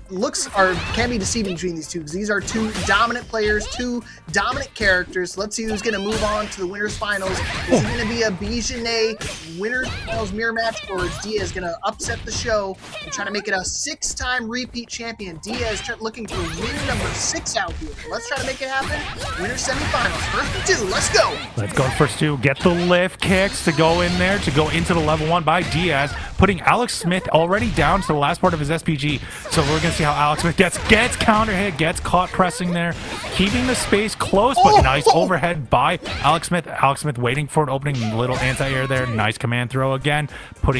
looks can be deceiving between these two, because these are two dominant players, two dominant characters. Let's see who's gonna move on to the winners finals. Is it gonna be a Bijane winners finals mirror match, or is Diaz gonna upset the show and try to make it a 6-time repeat champion? Diaz looking for win number 6 out here. Let's try to make it happen. Winners semifinals. First 2, let's go. Let's go first 2. Get the lift kicks to go in there, to go into the level 1 by Diaz, putting Alex Smith already down to the last part of his SPG. So we're gonna see how Alex Smith gets counter hit, gets caught pressing there, keeping the space close, but nice overhead by Alex Smith. Alex Smith waiting for an opening, little anti-air there, nice command throw again,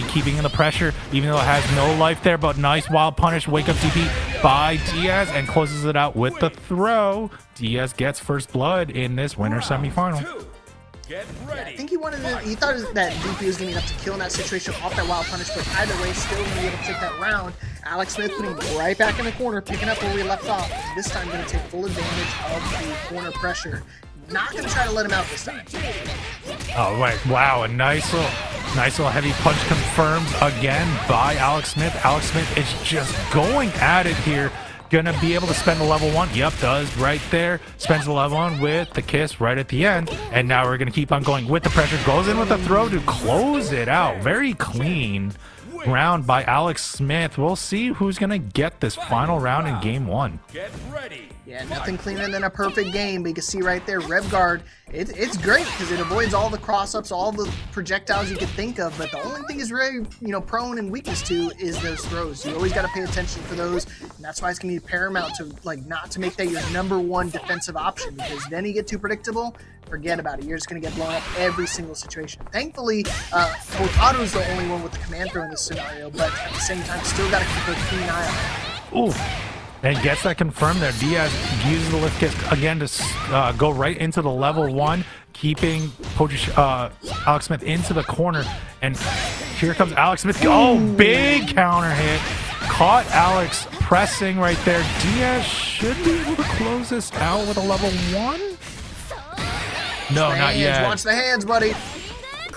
keeping in the pressure, even though it has no life there, but nice wild punish, wake up TP by Diaz, and closes it out with the throw. Diaz gets first blood in this winner semifinal. I think he thought that DP was going to be enough to kill in that situation off that wild punish, but either way, still going to be able to take that round. Alex Smith putting right back in the corner, picking up where we left off. This time going to take full advantage of the corner pressure. Not going to try to let him out this time. Oh, wait. Wow, a nice little... Nice little heavy punch confirmed again by Alex Smith. Alex Smith is just going at it here. Gonna be able to spend the level 1. Yep, does right there. Spends the level 1 with the kiss right at the end. And now we're gonna keep on going with the pressure. Goes in with a throw to close it out. Very clean round by Alex Smith. We'll see who's gonna get this final round in game 1. Get ready. Yeah, nothing cleaner than a perfect game. But you can see right there, Rev Guard, it's great because it avoids all the cross-ups, all the projectiles you could think of. But the only thing is very, prone and weakness to is those throws. You always got to pay attention for those. And that's why it's going to be paramount to, not to make that your #1 defensive option, because then you get too predictable. Forget about it. You're just going to get blown up every single situation. Thankfully, Hotaru's the only one with the command throw in this scenario, but at the same time, still got to keep a keen eye on it. Ooh. And gets that confirmed there. Diaz uses the lift kick again to go right into the level 1, keeping Alex Smith into the corner. And here comes Alex Smith. Oh, big counter hit. Caught Alex pressing right there. Diaz should be able to close this out with a level 1. No, not yet. Watch the hands, buddy.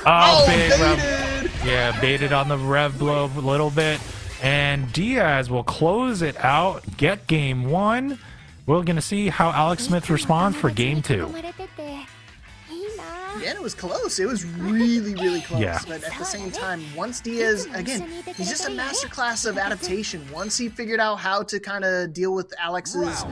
Oh, big baited. rev. Yeah, baited on the rev blow a little bit. And Diaz will close it out, get game 1. We're going to see how Alex Smith responds for game 2. Yeah, it was close. It was really, really close. Yeah. But at the same time, once Diaz, again, he's just a masterclass of adaptation. Once he figured out how to kind of deal with Alex's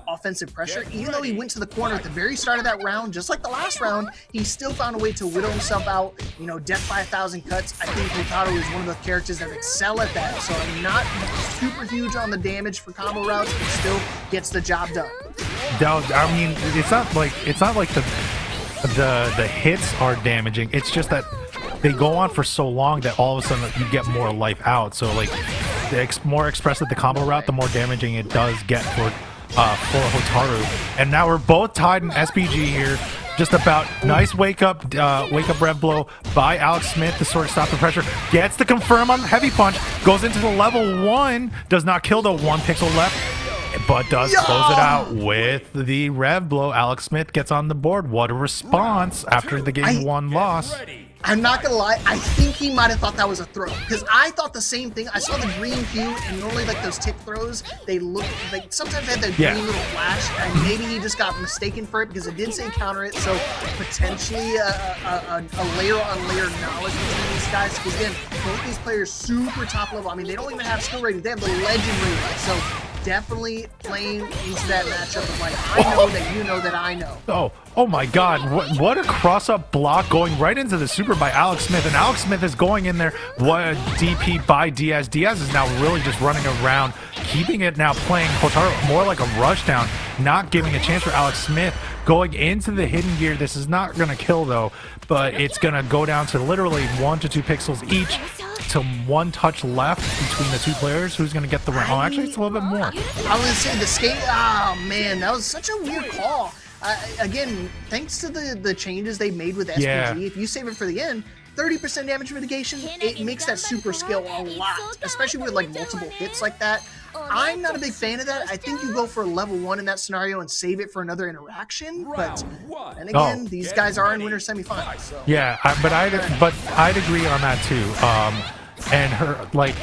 offensive pressure, even though he went to the corner at the very start of that round, just like the last round, he still found a way to whittle himself out, death by 1,000 cuts. I think Hotaru is one of the characters that excel at that. So I'm not super huge on the damage for combo routes, but still gets the job done. I mean, it's not like the hits are damaging. It's just that they go on for so long that all of a sudden you get more life out. So like the more expressive the combo route, the more damaging it does get for Hotaru. And now we're both tied in SPG here. Just about nice wake up rev blow by Alex Smith to sort of stop the pressure. Gets the confirm on the heavy punch. Goes into the level 1. Does not kill the 1 pixel left, but does close it out with the rev blow. Alex Smith gets on the board. What a response after the game 1 loss. I'm not gonna lie, I think he might have thought that was a throw, because I thought the same thing. I saw the green hue, and normally like those tick throws, they look like sometimes they have that green little flash, and maybe he just got mistaken for it because it did say counter it. So potentially a layer on layer knowledge between these guys. Because again, both these players super top level. I mean, they don't even have skill rating; they have the legend rating. So definitely playing into that matchup of like, I know that you know that I know. Oh my God! What a cross-up block going right into the super by Alex Smith, and Alex Smith is going in there. What a DP by Diaz. Diaz is now really just running around, keeping it now playing Hotaru more like a rush down, not giving a chance for Alex Smith. Going into the hidden gear. This is not gonna kill though, but it's gonna go down to literally 1 to 2 pixels each. To 1 touch left between the 2 players. Who's gonna get the round? Oh, actually, it's a little bit more. I was gonna say the skate. Oh man, that was such a weird call. Again, thanks to the changes they made with SPG, if you save it for the end, 30% damage mitigation, it makes that super skill a lot, especially with like multiple hits like that. I'm not a big fan of that. I think you go for a level 1 in that scenario and save it for another interaction. But and again, these guys are in winter semifinals. So. Yeah, but I'd agree on that too. And her like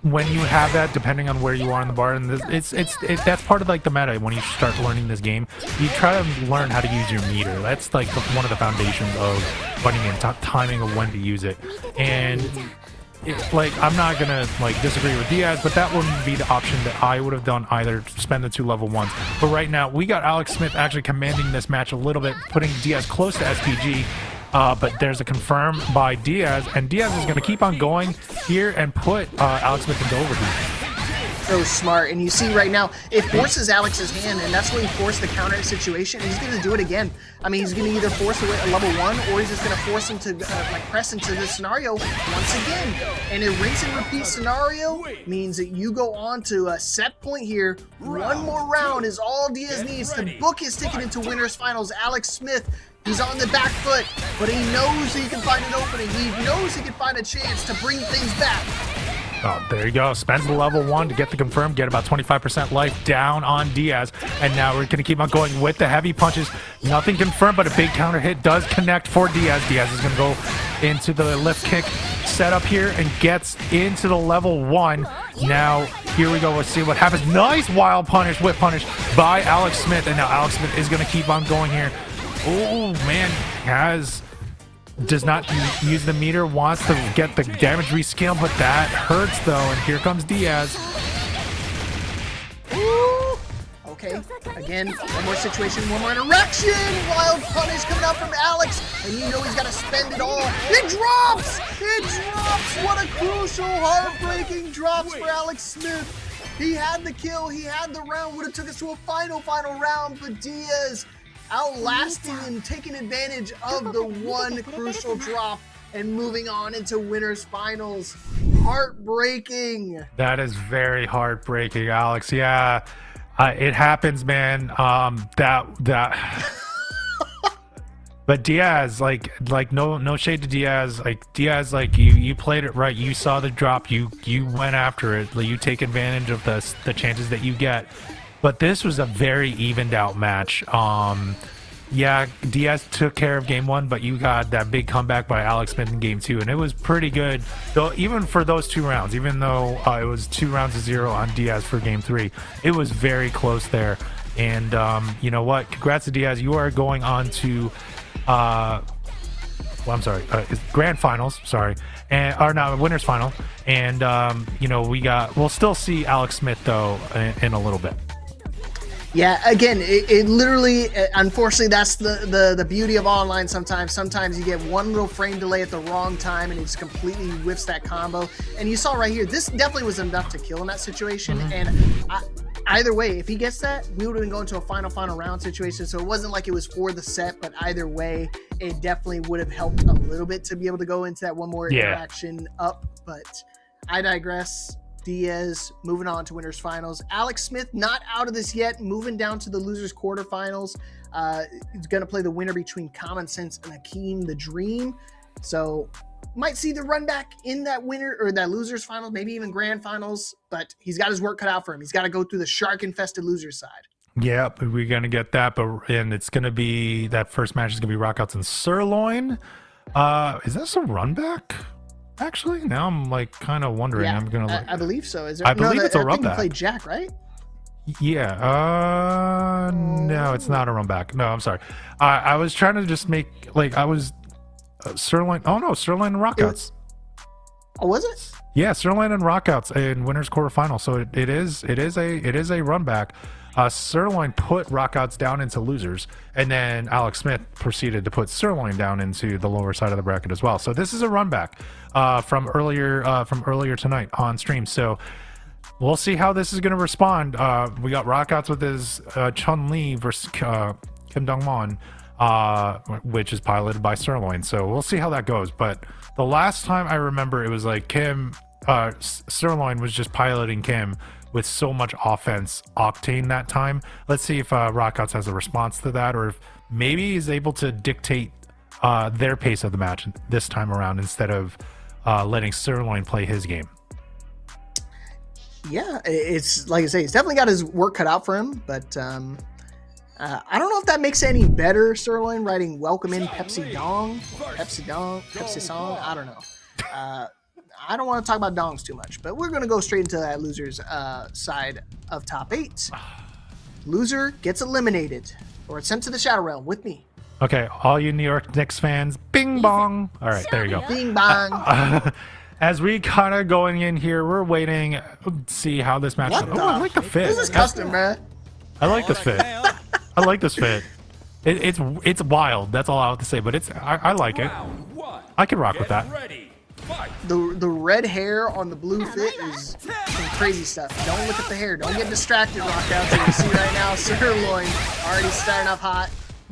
when you have that, depending on where you are in the bar, and that's part of like the meta. When you start learning this game, you try to learn how to use your meter. That's like one of the foundations of fighting and timing of when to use it. And like I'm not gonna like disagree with Diaz, but that wouldn't be the option that I would have done either. Spend the 2 level 1s. But right now we got Alex Smith actually commanding this match a little bit, putting Diaz close to SPG. But there's a confirm by Diaz, and Diaz is going to keep on going here and put Alex Smith into overheat. So smart, and you see right now, it forces Alex's hand, and that's when he forced the counter situation. He's going to do it again. I mean, he's going to either force a level 1, or he's just going to force him to like press into this scenario once again. And a rinse and repeat scenario means that you go on to a set point here. 1 more round is all Diaz needs to book his ticket into winners finals. Alex Smith, he's on the back foot, but he knows he can find an opening. He knows he can find a chance to bring things back. Oh, there you go. Spends the level 1 to get the confirm, get about 25% life down on Diaz. And now we're going to keep on going with the heavy punches. Nothing confirmed, but a big counter hit does connect for Diaz. Diaz is going to go into the lift kick setup here and gets into the level 1. Now, here we go. Let's see what happens. Nice wild punish, whip punish by Alex Smith. And now Alex Smith is going to keep on going here. Oh, man. Does not use the meter. Wants to get the damage rescale, but that hurts, though. And here comes Diaz. Ooh. Okay, again, one more situation, one more interaction. Wild punish coming out from Alex, and you know he's got to spend it all. It drops! It drops! What a crucial, heartbreaking drops for Alex Smith. He had the kill, he had the round, would have took us to a final round, but Diaz outlasting and taking advantage of the one crucial drop and moving on into winners finals. Heartbreaking. That is very heartbreaking, Alex. Yeah. It happens, man. But Diaz, like no shade to Diaz. Like Diaz, like you played it right. You saw the drop. You went after it. Like, you take advantage of the chances that you get. But this was a very evened out match. Yeah, Diaz took care of game 1, but you got that big comeback by Alex Smith in game 2, and it was pretty good. Though, even for those 2 rounds, even though it was 2 rounds to 0 on Diaz for game 3, it was very close there. And you know what? Congrats to Diaz. You are going on to, grand finals. Sorry, and winners final. And you know, we'll still see Alex Smith though in a little bit. Yeah, again, it literally, unfortunately, that's the beauty of online sometimes. Sometimes you get one little frame delay at the wrong time and it just completely whips that combo. And you saw right here, this definitely was enough to kill in that situation. And either way, if he gets that, we would have been going to a final round situation. So it wasn't like it was for the set, but either way, it definitely would have helped a little bit to be able to go into that one more interaction up. But I digress. Diaz moving on to winners finals. Alex Smith not out of this yet, moving down to the losers quarterfinals. He's going to play the winner between Common Sense and Hakeem the Dream. So might see the run back in that winner or that losers finals, maybe even grand finals, but he's got his work cut out for him. He's got to go through the shark infested loser side. Yeah, we're going to get that, and it's going to be, that first match is going to be Rockouts and Sirloin. Is this a run back? Actually, now I'm like kind of wondering. Yeah, I'm gonna look. I believe so. Is there? I believe it's a run I think back. you played Jack, right? Yeah. No, it's not a run back. No, I'm sorry. I was trying to just make Sirloin. Oh no, Sirloin and Rockouts. Oh, was it? Yeah, Sirloin and Rockouts in winners quarterfinal. So it is a run back. Sirloin put Rockouts down into losers, and then Alex Smith proceeded to put Sirloin down into the lower side of the bracket as well. So this is a run back from earlier tonight on stream. So we'll see how this is going to respond. We got Rockouts with his Chun Li versus Kim Dong Mon, which is piloted by Sirloin. So we'll see how that goes. But the last time I remember, it was like Sirloin was just piloting Kim with so much offense octane that time. Let's see if Rockouts has a response to that, or if maybe he's able to dictate their pace of the match this time around instead of letting Sirloin play his game. Yeah, it's like I say, he's definitely got his work cut out for him, but I don't know if that makes it any better. Sirloin writing "Welcome in Pepsi Song." I don't know. I don't want to talk about dongs too much, but we're going to go straight into that loser's side of top 8. Loser gets eliminated or sent to the Shadow Realm with me. Okay, all you New York Knicks fans, bing bong. All right, there you go. Bing bong. As we kind of going in here, we're waiting to see how this match is. I like the fit. This is custom, man. I like this fit. I like this fit. It's wild. That's all I have to say, but I like it. I can rock with that. The red hair on the blue fit is some crazy stuff. Don't look at the hair. Don't get distracted, Rockouts. You see right now, Sirloin already starting up hot.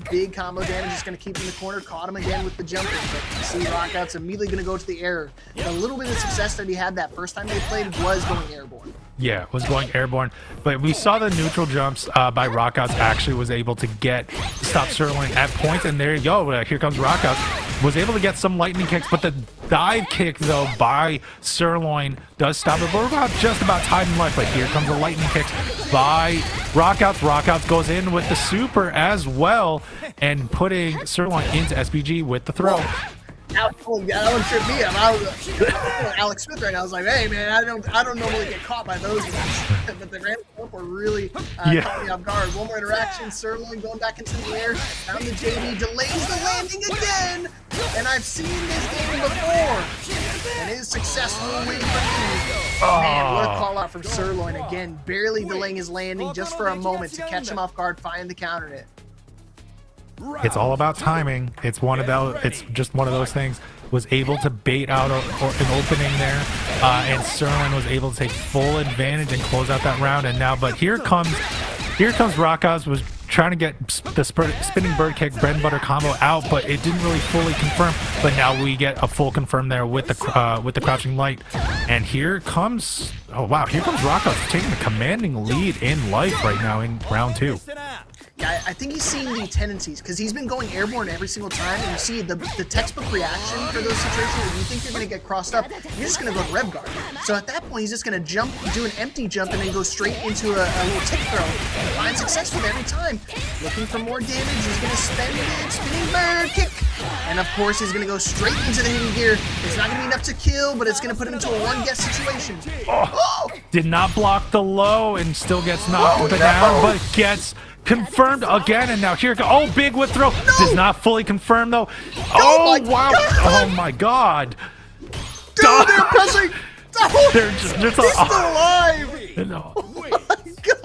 Big combo damage is going to keep him in the corner. Caught him again with the jumper. But you see Rockouts immediately going to go to the air. The little bit of success that he had that first time they played was going airborne. Yeah, was going airborne. But we saw the neutral jumps by Rockouts actually was able to stop Sirloin at points. And there you go. Here comes Rockouts. Was able to get some lightning kicks, but the dive kick, though, by Sirloin does stop it. But we're just about time left. But here comes the lightning kicks by Rockouts. Rockouts goes in with the super as well and putting Sirloin into SBG with the throw. That one tripped me up. I was Alex Smith right now. I was like, hey man, I don't normally get caught by those ones. But the random up were really caught me off guard. One more interaction, Sirloin going back into the air, found the JD, delays the landing again, and I've seen this game before, and is successful win for me. Man, what a call out from Sirloin again, barely delaying his landing just for a moment to catch him off guard, find the counter hit. It's all about timing. It's one of those. It's just one of those things. Was able to bait out an opening there, and Sirloin was able to take full advantage and close out that round. And now, but here comes Rockhouse, was trying to get the spinning bird kick bread and butter combo out, but it didn't really fully confirm. But now we get a full confirm there with the crouching light. And here comes, oh wow, here comes Rockhouse taking a commanding lead in life right now in round 2. Yeah, I think he's seeing the tendencies because he's been going airborne every single time, and you see the textbook reaction for those situations where you think you're going to get crossed up, you're just going to go to rev guard. So at that point, he's just going to jump, do an empty jump, and then go straight into a little tick throw. And find success with every time. Looking for more damage, he's going to spend it, spinning bird kick. And of course, he's going to go straight into the hidden gear. It's not going to be enough to kill, but it's going to put him into a one-guess situation. Oh! Did not block the low and still gets knocked down, but gets confirmed again, and now here go. Oh, big whip throw. No. Does not fully confirm though. Oh, wow. God. Oh my god. Dude, they're pressing. Oh, they're just he's still alive. No. Oh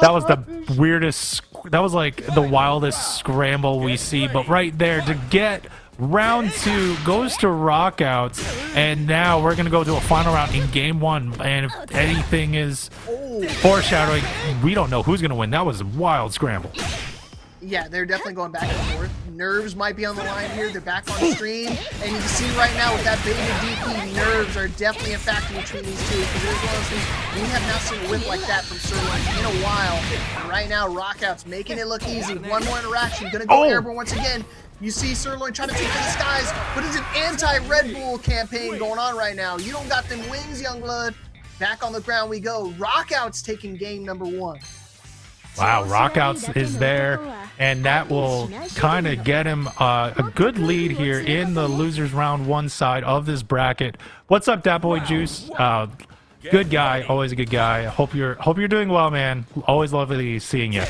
that was the weirdest. That was like the wildest scramble we see. But right there to get round 2 goes to Rockouts, and now we're gonna go to a final round in game 1. And if anything is foreshadowing, we don't know who's gonna win. That was a wild scramble. Yeah, they're definitely going back and forth. Nerves might be on the line here. They're back on stream, and you can see right now with that beta DP, nerves are definitely a factor between these two. Because there's one of those things we have not seen a whip like that from Sirloin in a while. And right now, Rockouts making it look easy. One more interaction, gonna go airborne once again. You see Sirloin trying to take to the skies, but it's an anti-Red Bull campaign going on right now. You don't got them wings, Youngblood. Back on the ground we go. Rockouts taking game number 1. Wow, Rockouts is there, and that will kind of get him a good lead here in the losers round 1 side of this bracket. What's up, Dat Boy Juice? Good guy, always a good guy. Hope you're doing well, man. Always lovely seeing you.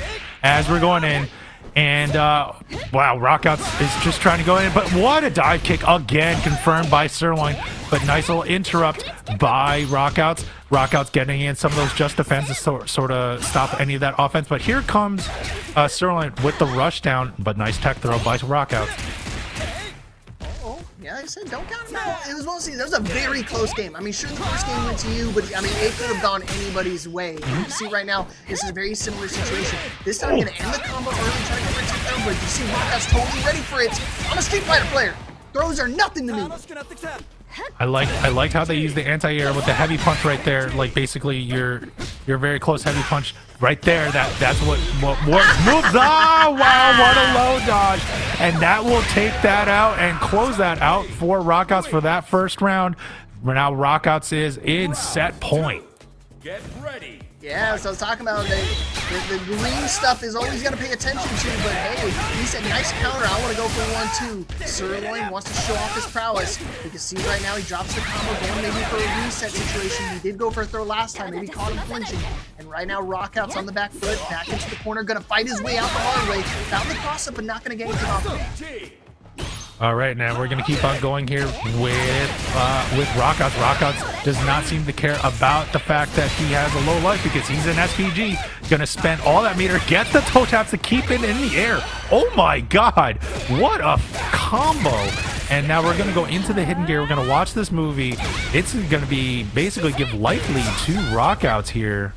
As we're going in, and wow, Rockouts is just trying to go in, but what a dive kick again, confirmed by Sirloin. But nice little interrupt by Rockouts. Rockouts getting in some of those just defenses to sort of stop any of that offense. But here comes Sirloin with the rush down, but nice tech throw by Rockouts. Yeah, like I said, don't count him out. It was one of those, that was a very close game. I mean, sure, the first game went to you, but I mean, it could have gone anybody's way. You can see right now, this is a very similar situation. This time, I'm going to end the combo early, trying to get rid of it, but you see Rockouts totally ready for it. I'm a Street Fighter player. Throws are nothing to me. I liked how they used the anti-air with the heavy punch right there. Like basically your very close heavy punch right there. That's what moves. Ah, wow, what a low dodge. And that will take that out and close that out for Rockouts for that first round. Now Rockouts is in set point. Get ready. Yeah, so I was talking about the green stuff is always got to pay attention to, but hey, he said nice counter, I want to go for 1-2. Sirloin wants to show off his prowess. You can see right now he drops the combo, going maybe for a reset situation. He did go for a throw last time, maybe caught him flinching. And right now Rockouts on the back foot, back into the corner, gonna fight his way out the hard way. Found the cross up, but not gonna get anything off of it. All right, now we're going to keep on going here with Rockouts. Rockouts does not seem to care about the fact that he has a low life because he's an SPG. Going to spend all that meter, get the toe taps to keep it in the air. Oh my God, what a combo. And now we're going to go into the hidden gear. We're going to watch this movie. It's going to be basically give life lead to Rockouts here.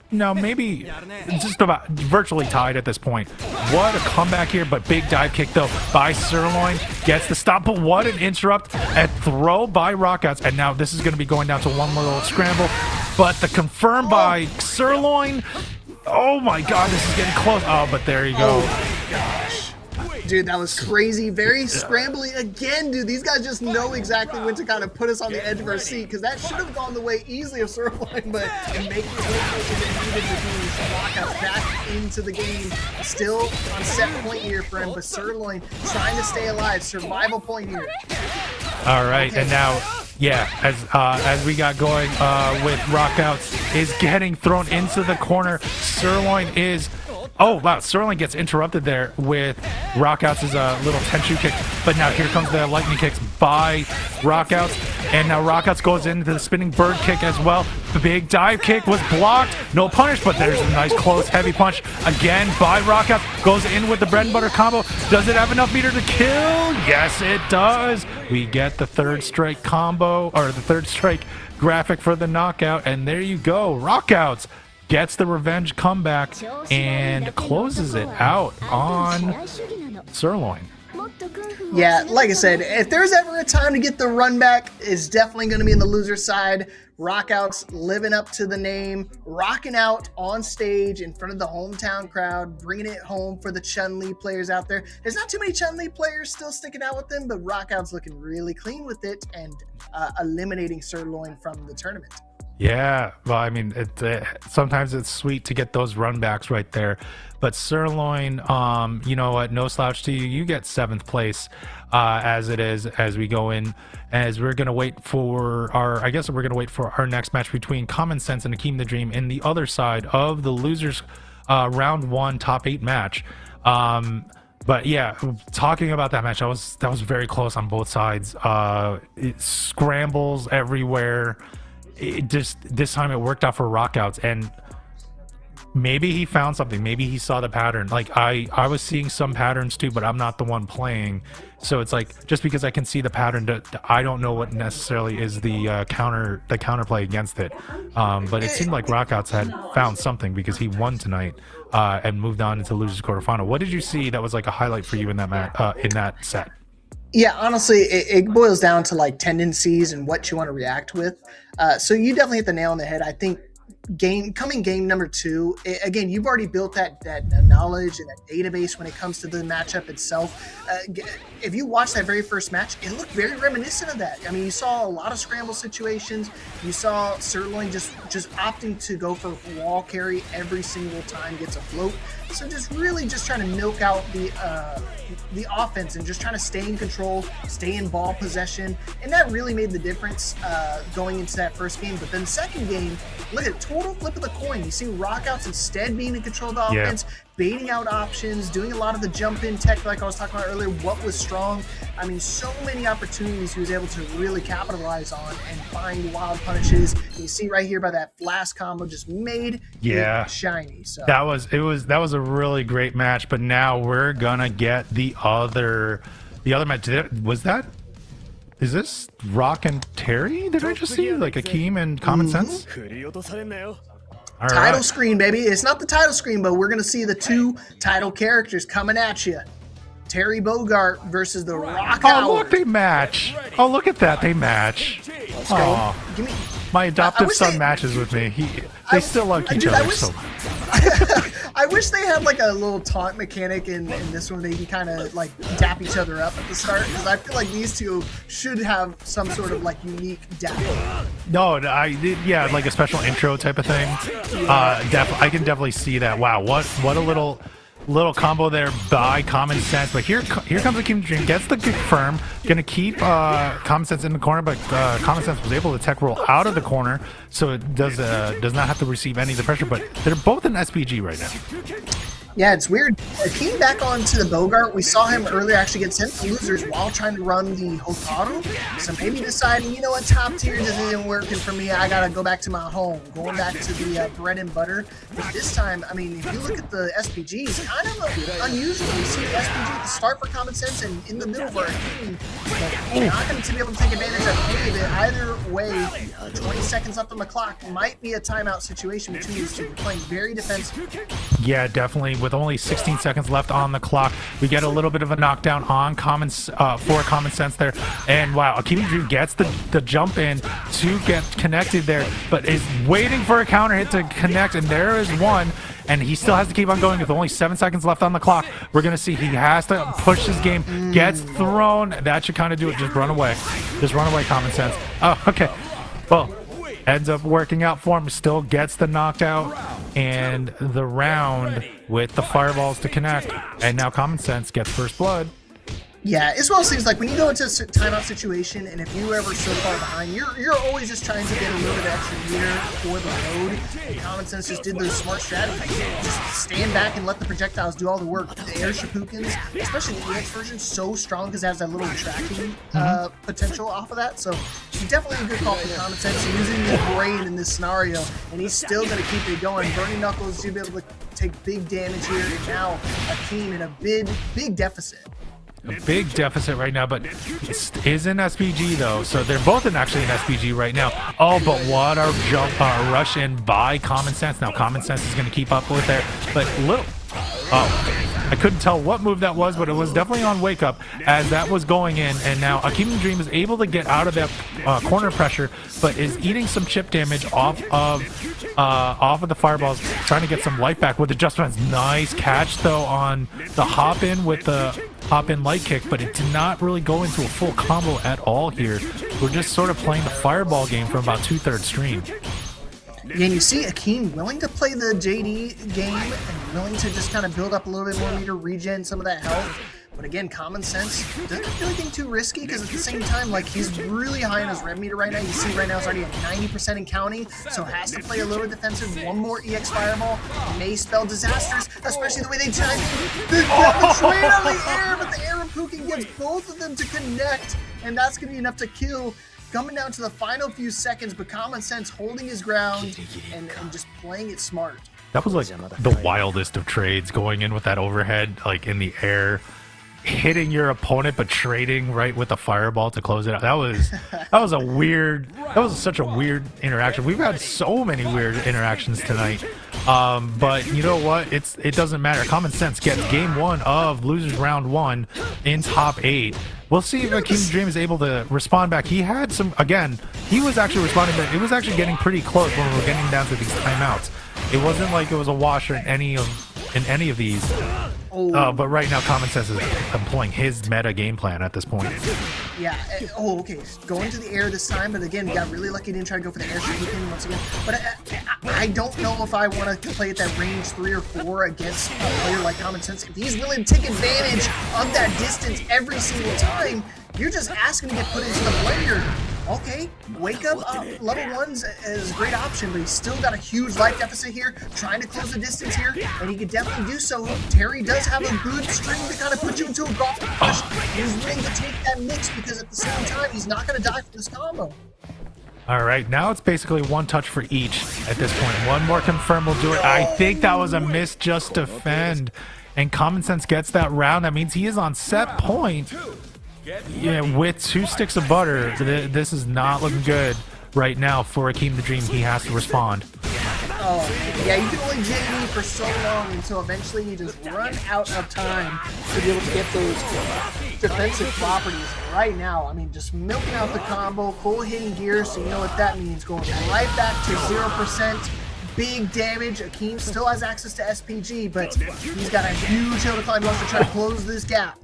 No, maybe just about virtually tied at this point. What a comeback here, but big dive kick though by Sirloin. Gets the stop, but what an interrupt and throw by Rockouts. And now this is going to be going down to one little scramble, but the confirm by Sirloin. Oh my God, this is getting close. Oh, but there you go. Oh my gosh. Dude, that was crazy. Very scrambly again, dude. These guys just know exactly when to kind of put us on the edge of our seat, because that should have gone the way easily of Sirloin, but it makes it needed to do Lockout back into the game. Still on set point here for him, but Sirloin trying to stay alive. Survival point here. All right, and now, yeah, as we got going with Rockouts is getting thrown into the corner. Sirloin is, oh wow, Sirloin gets interrupted there with Rockouts' little Tenshu kick, but now here comes the lightning kicks by Rockouts, and now Rockouts goes into the spinning bird kick as well. The big dive kick was blocked, no punish, but there's a nice close heavy punch again by Rockouts. Goes in with the bread and butter combo. Does it have enough meter to kill? Yes, it does. We get the third strike combo, or the third strike graphic for the knockout, and there you go. Rockouts gets the revenge comeback and closes it out on Sirloin. Yeah, like I said, if there's ever a time to get the run back, it's definitely going to be in the loser side. Rockouts living up to the name, rocking out on stage in front of the hometown crowd, bringing it home for the Chun-Li players out there. There's not too many Chun-Li players still sticking out with them, but Rockouts looking really clean with it and eliminating Sirloin from the tournament. Yeah, well, I mean, sometimes it's sweet to get those run backs right there. But Sirloin, you know what? No slouch to you. You get 7th place as it is, as we go in, as we're going to wait for I guess we're going to wait for our next match between Common Sense and Akeem the Dream in the other side of the losers round 1 top 8 match. But yeah, talking about that match, that was very close on both sides. It scrambles everywhere. It just, this time it worked out for Rockouts, and maybe he found something. Maybe he saw the pattern. Like I was seeing some patterns too, but I'm not the one playing. So it's like, just because I can see the pattern, I don't know what necessarily is the counterplay against it. But it seemed like Rockouts had found something, because he won tonight and moved on into losers quarterfinal. What did you see that was like a highlight for you in that set? Yeah, honestly, it boils down to like tendencies and what you want to react with. So you definitely hit the nail on the head. I think game number 2, again, you've already built that knowledge and that database when it comes to the matchup itself. If you watch that very first match, it looked very reminiscent of that. I mean, you saw a lot of scramble situations. You saw Sirloin just opting to go for wall carry every single time, gets a float. So just really just trying to milk out the offense and just trying to stay in control, stay in ball possession, and that really made the difference going into that first game. But then the second game, look at it, total flip of the coin. You see Rockouts instead being in control of the offense, baiting out options, doing a lot of the jump in tech like I was talking about earlier. What was strong? I mean, so many opportunities he was able to really capitalize on and find wild punishes. You see right here by that last combo, just made it shiny. So that was a really great match. But now we're gonna get the other match. Is this Rock and Terry? Did I just see like Akeem and Common Sense? All title screen, baby. It's not the title screen, but we're going to see the 2 title characters coming at you. Terry Bogart versus the Rock Oh, look, they match. Oh, look at that. They match. Oh, my adoptive son matches with me. They still like each other so much. I wish they had like a little taunt mechanic in this one. They can kind of like dap each other up at the start, because I feel like these two should have some sort of like unique dap. No, like a special intro type of thing. I can definitely see that. Wow, what a little combo there by Common Sense. But here comes the Akeem Dream, gets the confirm, gonna keep Common Sense in the corner, but Common Sense was able to tech roll out of the corner, so it does not have to receive any of the pressure. But they're both in SPG right now. Yeah, it's weird. Akeem back onto the Bogart. We saw him earlier actually get sent to losers while trying to run the Hotaru. So maybe deciding, you know what, top tier just isn't working for me. I got to go back to my home. Going back to the bread and butter. But this time, I mean, if you look at the SPGs, kind of unusual. You see the SPG at the start for Common Sense and in the middle for Akeem. But not going to be able to take advantage of any of it. Either way, 20 seconds left on the clock might be a timeout situation between these two. We're playing very defensive. Yeah, definitely. With only 16 seconds left on the clock, we get a little bit of a knockdown on Common Sense there, and wow, Akeem Dream gets the jump in to get connected there, but is waiting for a counter hit to connect, and there is one. and he still has to keep on going with only 7 seconds left on the clock. We're gonna see he has to push his game, gets thrown. That should kind of do it. Just run away. Just run away, Common Sense. Oh, okay. Well, ends up working out for him, still gets the knockout and the round with the fireballs to connect, and now Common Sense gets first blood. Yeah, it's one of those things like when you go into a timeout situation, and if you ever so far behind, you're always just trying to get a little bit of extra meter for the load. And Common Sense just did those smart strategies. Just stand back and let the projectiles do all the work. The air Shippukens, especially the EX version, so strong because it has that little tracking potential off of that. So definitely a good call for Common Sense using his brain in this scenario, and he's still going to keep it going. Burning Knuckles to be able to take big damage here, and now Akeem in a big deficit. A big deficit right now, but is in SPG though, so they're both actually in SPG right now. Oh, but what a jump rush in by Common Sense. Now Common Sense is going to keep up with there, but little. Oh, I couldn't tell what move that was, but it was definitely on Wake Up as that was going in, and now Akeem the Dream is able to get out of that corner pressure, but is eating some chip damage off of the fireballs, trying to get some life back with adjustments. Nice catch though on the hop in with the hop in light kick, but it did not really go into a full combo at all here. We're just sort of playing the fireball game from about 2/3 stream. Yeah, and you see Akeem willing to play the JD game and willing to just kind of build up a little bit more meter, regen some of that health. But again, Common Sense doesn't do anything too risky because at the same time, like, he's really high on his rev meter right now. You see right now it's already at 90% and counting, so has to play a little defensive. One more EX Fireball may spell disasters, especially the way they time the trade out of the air, but the air Shippuden gets both of them to connect, and that's going to be enough to kill. Coming down to the final few seconds, but Common Sense holding his ground and just playing it smart. That was like the wildest of trades, going in with that overhead, like in the air, hitting your opponent, but trading right with the fireball to close it out. That was such a weird interaction. We've had so many weird interactions tonight. But you know what? It doesn't matter. Common Sense gets game 1 of losers round 1 in top 8. We'll see if Akeem Dream is able to respond back. He had some, again, he was actually responding, but it was actually getting pretty close when we were getting down to these timeouts. It wasn't like it was a wash in any of these. But right now, Common Sense is employing his meta game plan at this point. Yeah. Oh, okay. Going to the air this time, but again, got really lucky. Didn't try to go for the air Shippuden once again. But I don't know if I want to play at that range 3 or 4 against a player like Common Sense. If he's willing to take advantage of that distance every single time, you're just asking to get put into the blender. Okay, Wake Up level 1's is a great option, but he's still got a huge life deficit here, trying to close the distance here, and he could definitely do so. Terry does have a good string to kind of put you into a golf push. He's willing to take that mix because at the same time, he's not going to die from this combo. All right, now it's basically one touch for each at this point. One more confirm will do it. I think that was a miss, just defend, and Common Sense gets that round. That means he is on set point. Yeah, with 2 sticks of butter, this is not looking good right now for Akeem the Dream. He has to respond. Oh, yeah, you can only JD for so long until eventually you just run out of time to be able to get those defensive properties. Right now, I mean, just milking out the combo, full hitting gear, so you know what that means. Going right back to 0%. Big damage. Akeem still has access to SPG, but he's got a huge hill to climb. He wants to try to close this gap.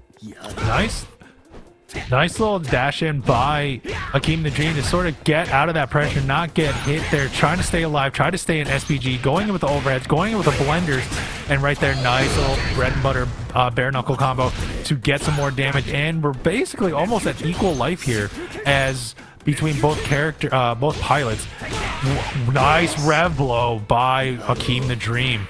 Nice little dash in by Akeem the Dream to sort of get out of that pressure, not get hit there, trying to stay alive, try to stay in SPG, going in with the overheads, going in with the blenders, and right there, nice little bread and butter bare knuckle combo to get some more damage. And we're basically almost at equal life here as between both pilots. Nice rev blow by Akeem the Dream.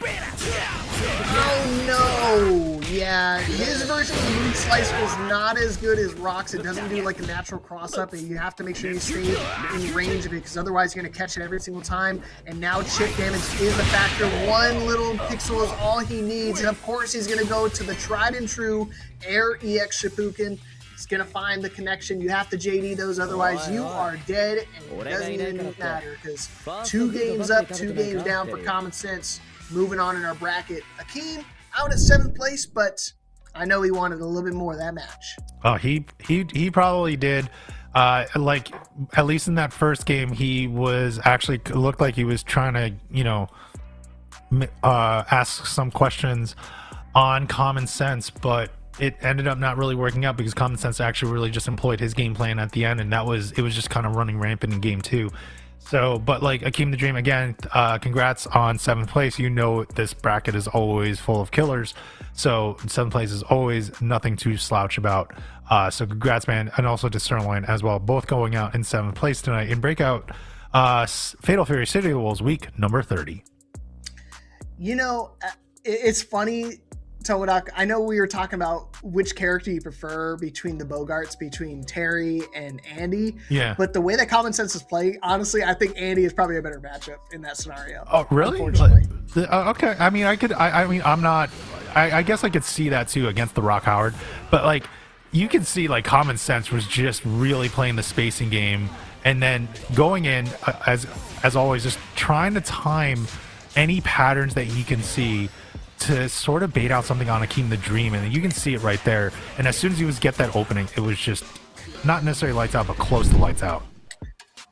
Oh no! Yeah, his version of the Moon Slice was not as good as Rock's. It doesn't do like a natural cross-up, and you have to make sure you stay in range of it, because otherwise you're going to catch it every single time. And now chip damage is the factor. One little pixel is all he needs, and of course he's going to go to the tried and true Air EX Shippuden. He's going to find the connection. You have to JD those, otherwise you are dead, and it doesn't even matter, because 2 games up, 2 games down for Common Sense. Moving on in our bracket. Akeem out at 7th place, but I know he wanted a little bit more of that match. Oh, he probably did. Like, at least in that first game, he was actually looked like he was trying to, ask some questions on Common Sense, but it ended up not really working out because Common Sense actually really just employed his game plan at the end, and it was just kind of running rampant in game 2. So, but like Akeem the Dream, again, congrats on 7th place. You know this bracket is always full of killers, so 7th place is always nothing to slouch about. So congrats, man, and also to Sirloin as well, both going out in 7th place tonight in Breakout Fatal Fury City of the Wolves week number 30. You know, it's funny, Tomodoc. I know we were talking about which character you prefer between the Bogarts, between Terry and Andy. Yeah. But the way that Common Sense is playing, honestly, I think Andy is probably a better matchup in that scenario. Oh, really? Unfortunately. Okay. I mean, I guess I could see that too against the Rock Howard, but like you can see like Common Sense was just really playing the spacing game, and then going in as always, just trying to time any patterns that he can see to sort of bait out something on Akeem the Dream, and you can see it right there. And as soon as he was get that opening, it was just not necessarily lights out, but close to lights out.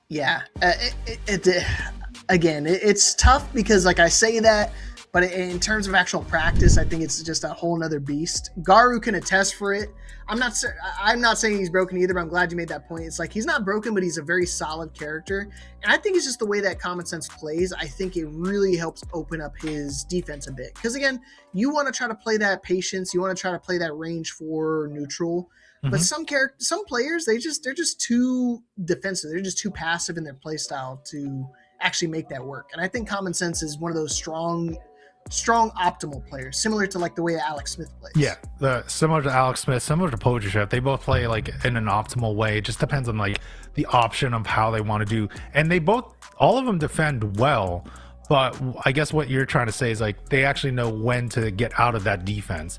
Yeah. It's tough because like I say that, but in terms of actual practice, I think it's just a whole nother beast. Garu can attest for it. I'm not saying he's broken either, but I'm glad you made that point. It's like he's not broken, but he's a very solid character. And I think it's just the way that Common Sense plays. I think it really helps open up his defense a bit. Because again, you want to try to play that patience. You want to try to play that range for neutral. But some players, they're just too defensive. They're just too passive in their play style to actually make that work. And I think Common Sense is one of those strong optimal players, similar to like the way Alex Smith plays. Yeah, similar to Alex Smith, similar to Poetry Chef. They both play like in an optimal way. It just depends on like the option of how they want to do. And all of them defend well, but I guess what you're trying to say is like they actually know when to get out of that defense.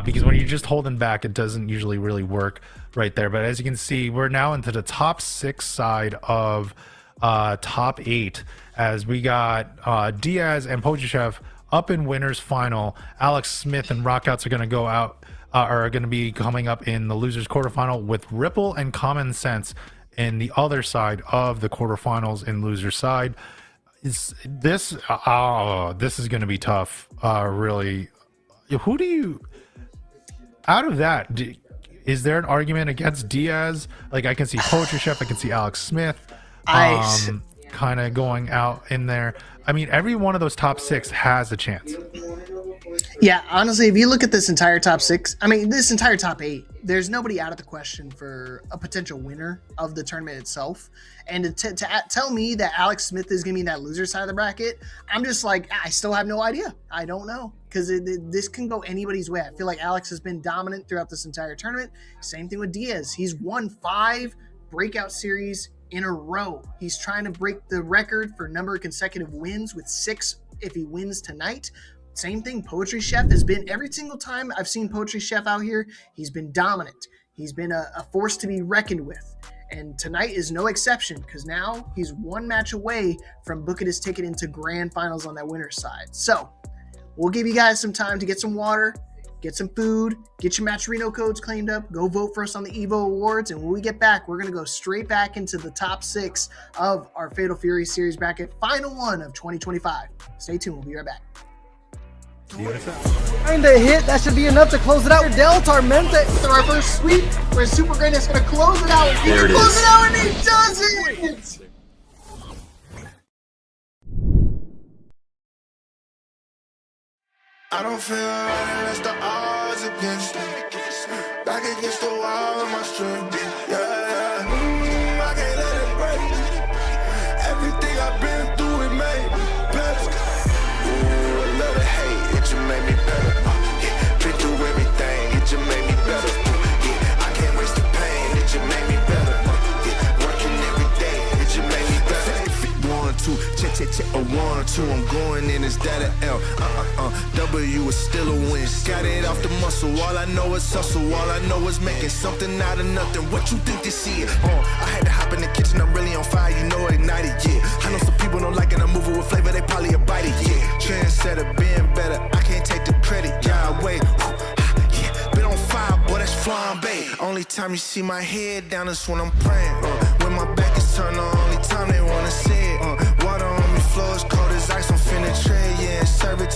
Because when you're just holding back, it doesn't usually really work right there. But as you can see, we're now into the top 6 side of top 8, as we got Diaz and Poetry Chef up in winners final. Alex Smith and Rockouts are going to go out, are going to be coming up in the losers quarterfinal, with Ripple and Common Sense in the other side of the quarterfinals in loser side. This is going to be tough. Really, who do you out of that? Is there an argument against Diaz? Like I can see Poetry Chef, I can see Alex Smith, kind of going out in there. I mean, every one of those top 6 has a chance. Yeah, honestly, if you look at this entire top 6, I mean, this entire top 8, there's nobody out of the question for a potential winner of the tournament itself. And to tell me that Alex Smith is going to be in that loser side of the bracket, I'm just like, I still have no idea. I don't know, because this can go anybody's way. I feel like Alex has been dominant throughout this entire tournament. Same thing with Diaz. He's won 5 breakout series in a row. He's trying to break the record for number of consecutive wins with 6 if he wins tonight. Same thing, Poetry Chef has been, every single time I've seen Poetry Chef out here, he's been dominant. He's been a force to be reckoned with. And tonight is no exception, because now he's 1 match away from booking his ticket into grand finals on that winner's side. So we'll give you guys some time to get some water, get some food, get your Matcherino codes claimed up, go vote for us on the Evo Awards, and when we get back, we're going to go straight back into the top 6 of our Fatal Fury Series bracket, final one of 2025. Stay tuned, we'll be right back. Find a hit, that should be enough to close it out. Del Tormente For our first sweep, where Super Grand is going to close it out. He can close it out, and he does it! I don't feel right unless the odds against me. Back against the wall with my strength. Yeah. I can't let it break. Everything I've been through, it made me better. Ooh, a little hate, it just made me better. Been through everything, it just made me better. I can't waste the pain, it just made me better. Working every day, it just made me better. 1, 2, check, a 1, 2. I'm going in, is that an L? W is still a win. Got it off the muscle. All I know is hustle. All I know is making something out of nothing. What you think this is? I had to hop in the kitchen. I'm really on fire. You know, ignited. Yeah. I know some people don't like it. I'm moving with flavor. They probably a bite it. Yeah. Trendsetter, being better. I can't take the credit. Yeah, wait. Yeah. Been on fire, boy. That's flambe. Only time you see my head down is when I'm praying. When my back is turned, the only time they wanna see it. Water on me, flow is cold as ice. I'm finna trade. Yeah, serve it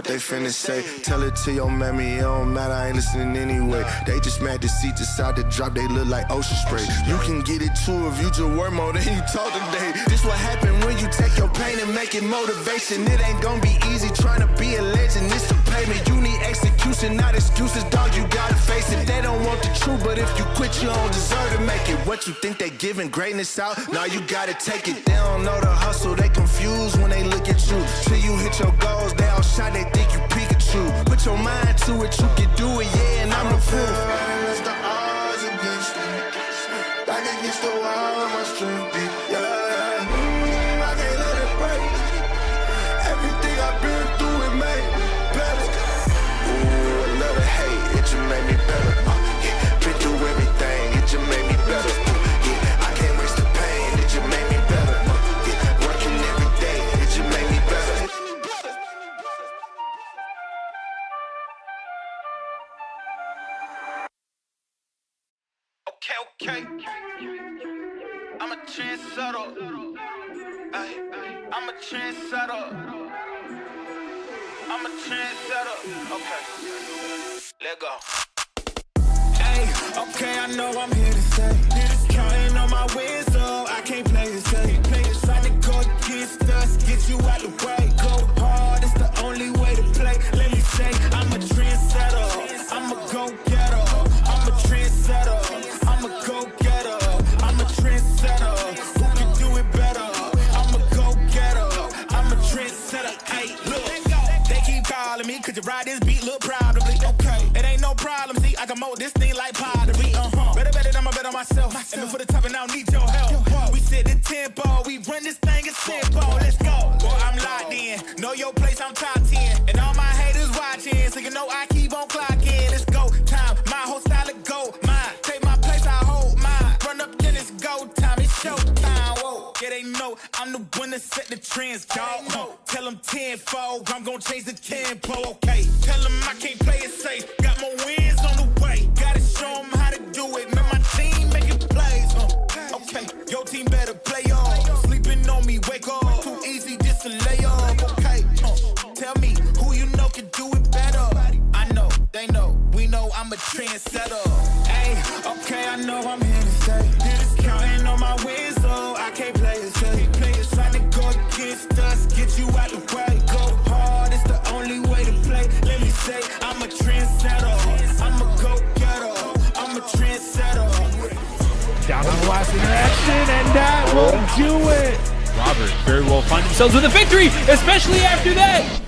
they finna say. Tell it to your mammy, it don't matter, I ain't listening anyway. They just mad to see decide to drop, they look like ocean spray. You can get it too if you just work more than you talk today. This what happen when you take your pain and make it motivation. It ain't gonna be easy trying to be a legend, it's the payment. You need execution, not excuses, dog, you gotta face it. They don't want the truth, but if you quit, you don't deserve to make it. What you think they giving greatness out? Now you gotta take it. They don't know the hustle, they confused when they look at you. Till you hit your goals, they all shot, they think you Pikachu. Put your mind to it, you can do it, yeah, and I'm the proof. It's the odds against me. Back against the wall, my strength be, yeah. I can't let it break. Everything I've been through, it made me better. Ooh, a little hate, it just made me better. Yeah, been through everything, it just made me better. Yeah, I can't waste the pain, it just made me better. Yeah, working every day, it just made me better. Okay. I'm a trendsetter. Ay, I'm a trendsetter. I'm a trendsetter. Okay. Let go. Hey, okay, I know I'm here to stay. Counting on my wins, so I can't play it safe. Trying to go against us, get you out the way. Go hard, it's the only way to play. Let me say, I'm a trendsetter. I'm a go-getter. I'm a trendsetter. I'm a go-getter. I'm a trendsetter. Who can do it better? I'm a go-getter. I'm a trendsetter. Hey, look, they keep calling me, could you ride this beat? Look proudly. Okay, it ain't no problem. See, I can mold this thing like pottery. Better, I'ma bet on myself. And before the top, and I don't need your help. We set the tempo, we run this thing as simple. Let's go. Boy, I'm locked in. Know your place, I'm top 10. And all my haters watching, so you know I keep on clocking. Let's go. Time, my whole style of go. Mine, take my place, I hold mine. Run up, then it's go time. It's show time. Whoa. Yeah, they know I'm the one that set the trends, dog. Tell them tenfold, I'm gonna change the tempo. Okay. Tell them I can't play it safe. Got more wins on the way. Gotta show them how to do it. Man, my team making plays. Okay, your team better play off. Sleeping on me, wake up. Too easy just to lay off. Okay, tell me who you know can do it better. I know, they know, we know I'm a trendsetter. Hey, okay, I know I'm here to stay. Counting on my wins, so I can't play it safe. Trying to go against us, get you out the way. Go hard, it's the only way to play. Let me say, I'm a trendsetter. I'm a go-getter. I'm a trendsetter. Down on the last interaction, and that will do it. Robert very well find themselves with a victory, especially after that.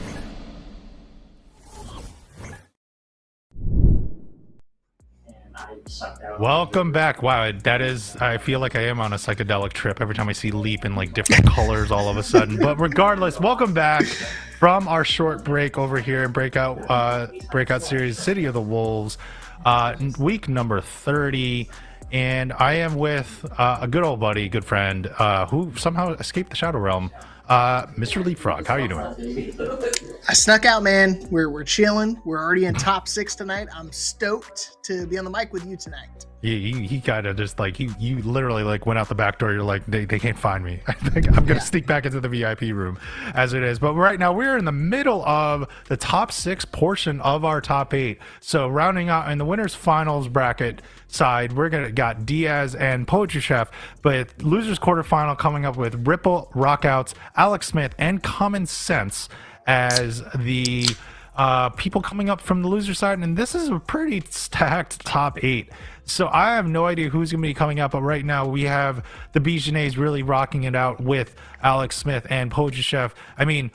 Welcome back. Wow, that is, I feel like I am on a psychedelic trip every time I see Leap in like different colors all of a sudden. But regardless, welcome back from our short break over here in Breakout series City of the Wolves, week number 30. And I am with a good old buddy, good friend, who somehow escaped the Shadow Realm, Mr. Leapfrog. How are you doing? I snuck out, man. We're chilling. We're already in top 6 tonight. I'm stoked to be on the mic with you tonight. He kind of just like you literally like went out the back door. You're like, they can't find me. I think I'm gonna sneak back into the VIP room as it is. But right now we're in the middle of the top 6 portion of our top 8. So rounding out in the winners finals bracket side, we're gonna got Diaz and Poetry Chef, but losers quarterfinal coming up with Ripple, Rockouts, Alex Smith, and Common Sense as the people coming up from the loser side. And this is a pretty stacked top 8. So I have no idea who's going to be coming up, but right now we have the Bijanays really rocking it out with Alex Smith and Poetry Chef. I mean,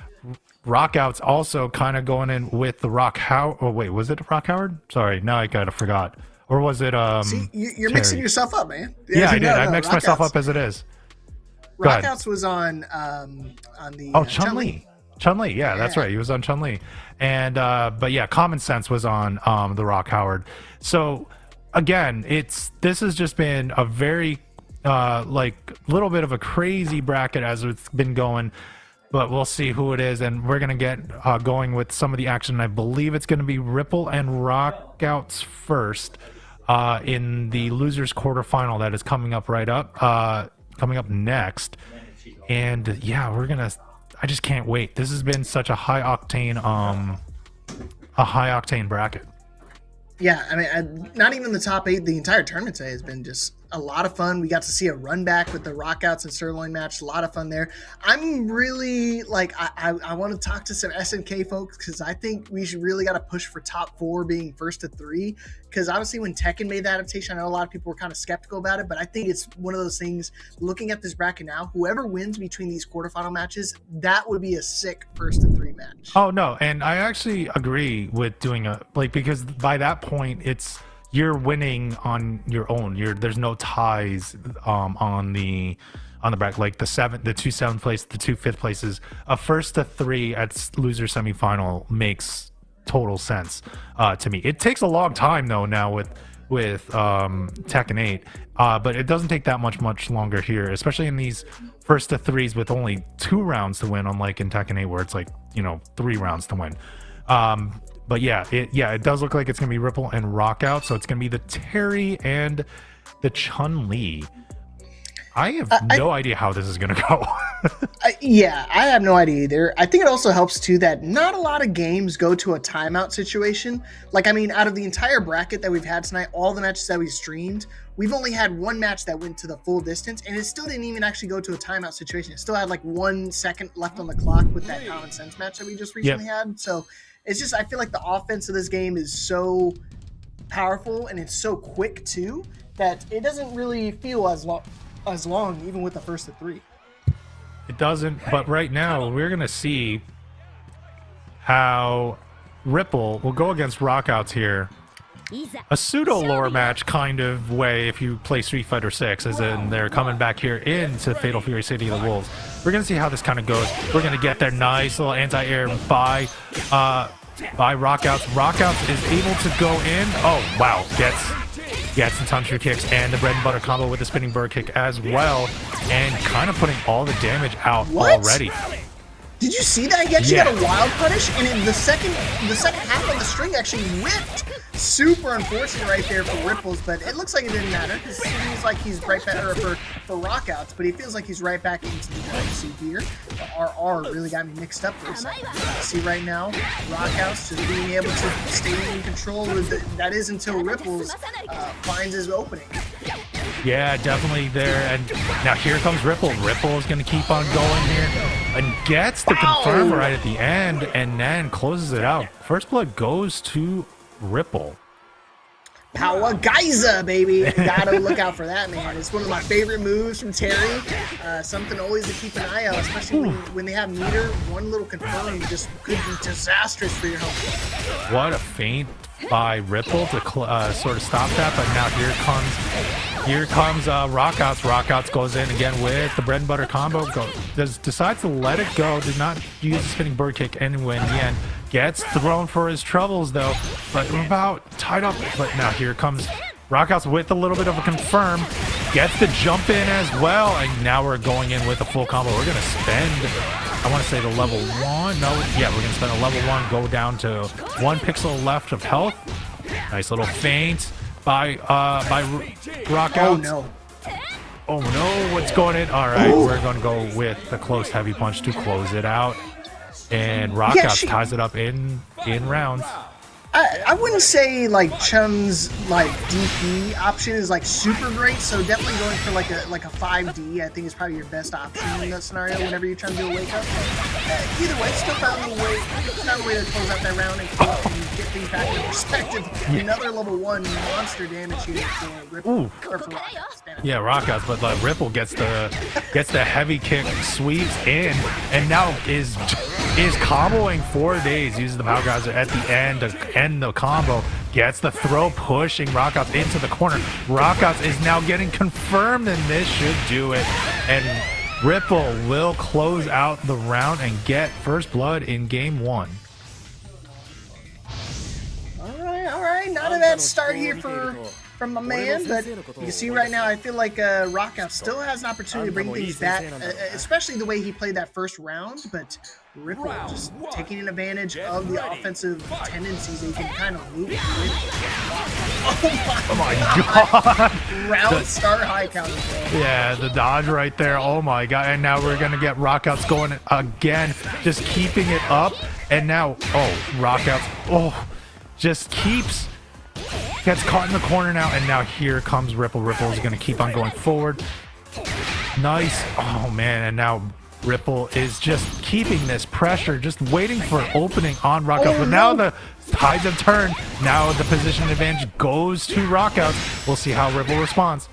Rockouts also kind of going in with the Rock Howard. Oh wait, was it Rock Howard? Sorry, now I kind of forgot. Or was it See, you're mixing yourself up, man. Yeah, I did. I mixed myself up as it is. Rockouts was on the Chun-Li. Chun-Li, yeah, that's right. He was on Chun-Li. And but yeah, Common Sense was on the Rock Howard. So again, this has just been a very like little bit of a crazy bracket as it's been going, but we'll see who it is, and we're gonna get going with some of the action. I believe it's gonna be Ripple and Rockouts first in the losers quarterfinal that is coming up coming up next. And yeah, I just can't wait. This has been such a high octane a high octane bracket. Yeah, I mean, not even the top 8. The entire tournament today has been just a lot of fun. We got to see a run back with the Rockouts and Sirloin match. A lot of fun there. I'm really like, I want to talk to some SNK folks because I think we should really got to push for top 4 being first to 3. Because obviously when Tekken made the adaptation, I know a lot of people were kind of skeptical about it, but I think it's one of those things, looking at this bracket now, whoever wins between these quarterfinal matches, that would be a sick first to 3 match. Oh, no. And I actually agree with doing because by that point, you're winning on your own. There's no ties on the bracket. Like the 2 7th place, the 2 5th places. A first to 3 at loser semifinal makes total sense to me. It takes a long time though now with Tekken 8, but it doesn't take that much longer here, especially in these first to 3s with only 2 rounds to win, unlike in Tekken 8 where it's like 3 rounds to win. But it does look like it's gonna be Ripple and Rockout, so it's gonna be the Terry and the Chun-Li. I have no idea how this is gonna go. I have no idea either. I think it also helps too that not a lot of games go to a timeout situation. Like, I mean, out of the entire bracket that we've had tonight, all the matches that we streamed, we've only had 1 match that went to the full distance, and it still didn't even actually go to a timeout situation. It still had like 1 second left on the clock with that Common Sense match that we just recently had. So it's just, I feel like the offense of this game is so powerful and it's so quick too that it doesn't really feel as long even with the first to 3. It doesn't, but right now we're gonna see how Ripple will go against Rockouts here. A pseudo lore match kind of way if you play Street Fighter 6, as in they're coming back here into Fatal Fury City of the Wolves. We're gonna see how this kind of goes. We're gonna get their nice little anti-air by Rockouts. Rockouts is able to go in. Oh wow, gets the Tundra kicks and the bread and butter combo with the spinning bird kick as well, and kind of putting all the damage out already. Did you see that? He actually got a wild punish, and in the second half of the string actually whipped. Super unfortunate right there for Ripples, but it looks like it didn't matter because it feels like he's right back for Rockouts, but he feels like he's right back into the DLC here. The RR really got me mixed up for a second. See right now, Rockouts just being able to stay in control with that is until Ripples finds his opening. Yeah, definitely there. And now here comes Ripple. Ripple is going to keep on going here and gets the confirm right at the end and then closes it out. First blood goes to Ripple. Power Geyser, baby. Gotta look out for that, man. It's one of my favorite moves from Terry. Something always to keep an eye out, especially when they have meter. One little confirm just could be disastrous for your health. What a feint by Ripple to sort of stop that, but now here comes Rockouts. Rockouts goes in again with the bread and butter combo. Decides to let it go. Did not use the spinning bird kick anyway in the end. Gets thrown for his troubles though, but we're about tied up. But now here comes Rockouts with a little bit of a confirm. Gets the jump in as well, and now we're going in with a full combo. We're gonna spend, I want to say the level 1. No, yeah, we're gonna spend a level 1, go down to 1 pixel left of health. Nice little feint by Rockouts. Oh no, what's going in? All right, we're gonna go with the close heavy punch to close it out. And Rockouts ties it up in rounds. I wouldn't say like Chun's like DP option is like super great, so definitely going for like a 5D I think is probably your best option in that scenario whenever you're trying to do a wake up. Either way, still found a way to close out that round and get things back into perspective. Another level 1 monster damage here for Ripple. Or for Rockouts. Yeah, Rockouts, but like Ripple gets the heavy kick, sweeps in, and now is comboing 4 days, uses the power geyser at the end to end the combo, gets the throw, pushing Rockouts into the corner. Rockouts is now getting confirmed, and this should do it. And Ripple will close out the round and get first blood in game 1. All right. Not a bad start here for from my man, but you can see right now, I feel like Rockout still has an opportunity to bring things back, especially the way he played that first round, but Ripple just taking advantage of the offensive tendencies that he can kind of loop with. Oh my god! Round start high counter. Yeah, the dodge right there. Oh my god! And now we're gonna get Rockouts going again, just keeping it up. And now, Rockouts, just gets caught in the corner now. And now here comes Ripple. Ripple is gonna keep on going forward. Nice. Oh man! And now Ripple is just keeping this pressure, just waiting for an opening on Rockouts. But now the tides have turned. Now the position advantage goes to Rockouts. We'll see how Ripple responds.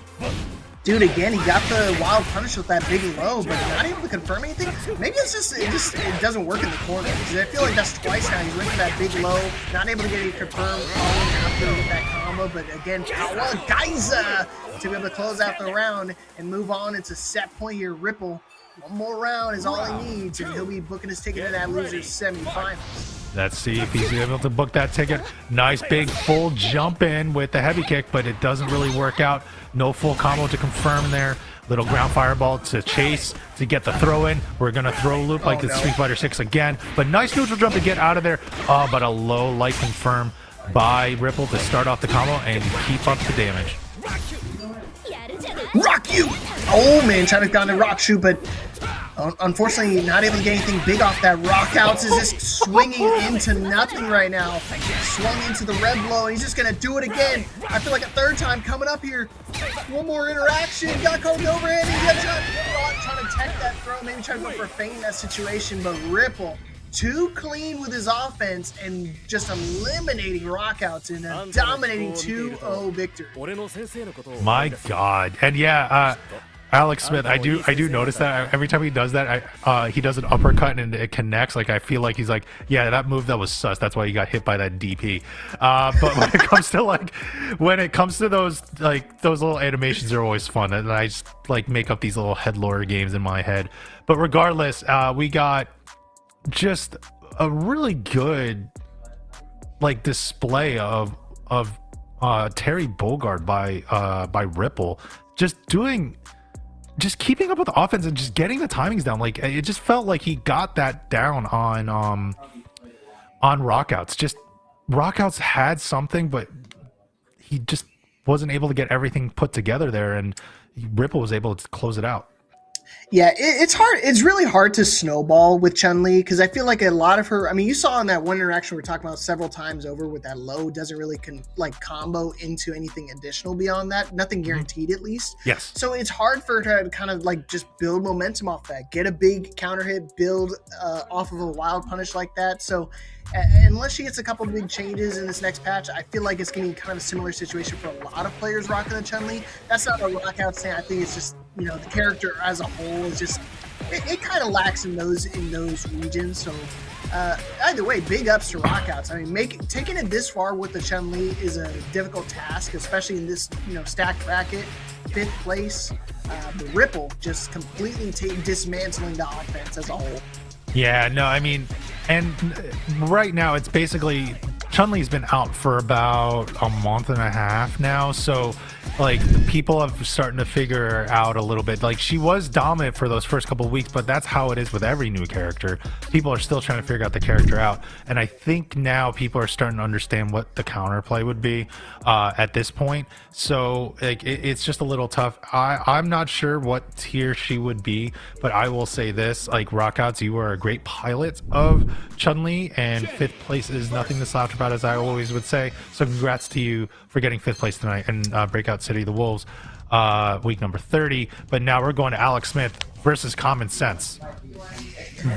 Dude, again, he got the wild punish with that big low, but not able to confirm anything. Maybe it's just it doesn't work in the corner. Because I feel like that's twice now. He's went for that big low, not able to get it confirmed after with that combo. But again, Power Geyser to be able to close out the round and move on. It's a set point here. Ripple, one more round is all he needs, and he'll be booking his ticket to that loser's semifinals. Let's see if he's able to book that ticket. Nice big full jump in with the heavy kick, but it doesn't really work out. No full combo to confirm there. Little ground fireball to chase to get the throw in. We're going to throw loop like it's Street Fighter 6 again. But nice neutral jump to get out of there. Oh, but a low light confirm by Ripple to start off the combo and keep up the damage. Rock you! Oh man, trying to go to rock shoot, but unfortunately not able to get anything big off that. Rockouts is just swinging into nothing right now. Swung into the red blow, and he's just gonna do it again. I feel like a third time coming up here. One more interaction. Got called overhand. He's trying to tech that throw, maybe trying to go for a feint in that situation, but Ripple too clean with his offense and just eliminating Rockouts in a dominating 2-0 victory. My god. And yeah, Alex Smith, I do notice that every time he does that, he does an uppercut and it connects. Like I feel like he's like, yeah, that move that was sus. That's why he got hit by that DP. But when it comes to those little animations are always fun, and I just like make up these little head lore games in my head. But regardless, we got just a really good display of Terry Bogard by Ripple, just keeping up with the offense and just getting the timings down. Like it just felt like he got that down on Rockouts. Just Rockouts had something, but he just wasn't able to get everything put together there, and Ripple was able to close it out. Yeah, it's hard. It's really hard to snowball with Chun-Li because I feel like a lot of her. I mean, you saw in that one interaction we're talking about several times over with that low doesn't really combo into anything additional beyond that. Nothing guaranteed, at least. Yes. So it's hard for her to kind of just build momentum off that, get a big counter hit, build off of a wild punish like that. So unless she gets a couple big changes in this next patch, I feel like it's going to be kind of a similar situation for a lot of players rocking the Chun-Li. That's not a Rockout thing. I think it's just, the character as a whole is just, it kind of lacks in those regions. So either way, big ups to Rockouts. I mean, taking it this far with the Chun-Li is a difficult task, especially in this, stacked bracket, 5th place. The Ripple just completely dismantling the offense as a whole. Yeah, no, I mean, and right now it's basically Chun-Li's been out for about a month and a half now, so people have starting to figure her out a little bit. She was dominant for those first couple of weeks, but that's how it is with every new character. People are still trying to figure out the character out, and I think now people are starting to understand what the counterplay would be at this point. So it's just a little tough. I'm not sure what tier she would be, but I will say this: Rockouts, you are a great pilot of Chun-Li, and 5th place is nothing to slouch about, as I always would say. So congrats to you for getting 5th place tonight in Breakout City the Wolves, week number 30. But now we're going to Alex Smith versus Common Sense.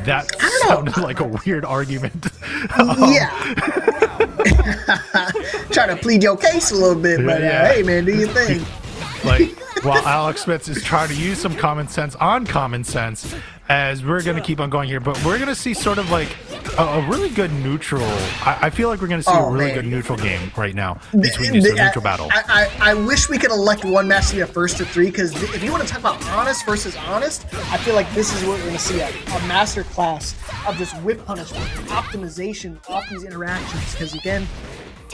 That sounded like a weird argument. Yeah. Trying to plead your case a little bit, but hey man, do your thing. While Alex Smith is trying to use some common sense on Common Sense, as we're going to keep on going here, but we're going to see sort of a really good neutral. I feel like we're going to see a really good neutral game right now between these neutral battles. I wish we could elect one match to be a 1st to 3, because if you want to talk about honest versus honest, I feel like this is what we're going to see a master class of just whip punishment, optimization off these interactions. Because again,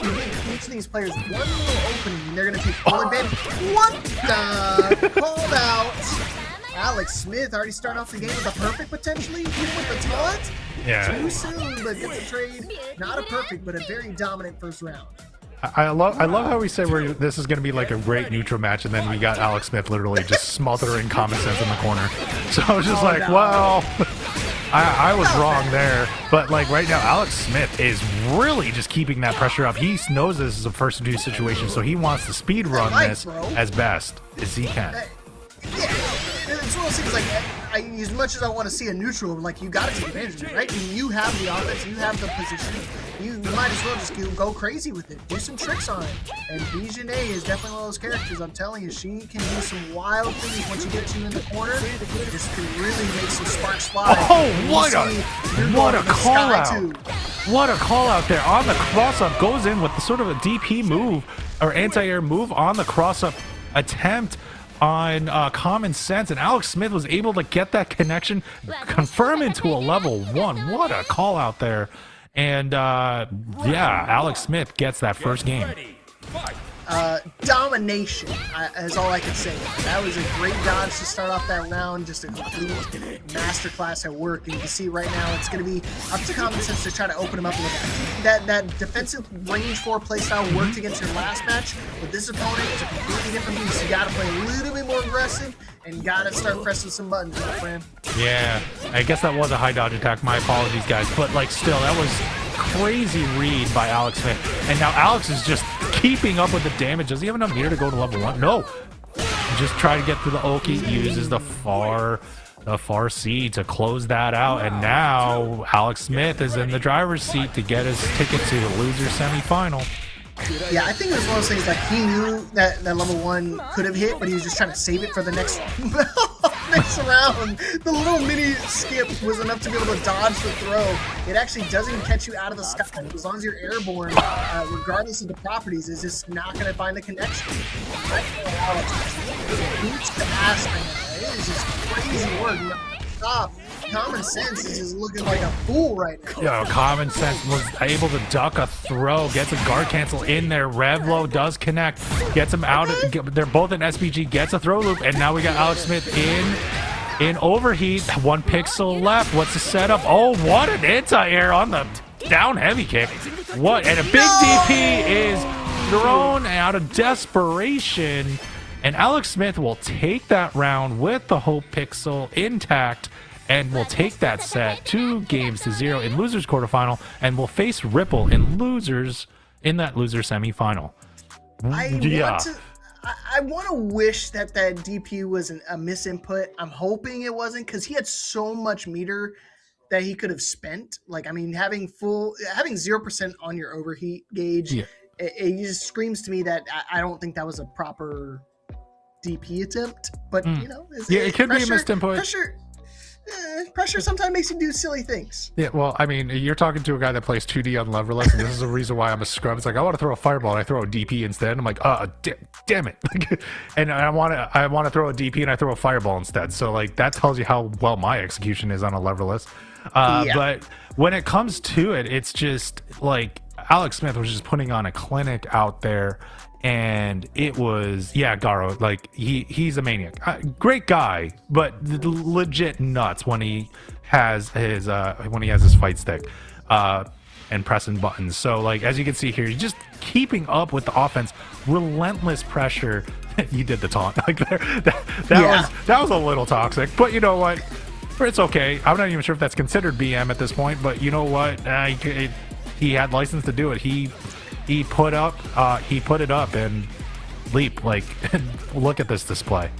each of these players one little opening, and they're going to take full advantage. What the? Called out. Alex Smith already starting off the game with a perfect, potentially, even with the taunt. Yeah. Too soon, but gets a trade. Not a perfect, but a very dominant first round. I love how we say this is going to be like a great neutral match, and then we got Alex Smith literally just smothering Common Sense in the corner. So I was just well, I was wrong there. But like right now, Alex Smith is really just keeping that pressure up. He knows this is a first to do situation, so he wants to speed run this as best as he can. Yeah, it's one of those things like, as much as I want to see a neutral, like, you got to take advantage of it, right? I mean, you have the offense, you have the position, you might as well just go crazy with it, do some tricks on it. And Bijane is definitely one of those characters, I'm telling you, she can do some wild things once you get you in the corner. This can really make some sparks fly. Oh, what a call out! What a call out there on the cross up, goes in with the sort of a DP move or anti-air move on the cross up attempt on Common Sense, and Alex Smith was able to get that connection, confirm into a level 1. What a call out there. And yeah, Alex Smith gets that first game. Domination is all I can say. That was a great dodge to start off that round, just a complete masterclass at work. And you can see right now it's going to be up to Common Sense to try to open him up a little bit. That defensive range 4 playstyle worked against your last match, but this opponent is a completely different beast. You got to play a little bit more aggressive and got to start pressing some buttons, my friend. Yeah, I guess that was a high dodge attack. My apologies, guys. But like, still, that was crazy read by Alex Smith. And now Alex is just keeping up with the damage. Does he have enough meter to go to level 1? No. Just try to get to the Oki. Uses the far C to close that out. And now Alex Smith is in the driver's seat to get his ticket to the loser semifinal. Yeah, I think it was one of those things like he knew that level 1 could have hit, but he was just trying to save it for the next round. The little mini skip was enough to be able to dodge the throw. It actually doesn't catch you out of the sky. As long as you're airborne, regardless of the properties, it's just not going to find the connection. Right? Boots to ass right now. It is just crazy work. Stop. Common Sense is just looking like a fool right now. Yo, Common Sense was able to duck a throw, gets a guard cancel in there. Revlo does connect, gets him out. They're both in SPG, gets a throw loop, and now we got Alex Smith in overheat. 1 pixel left. What's the setup? Oh, what an anti-air on the down heavy kick. What? And a big DP is thrown out of desperation. And Alex Smith will take that round with the Hope Pixel intact, and will take that set 2-0 in losers quarterfinal, and will face Ripple in that loser semifinal. I want to wish that DP was a misinput. I'm hoping it wasn't, because he had so much meter that he could have spent. Like, I mean, having 0% on your overheat gauge, it just screams to me that I don't think that was a proper DP attempt. But you know, it could be a missed input. Pressure sometimes makes you do silly things. Yeah, well, I mean, you're talking to a guy that plays 2D on leverless, and this is the reason why I'm a scrub. It's like, I want to throw a fireball, and I throw a DP instead. And I'm like, damn it. And I want to throw a DP, and I throw a fireball instead. So, like, that tells you how well my execution is on a leverless. But when it comes to it, it's just, like, Alex Smith was just putting on a clinic out there. And it was, Garo, like, he's a maniac. Great guy, but legit nuts when he has his fight stick and pressing buttons. So, like, as you can see here, he's just keeping up with the offense, relentless pressure. You did the taunt. Like, that was a little toxic, but you know what? It's okay. I'm not even sure if that's considered BM at this point, but you know what? He had license to do it. He put it up and leap. Like, look at this display.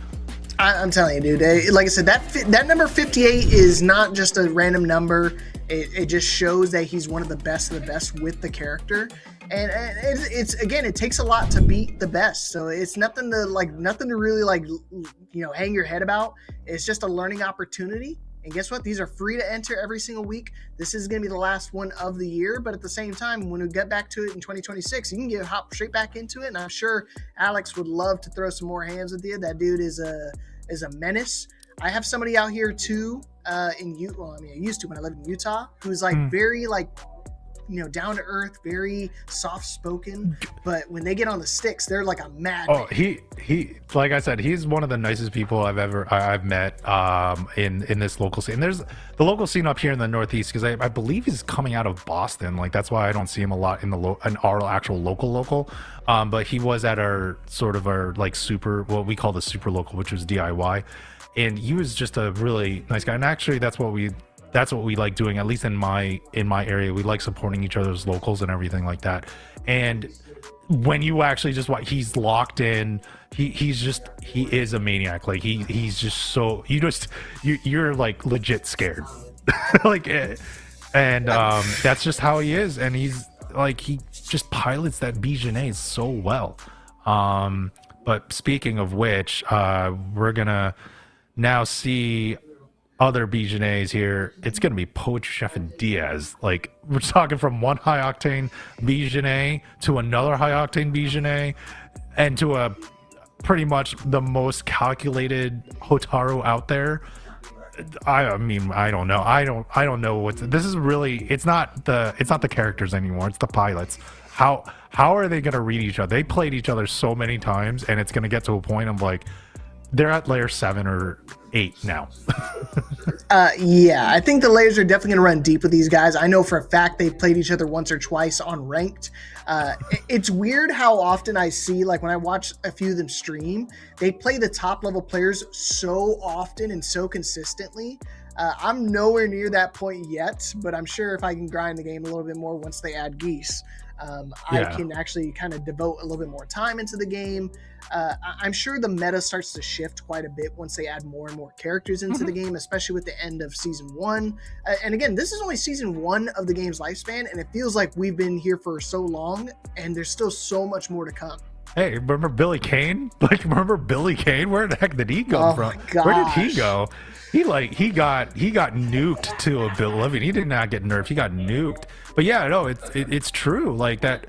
I'm telling you, dude. Like I said, that number 58 is not just a random number. It just shows that he's one of the best of the best with the character. And it's again, it takes a lot to beat the best. So it's nothing to really hang your head about. It's just a learning opportunity. And guess what? These are free to enter every single week. This is going to be the last one of the year. But at the same time, when we get back to it in 2026, you can hop straight back into it. And I'm sure Alex would love to throw some more hands with you. That dude is a menace. I have somebody out here too I used to when I lived in Utah, who's like very like down to earth, very soft spoken. But when they get on the sticks, they're like a mad. Oh, he like I said, he's one of the nicest people I've met in this local scene. There's the local scene up here in the Northeast, because I believe he's coming out of Boston. Like that's why I don't see him a lot in our actual local. But he was at our like what we call the super local, which was DIY, and he was just a really nice guy. And actually, that's what we like doing, at least in my area. We like supporting each other's locals and everything like that. And when you actually just watch, he's locked in. He is a maniac. Like he's just so you're like legit scared. Like, and that's just how he is. And he's like, he just pilots that Bijane so well. But speaking of which, we're gonna now see other Bijanés here. It's gonna be Poetry Chef and Diaz. Like, we're talking from one high octane Bijané to another high octane Bijané, and to a pretty much the most calculated Hotaru out there. I mean, I don't know. I don't know what this is really. It's not the characters anymore. It's the pilots. How are they gonna read each other? They played each other so many times, and it's gonna get to a point of like they're at layer 7 or 8 now. Yeah, I think the layers are definitely going to run deep with these guys. I know for a fact they've played each other once or twice on ranked. It's weird how often I see, like when I watch a few of them stream, they play the top level players so often and so consistently. I'm nowhere near that point yet, but I'm sure if I can grind the game a little bit more once they add Geese, I can actually kind of devote a little bit more time into the game. I'm sure the meta starts to shift quite a bit once they add more and more characters into the game, especially with the end of season 1. And again, this is only season 1 of the game's lifespan, and it feels like we've been here for so long, and there's still so much more to come. Hey, remember Billy Kane? Like, remember Billy Kane? Where the heck did he come from? Where did he go? He got nuked to oblivion. He did not get nerfed. He got nuked. But yeah, no, it's true. Like that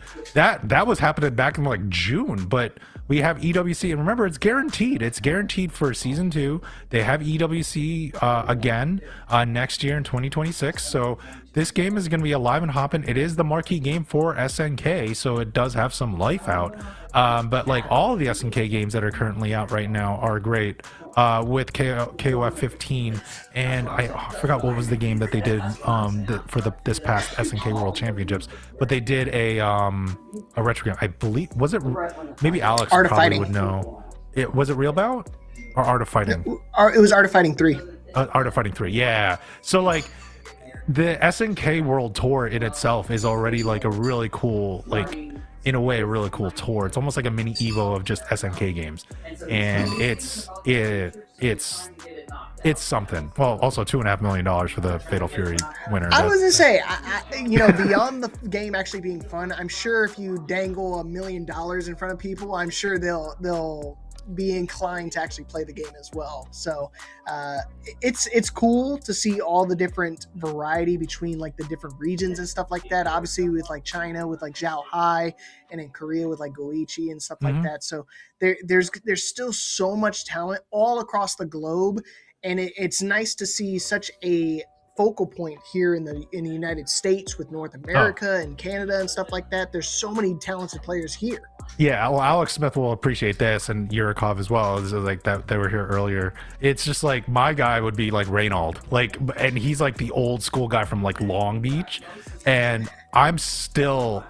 was happening back in like June. But we have EWC, and remember, it's guaranteed. It's guaranteed for season 2. They have EWC again next year in 2026. So this game is going to be alive and hopping. It is the marquee game for SNK, so it does have some life out. But like all of the SNK games that are currently out right now are great. With KOF 15, and I forgot what was the game that they did for this past SNK World Championships, but they did a retro game. I believe, was it maybe Alex Art of probably Fighting would know. Was it Real Bout or Art of Fighting? It was Art of Fighting 3. Art of Fighting 3, yeah. So like the SNK World Tour in itself is already like a really cool, like in a way, a really cool tour. It's almost like a mini Evo of just SNK games, and it's something. Well, also $2.5 million for the Fatal Fury winner. I was gonna say, beyond the game actually being fun, I'm sure if you dangle $1 million in front of people, I'm sure they'll be inclined to actually play the game as well. So it's cool to see all the different variety between like the different regions and stuff like that. Obviously with like China with like Zhao Hai, and in Korea with like Goichi and stuff like that. So there's still so much talent all across the globe, and it's nice to see such a focal point here in the United States with North America and Canada and stuff like that. There's so many talented players here. Yeah, well, Alex Smith will appreciate this, and Yurikov as well. This is like that they were here earlier. It's just like my guy would be like Reynald, like, and he's like the old school guy from like Long Beach, and I'm still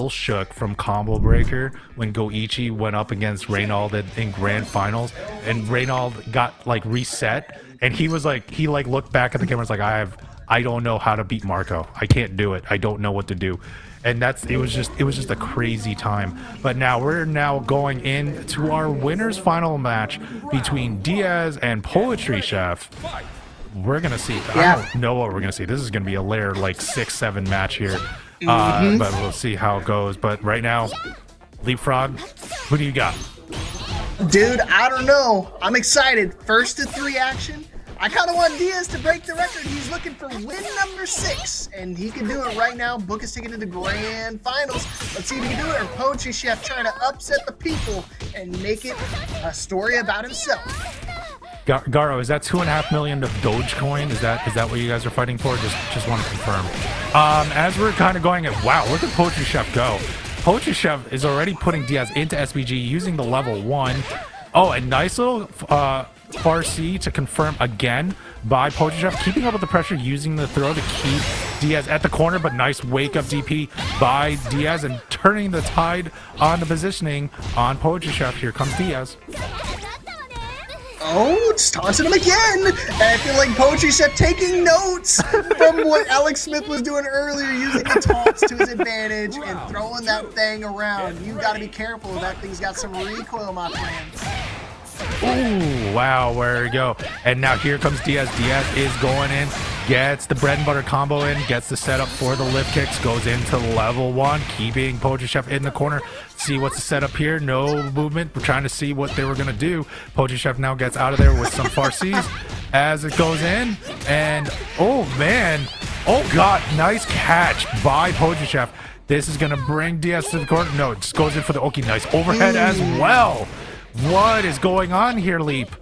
shook from Combo Breaker when Goichi went up against Reynald in grand finals, and Reynald got like reset, and he looked back at the camera, was like, I don't know how to beat Marco. I can't do it. I don't know what to do. And it was just a crazy time. But now we're going into our winners final match between Diaz and Poetry Chef. We're gonna see. I don't know what we're gonna see. This is gonna be a layer like 6-7 match here. But we'll see how it goes. But right now, Leapfrog, who do you got? Dude, I don't know. I'm excited. First to 3 action. I kind of want Diaz to break the record. He's looking for win number 6, and he can do it right now. Book his ticket to the grand finals. Let's see if he can do it. Or Poetry Chef trying to upset the people and make it a story about himself. Garo, is that 2.5 million of Dogecoin? Is that what you guys are fighting for? Just want to confirm. As we're kind of going at, wow, look at Poetry Chef go. Poetry Chef is already putting Diaz into SPG using the level 1. Oh, a nice little Farsi to confirm again by Poetry Chef, keeping up with the pressure, using the throw to keep Diaz at the corner, but nice wake up DP by Diaz and turning the tide on the positioning on Poetry Chef. Here comes Diaz. Oh, it's taunting him again! And I feel like Poetry Chef taking notes from what Alex Smith was doing earlier, using the taunts to his advantage and throwing that thing around. You gotta be careful, that thing's got some recoil, my friend. Ooh, wow, where we go. And now here comes Diaz. Diaz is going in, gets the bread and butter combo in, gets the setup for the lift kicks, goes into level 1, keeping Poetry Chef in the corner. See what's the setup here. No movement. We're trying to see what they were going to do. Poetry Chef now gets out of there with some Farsis as it goes in. And, oh, man. Oh, God. Nice catch by Poetry Chef. This is going to bring Diaz to the corner. No, it just goes in for the Oki. Nice overhead as well. What is going on here, Leap?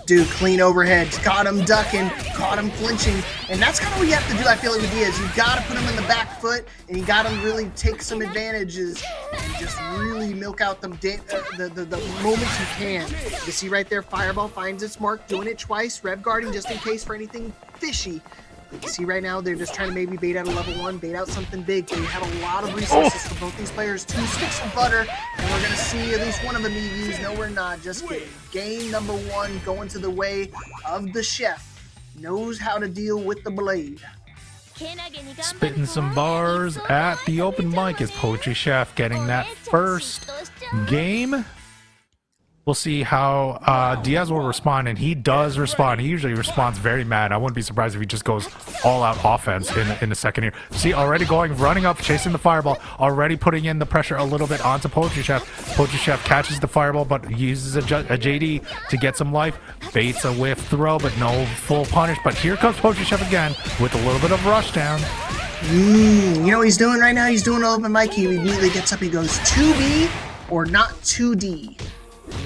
Dude, clean overhead. Caught him ducking, caught him flinching. And that's kind of what you have to do, I feel like, with Diaz. You got to put him in the back foot, and you got to really take some advantages and just really milk out the moments you can. You see right there, Fireball finds its mark, doing it twice, rev guarding just in case for anything fishy. You see right now, they're just trying to maybe bait out a level 1, bait out something big. They have a lot of resources for both these players. 2 sticks of butter, and we're going to see at least one of them be used. No, we're not. Just kidding. Game number 1 going to the way of the chef. Knows how to deal with the blade. Spitting some bars at the open mic is Poetry Chef getting that first game. We'll see how Diaz will respond, and he does respond. He usually responds very mad. I wouldn't be surprised if he just goes all-out offense in the second here. See, already running up, chasing the fireball, already putting in the pressure a little bit onto Poetry Chef. Poetry Chef catches the fireball, but uses a JD to get some life. Baits a whiff throw, but no full punish. But here comes Poetry Chef again with a little bit of rush down. You know what he's doing right now? He's doing an open mic. He immediately gets up. He goes 2B or not 2D.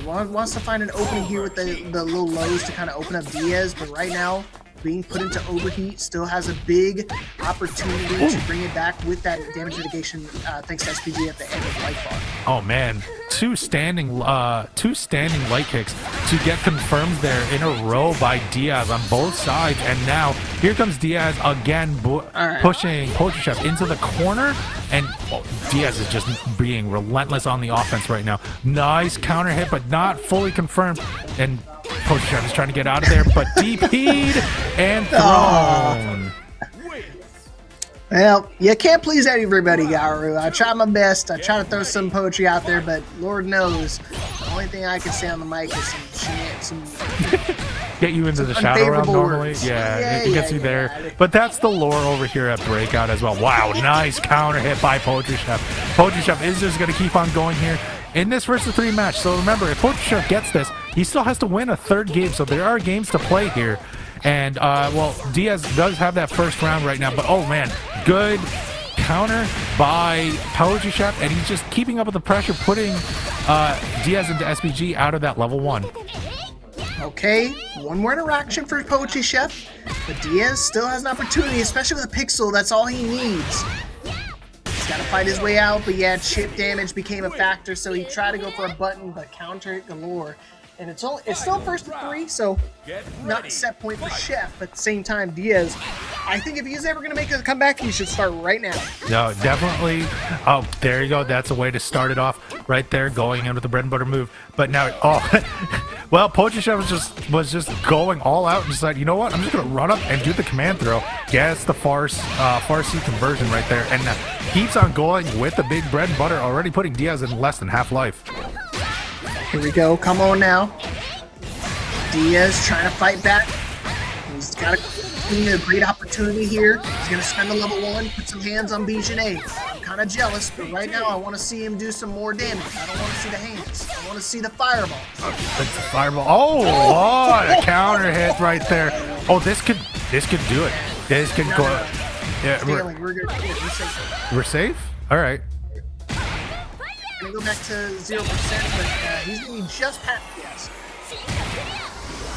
He wants to find an opening here with the little lows to kind of open up Diaz, but right now, being put into overheat, still has a big opportunity to bring it back with that damage mitigation thanks to SPG at the end of light bar. Oh man, two standing light kicks to get confirmed there in a row by Diaz on both sides, and now here comes Diaz again pushing Poetry Chef into the corner, and Diaz is just being relentless on the offense right now. Nice counter hit, but not fully confirmed, and Poetry Chef is trying to get out of there, but DP'd and thrown. Well, you can't please everybody, Garu. I try my best. I try to throw some poetry out there, but Lord knows, the only thing I can say on the mic is some get you into the shadow realm normally. Yeah, it gets you there. Yeah. But that's the lore over here at Breakout as well. Wow, nice counter hit by Poetry Chef. Poetry Chef is just going to keep on going here in this versus 3 match. So remember, if Poetry Chef gets this, he still has to win a 3rd game. So there are games to play here. And, well, Diaz does have that first round right now. But, oh, man, good counter by Poetry Chef. And he's just keeping up with the pressure, putting Diaz into SPG out of that level 1. Okay, one more interaction for Poetry Chef. But Diaz still has an opportunity, especially with a pixel. That's all he needs. He's got to fight his way out. But, yeah, chip damage became a factor. So he tried to go for a button, but counter it galore. And it's still first to 3, so not a set point for Chef, but at the same time, Diaz, I think if he's ever going to make a comeback, he should start right now. No, definitely. Oh, there you go. That's a way to start it off right there, going in with the bread and butter move. But now, well, Poetry Chef was just going all out and decided, you know what? I'm just going to run up and do the command throw. Gets the Farsi conversion right there, and keeps on going with the big bread and butter, already putting Diaz in less than half life. Here we go. Come on now. Diaz trying to fight back. He's got a great opportunity here. He's going to spend the level 1, put some hands on Bijane. I'm kind of jealous, but right now I want to see him do some more damage. I don't want to see the hands. I want to see the fireball. Oh, what a counter hit right there. Oh, this could do it. This could go. No. Yeah, we're good. We're safe. We're safe? All right. Gonna go back to 0%, but he's gonna be just past yes.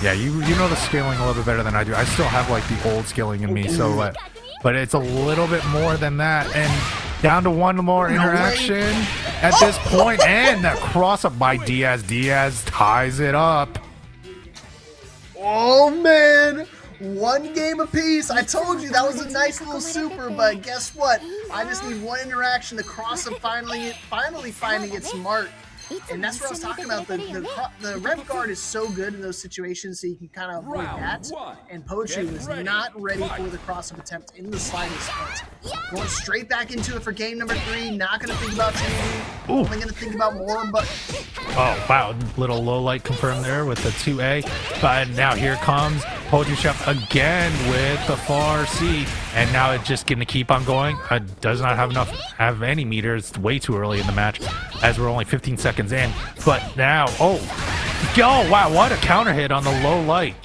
Yeah, you know the scaling a little bit better than I do. I still have like the old scaling in me, so but it's a little bit more than that. And down to one more interaction at this point, and that cross up by Diaz. Diaz ties it up. Oh man, one game apiece. I told you that was a nice little super, but guess what? I just need one interaction to cross up finally finding its mark. And that's what I was talking about. The red guard is so good in those situations, so you can kind of avoid that. And Poetry was not ready for the cross-up attempt in the slightest. But going straight back into it for game number 3. Not going to think about changing. Only going to think about more. But oh wow, little low light confirmed there with the 2A. But now here comes Poetry Chef again with the far C, and now it's just going to keep on going. Does not have any meters. It's way too early in the match, as we're only 15 seconds in. But now, oh wow, what a counter hit on the low light.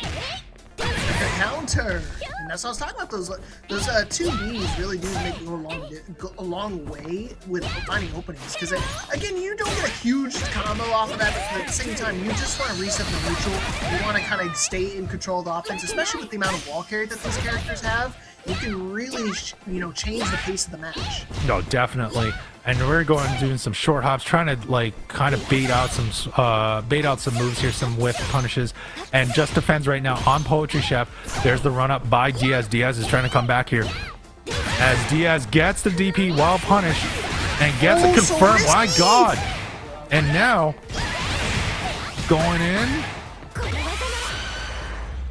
The counter, and that's what I was talking about. Those 2Bs really do make you go a long way with finding openings. Because again, you don't get a huge combo off of that, but at the same time, you just want to reset the neutral. You want to kind of stay in control of the offense, especially with the amount of wall carry that these characters have. You can really, change the pace of the match. No, definitely. And we're going and doing some short hops, trying to like kind of bait out some moves here, some whiff punishes, and just defends right now on Poetry Chef. There's the run up by Diaz. Diaz is trying to come back here as Diaz gets the DP while punished and gets it confirmed. So my God! And now going in.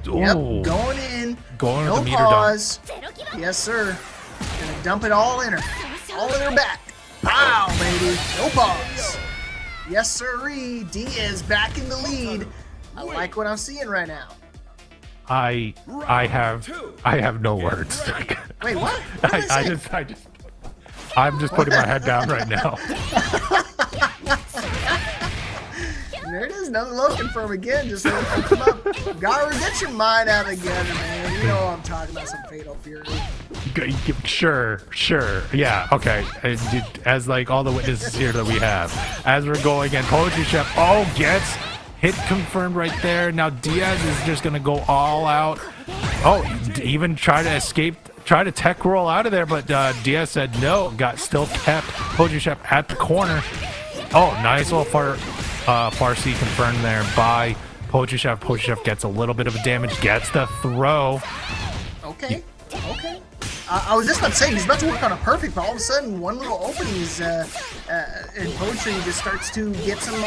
Yep, Ooh. going in. Going no with the meter pause. dump. Yes, sir. Gonna dump it all in her. All in her back. Pow, baby. No pause. Yes, sirree. D is back in the lead. I like what I'm seeing right now. I have no words. Wait, what? I'm just putting my head down right now. There it is, another low confirm again. Just come up. Garu, get your mind out together, man. You know what I'm talking about, some Fatal Fury. Sure. Yeah, okay. As like all the witnesses here that we have. As we're going in, Poetry Chef, gets hit confirmed right there. Now Diaz is just going to go all out. Even try to escape, try to tech roll out of there, but Diaz said no, still kept Poetry Chef at the corner. Nice little far C confirmed there by Poetry Chef. Poetry Chef gets a little bit of damage, gets the throw. Okay. I was just about to say, he's about to work on a perfect, but all of a sudden, one little opening is, and Poetry just starts to get some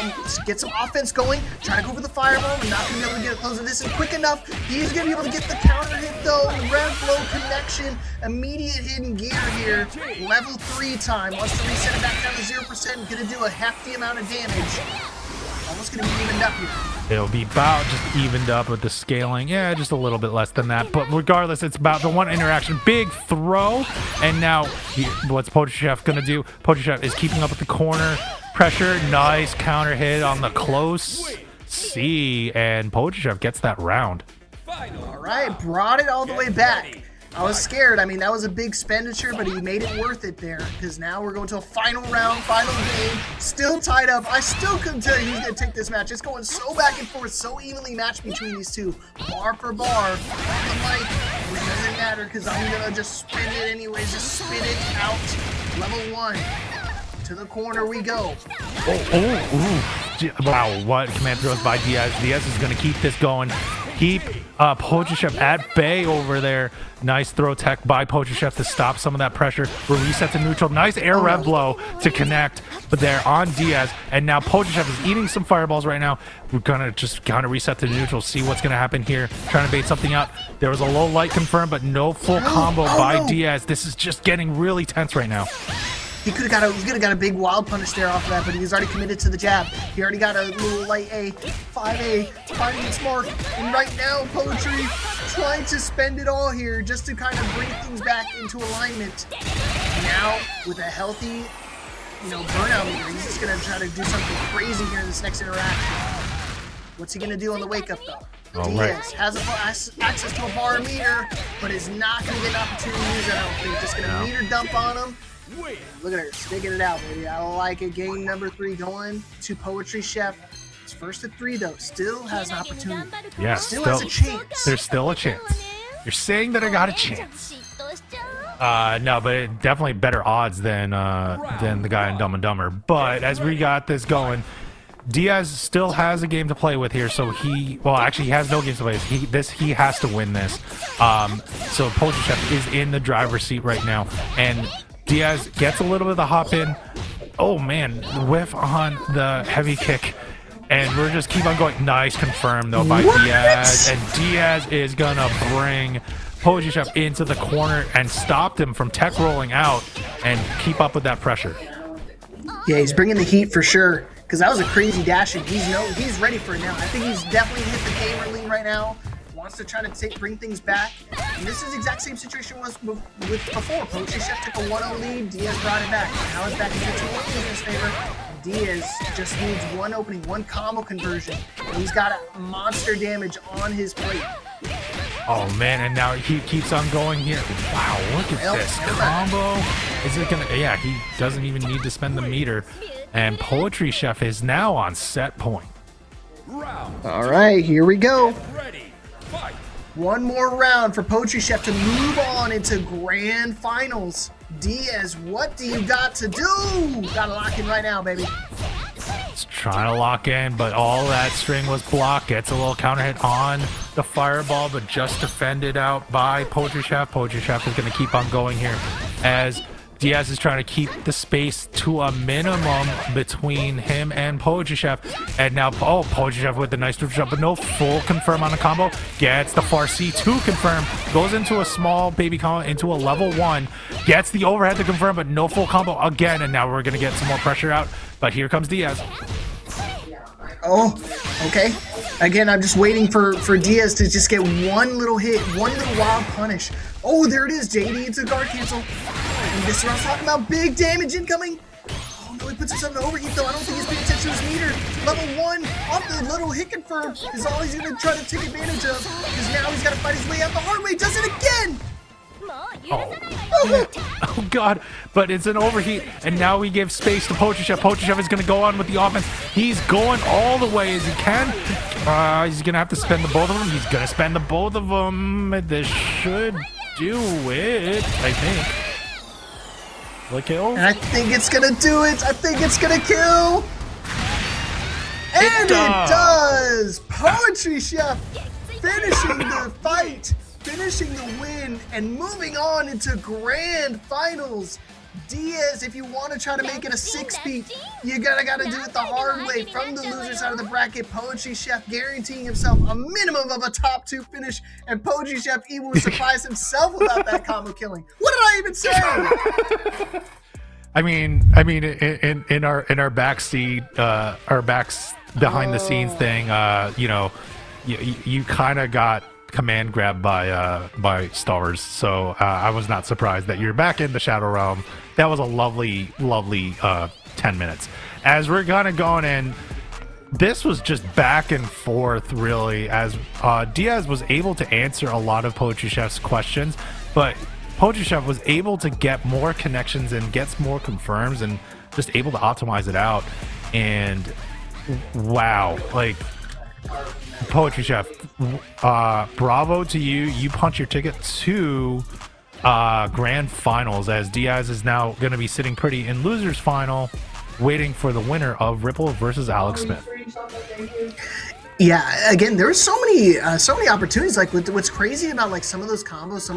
offense going, trying to go for the fireball, and not going to be able to get it close. And this is quick enough. He's going to be able to get the counter hit, though. Rev flow connection, immediate hidden gear here. Level 3 time. Wants to reset it back down to 0%. Going to do a hefty amount of damage. Almost going to be evened up here. It'll be about just evened up with the scaling. Yeah, just a little bit less than that. But regardless, it's about the one interaction. Big throw. And now, what's Poetry Chef going to do? Poetry Chef is keeping up with the corner pressure. Nice counter hit on the close C. And Poetry Chef gets that round. All right, brought it all the way back. I was scared. I mean, that was a big expenditure, but he made it worth it there, because now we're going to a final round, final game, still tied up. I still couldn't tell you who's going to take this match. It's going so back and forth, so evenly matched between these two, bar for bar. Like, it doesn't matter, because I'm going to just spin it anyways, just spin it out. Level 1. To the corner we go. Wow, what command throws by Diaz. Diaz is going to keep this going. Keep Poetry Chef at bay over there. Nice throw tech by Poetry Chef to stop some of that pressure. We'll reset to neutral. Nice air rev blow to connect, but they're on Diaz. And now Poetry Chef is eating some fireballs right now. We're going to just kind of reset to neutral, see what's going to happen here. Trying to bait something up. There was a low light confirmed, but no full combo by Diaz. This is just getting really tense right now. He could have got a big wild punish there off of that, but he was already committed to the jab. He already got a little light A, 5A, finding its mark. And right now, Poetry trying to spend it all here just to kind of bring things back into alignment. Now, with a healthy, burnout meter, he's just going to try to do something crazy here in this next interaction. What's he going to do on the wake up, though? Diaz has access to a bar meter, but is not going to get an opportunity to use it, I don't think. Just going to meter dump on him. Look at her, sticking it out, baby. I like it. Game number 3 going to Poetry Chef. He's first at 3 though. Still has an opportunity. Yeah, Still has a chance. There's still a chance. You're saying that I got a chance. No, but definitely better odds than the guy in Dumb and Dumber. But as we got this going, Diaz still has a game to play with here, so he has no games to play with. He has to win this. So Poacher Chef is in the driver's seat right now, and Diaz gets a little bit of the hop in. Oh man, whiff on the heavy kick, and we're just keep on going. Nice confirm though by Diaz, and Diaz is gonna bring Poacher Chef into the corner and stopped him from tech rolling out and keep up with that pressure. Yeah, he's bringing the heat for sure. Because that was a crazy dash, and he's ready for it now. I think he's definitely hit the gamer lean right now. Wants to try to bring things back. And this is the exact same situation was with before. Poacher Chef took a 1-0 lead. Diaz brought it back. Now it's back into 2-1 in his favor. Diaz just needs one opening, one combo conversion, and he's got a monster damage on his plate. Oh man, and now he keeps on going here. Wow, look at this combo. Is it gonna? Yeah, he doesn't even need to spend the meter. And Poetry Chef is now on set point. All right, here we go. One more round for Poetry Chef to move on into grand finals. Diaz, what do you got to do? Gotta lock in right now, baby. It's trying to lock in, but all that string was blocked. Gets a little counter hit on the fireball, but just defended out by Poetry Chef. Poetry Chef is going to keep on going here as Diaz is trying to keep the space to a minimum between him and Poetry Chef. And now, Poetry Chef with the nice drift jump, but no full confirm on the combo. Gets the far C to confirm. Goes into a small baby combo, into a level 1. Gets the overhead to confirm, but no full combo again. And now we're going to get some more pressure out. But here comes Diaz. Oh, okay. Again, I'm just waiting for Diaz to just get one little hit, one little wild punish. Oh, there it is, JD. It's a guard cancel. And this is what I was talking about. Big damage incoming. Oh, no, he puts himself in overheat, though. I don't think he's paying attention to his meter. Level 1 off the little hit confirm is all he's going to try to take advantage of. Because now he's got to fight his way out the hard way. Does it again. Oh god, but it's an overheat, and now we give space to Poetry Chef. Poetry Chef is going to go on with the offense. He's going all the way as he can. He's going to have to spend the both of them. He's going to spend the both of them. This should do it, I think. Will it kill? And I think it's going to do it. I think it's going to kill. And it does. Poetry Chef finishing the fight. Finishing the win and moving on into grand finals. Diaz, if you want to try to make it a 6-beat, you gotta do it the hard way. From the loser side of the bracket, Poetry Chef guaranteeing himself a minimum of a top 2 finish, and Poetry Chef even will surprise himself about that combo killing. What did I even say? I mean, in our backseat, our backs behind the scenes thing, you kind of got command grab by stars, so I was not surprised that you're back in the Shadow Realm. That was a lovely 10 minutes as we're kind of going in. This was just back and forth really, as Diaz was able to answer a lot of Poetry Chef's questions, but Poetry Chef was able to get more connections and gets more confirms and just able to optimize it out. And wow, like, Poetry Chef, bravo to you. You punch your ticket to grand finals, as Diaz is now going to be sitting pretty in losers final, waiting for the winner of Ripple versus Alex Smith. Yeah, again, there were so many opportunities. Like, what's crazy about like some of those combos,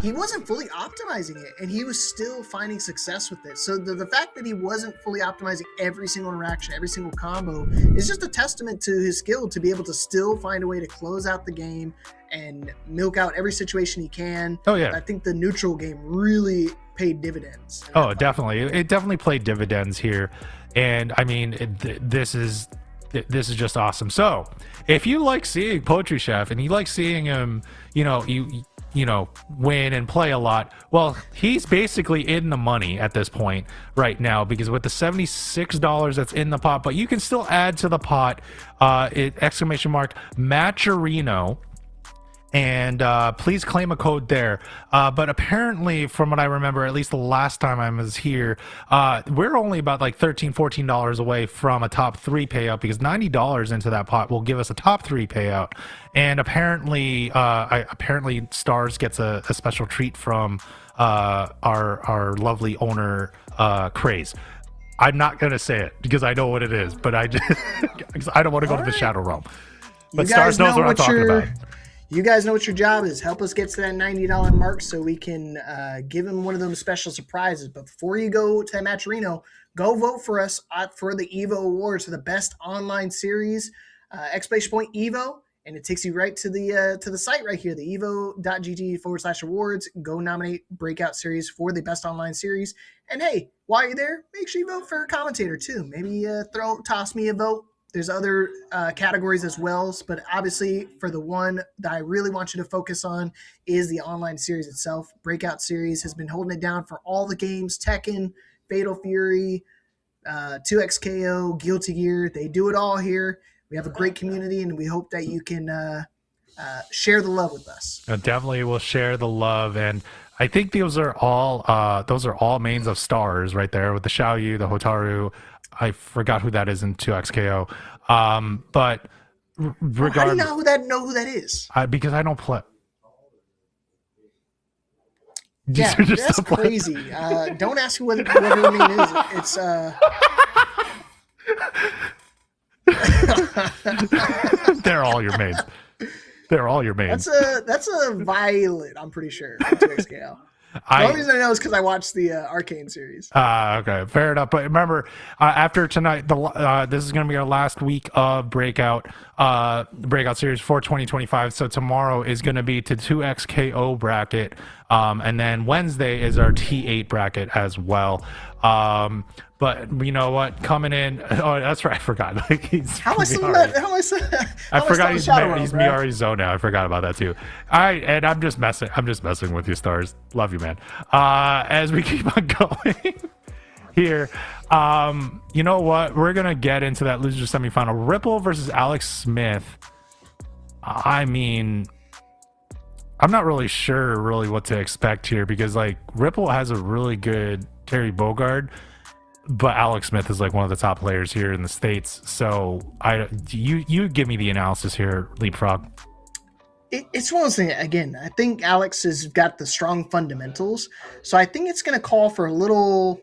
he wasn't fully optimizing it, and he was still finding success with it. So the fact that he wasn't fully optimizing every single interaction, every single combo, is just a testament to his skill to be able to still find a way to close out the game and milk out every situation he can. Oh yeah, I think the neutral game really paid dividends. Oh, definitely, it definitely played dividends here, and I mean, this is just awesome. So if you like seeing Poetry Chef and you like seeing him, win and play a lot, well, he's basically in the money at this point right now, because with the $76 that's in the pot, but you can still add to the pot, ! Maturino. and please claim a code there. But apparently, from what I remember, at least the last time I was here, we're only about like $13-14 away from a top 3 payout, because $90 into that pot will give us a top 3 payout. And apparently, apparently Stars gets a special treat from our lovely owner, Craze. I'm not gonna say it because I know what it is, but I just I don't want to go to the Shadow Realm. But Stars knows what I'm talking about. You guys know what your job is. Help us get to that $90 mark so we can give him one of those special surprises. But before you go to that match, Reno, go vote for us for the Evo Awards for the best online series, exclamation point Evo, and it takes you right to the site right here, the evo.gg/awards. Go nominate Breakout Series for the best online series. And hey, while you're there, make sure you vote for a commentator too. Maybe toss me a vote. There's other categories as well, but obviously for the one that I really want you to focus on is the online series itself. Breakout Series has been holding it down for all the games, Tekken, Fatal Fury, 2XKO, Guilty Gear. They do it all here. We have a great community, and we hope that you can share the love with us. Definitely will share the love, and I think those are all mains of Stars right there with the Xiaoyu, the Hotaru. I forgot who that is in 2XKO. But regardless, how do you know who that is? Because I don't play. Yeah, that's crazy. Don't ask me what her name is. It's They're all your mains. They're all your mains. That's a Violet, I'm pretty sure. 2XKO. The only reason I know is because I watched the Arcane series. Okay, fair enough. But remember, after tonight, this is going to be our last week of Breakout series for 2025. So tomorrow is going to be to 2XKO bracket, and then Wednesday is our T8 bracket as well. But you know what? Coming in. Oh, that's right. I forgot. Like I forgot he's Miari Zona. I forgot about that too. And I'm just messing with you, Stars. Love you, man. As we keep on going here, you know what? We're gonna get into that loser semifinal. Ripple versus Alex Smith. I mean, I'm not really sure what to expect here, because like Ripple has a really good Terry Bogard, but Alex Smith is like one of the top players here in the States. So you give me the analysis here, Leapfrog. It's one of those things. Again, I think Alex has got the strong fundamentals, so I think it's going to call for a little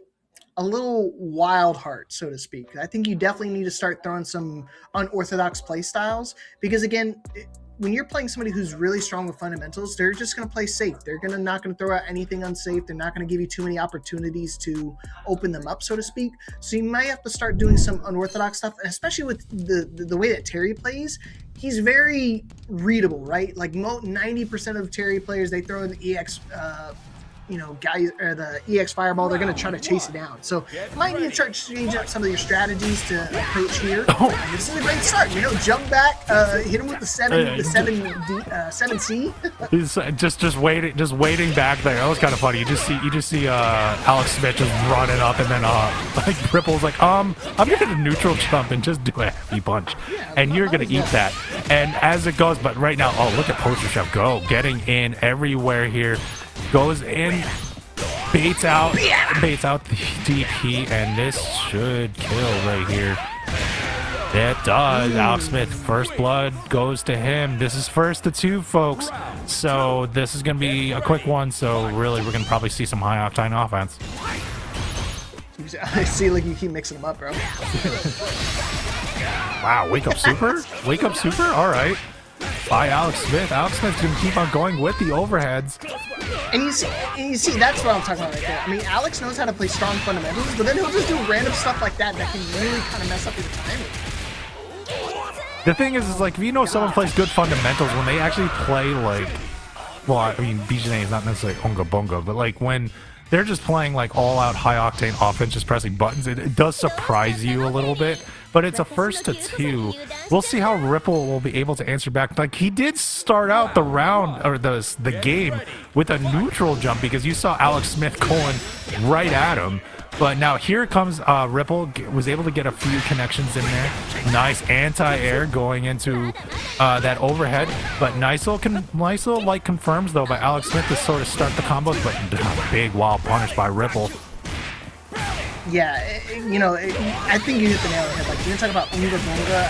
wild heart, so to speak. I think you definitely need to start throwing some unorthodox play styles, because again, when you're playing somebody who's really strong with fundamentals, they're just going to play safe. They're not going to throw out anything unsafe. They're not going to give you too many opportunities to open them up, so to speak. So you might have to start doing some unorthodox stuff, and especially with the way that Terry plays, he's very readable, right? Like 90% of Terry players, they throw in the EX guys, or the EX Fireball, they're going to try to chase it down. So you might need to try to change up some of your strategies to approach here. And this is a great start. Jump back, hit him with the 7C. He's just waiting back there. That was kind of funny. You just see Alex Smith just running up, and then like Ripple's like, I'm gonna neutral jump and just do a heavy punch, and you're gonna eat that. And as it goes, but right now, look at Poster Chef go getting in everywhere here. Goes in, baits out the DP, and this should kill right here. It does. Alex Smith, first blood goes to him. This is first to 2, folks. So this is going to be a quick one. So really, we're going to probably see some high octane offense. I see, like, you keep mixing them up, bro. Wow, wake up super? Wake up super? All right. By Alex Smith. Alex Smith's going to keep on going with the overheads. And you see, that's what I'm talking about right there. I mean, Alex knows how to play strong fundamentals, but then he'll just do random stuff like that can really kind of mess up your timing. The thing is like, if you know someone plays good fundamentals, when they actually play like, well, I mean, BJNA is not necessarily Onga Bonga, but like when they're just playing like all-out high-octane offense, just pressing buttons, it does surprise you a little bit. But it's a first to 2. We'll see how Ripple will be able to answer back. Like, he did start out the round, or the game, with a neutral jump, because you saw Alex Smith going right at him. But now here comes Ripple, was able to get a few connections in there. Nice anti-air going into that overhead. But Nisel like confirms though by Alex Smith to sort of start the combos, but big wild punish by Ripple. Yeah, you know, I think you hit the nail on the head. Like, you're talking about Unga Bunga.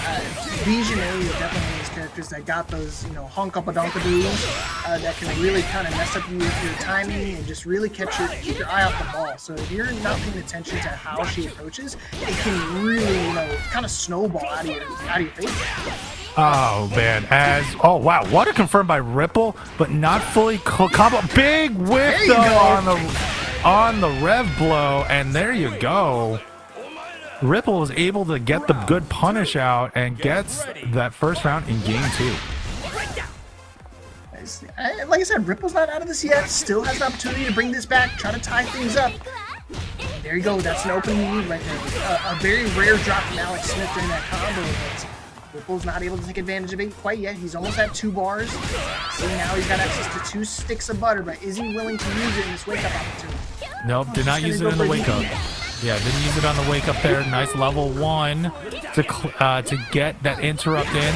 Visionaire is definitely one of those characters that got those, you know, honk-up-a-donk-a-doos that can really kind of mess up your timing and just really keep your eye off the ball. So if you're not paying attention to how she approaches, it can really, you know, kind of snowball out of your face. Oh man, oh wow, what a confirm by Ripple, but not fully combo. Big whiff though on the rev blow, and there you go. Ripple was able to get the good punish out and gets that first round in game 2. Like I said, Ripple's not out of this yet. Still has an opportunity to bring this back, try to tie things up. There you go. That's an open lead right there. A very rare drop from Alex Smith during that combo. But Ripple's not able to take advantage of it quite yet. He's almost at 2 bars. See, now he's got access to 2 sticks of butter, but is he willing to use it in this wake-up opportunity? Nope, did not use it in the wake-up. Yeah, didn't use it on the wake-up there. Nice level 1 to get that interrupt in.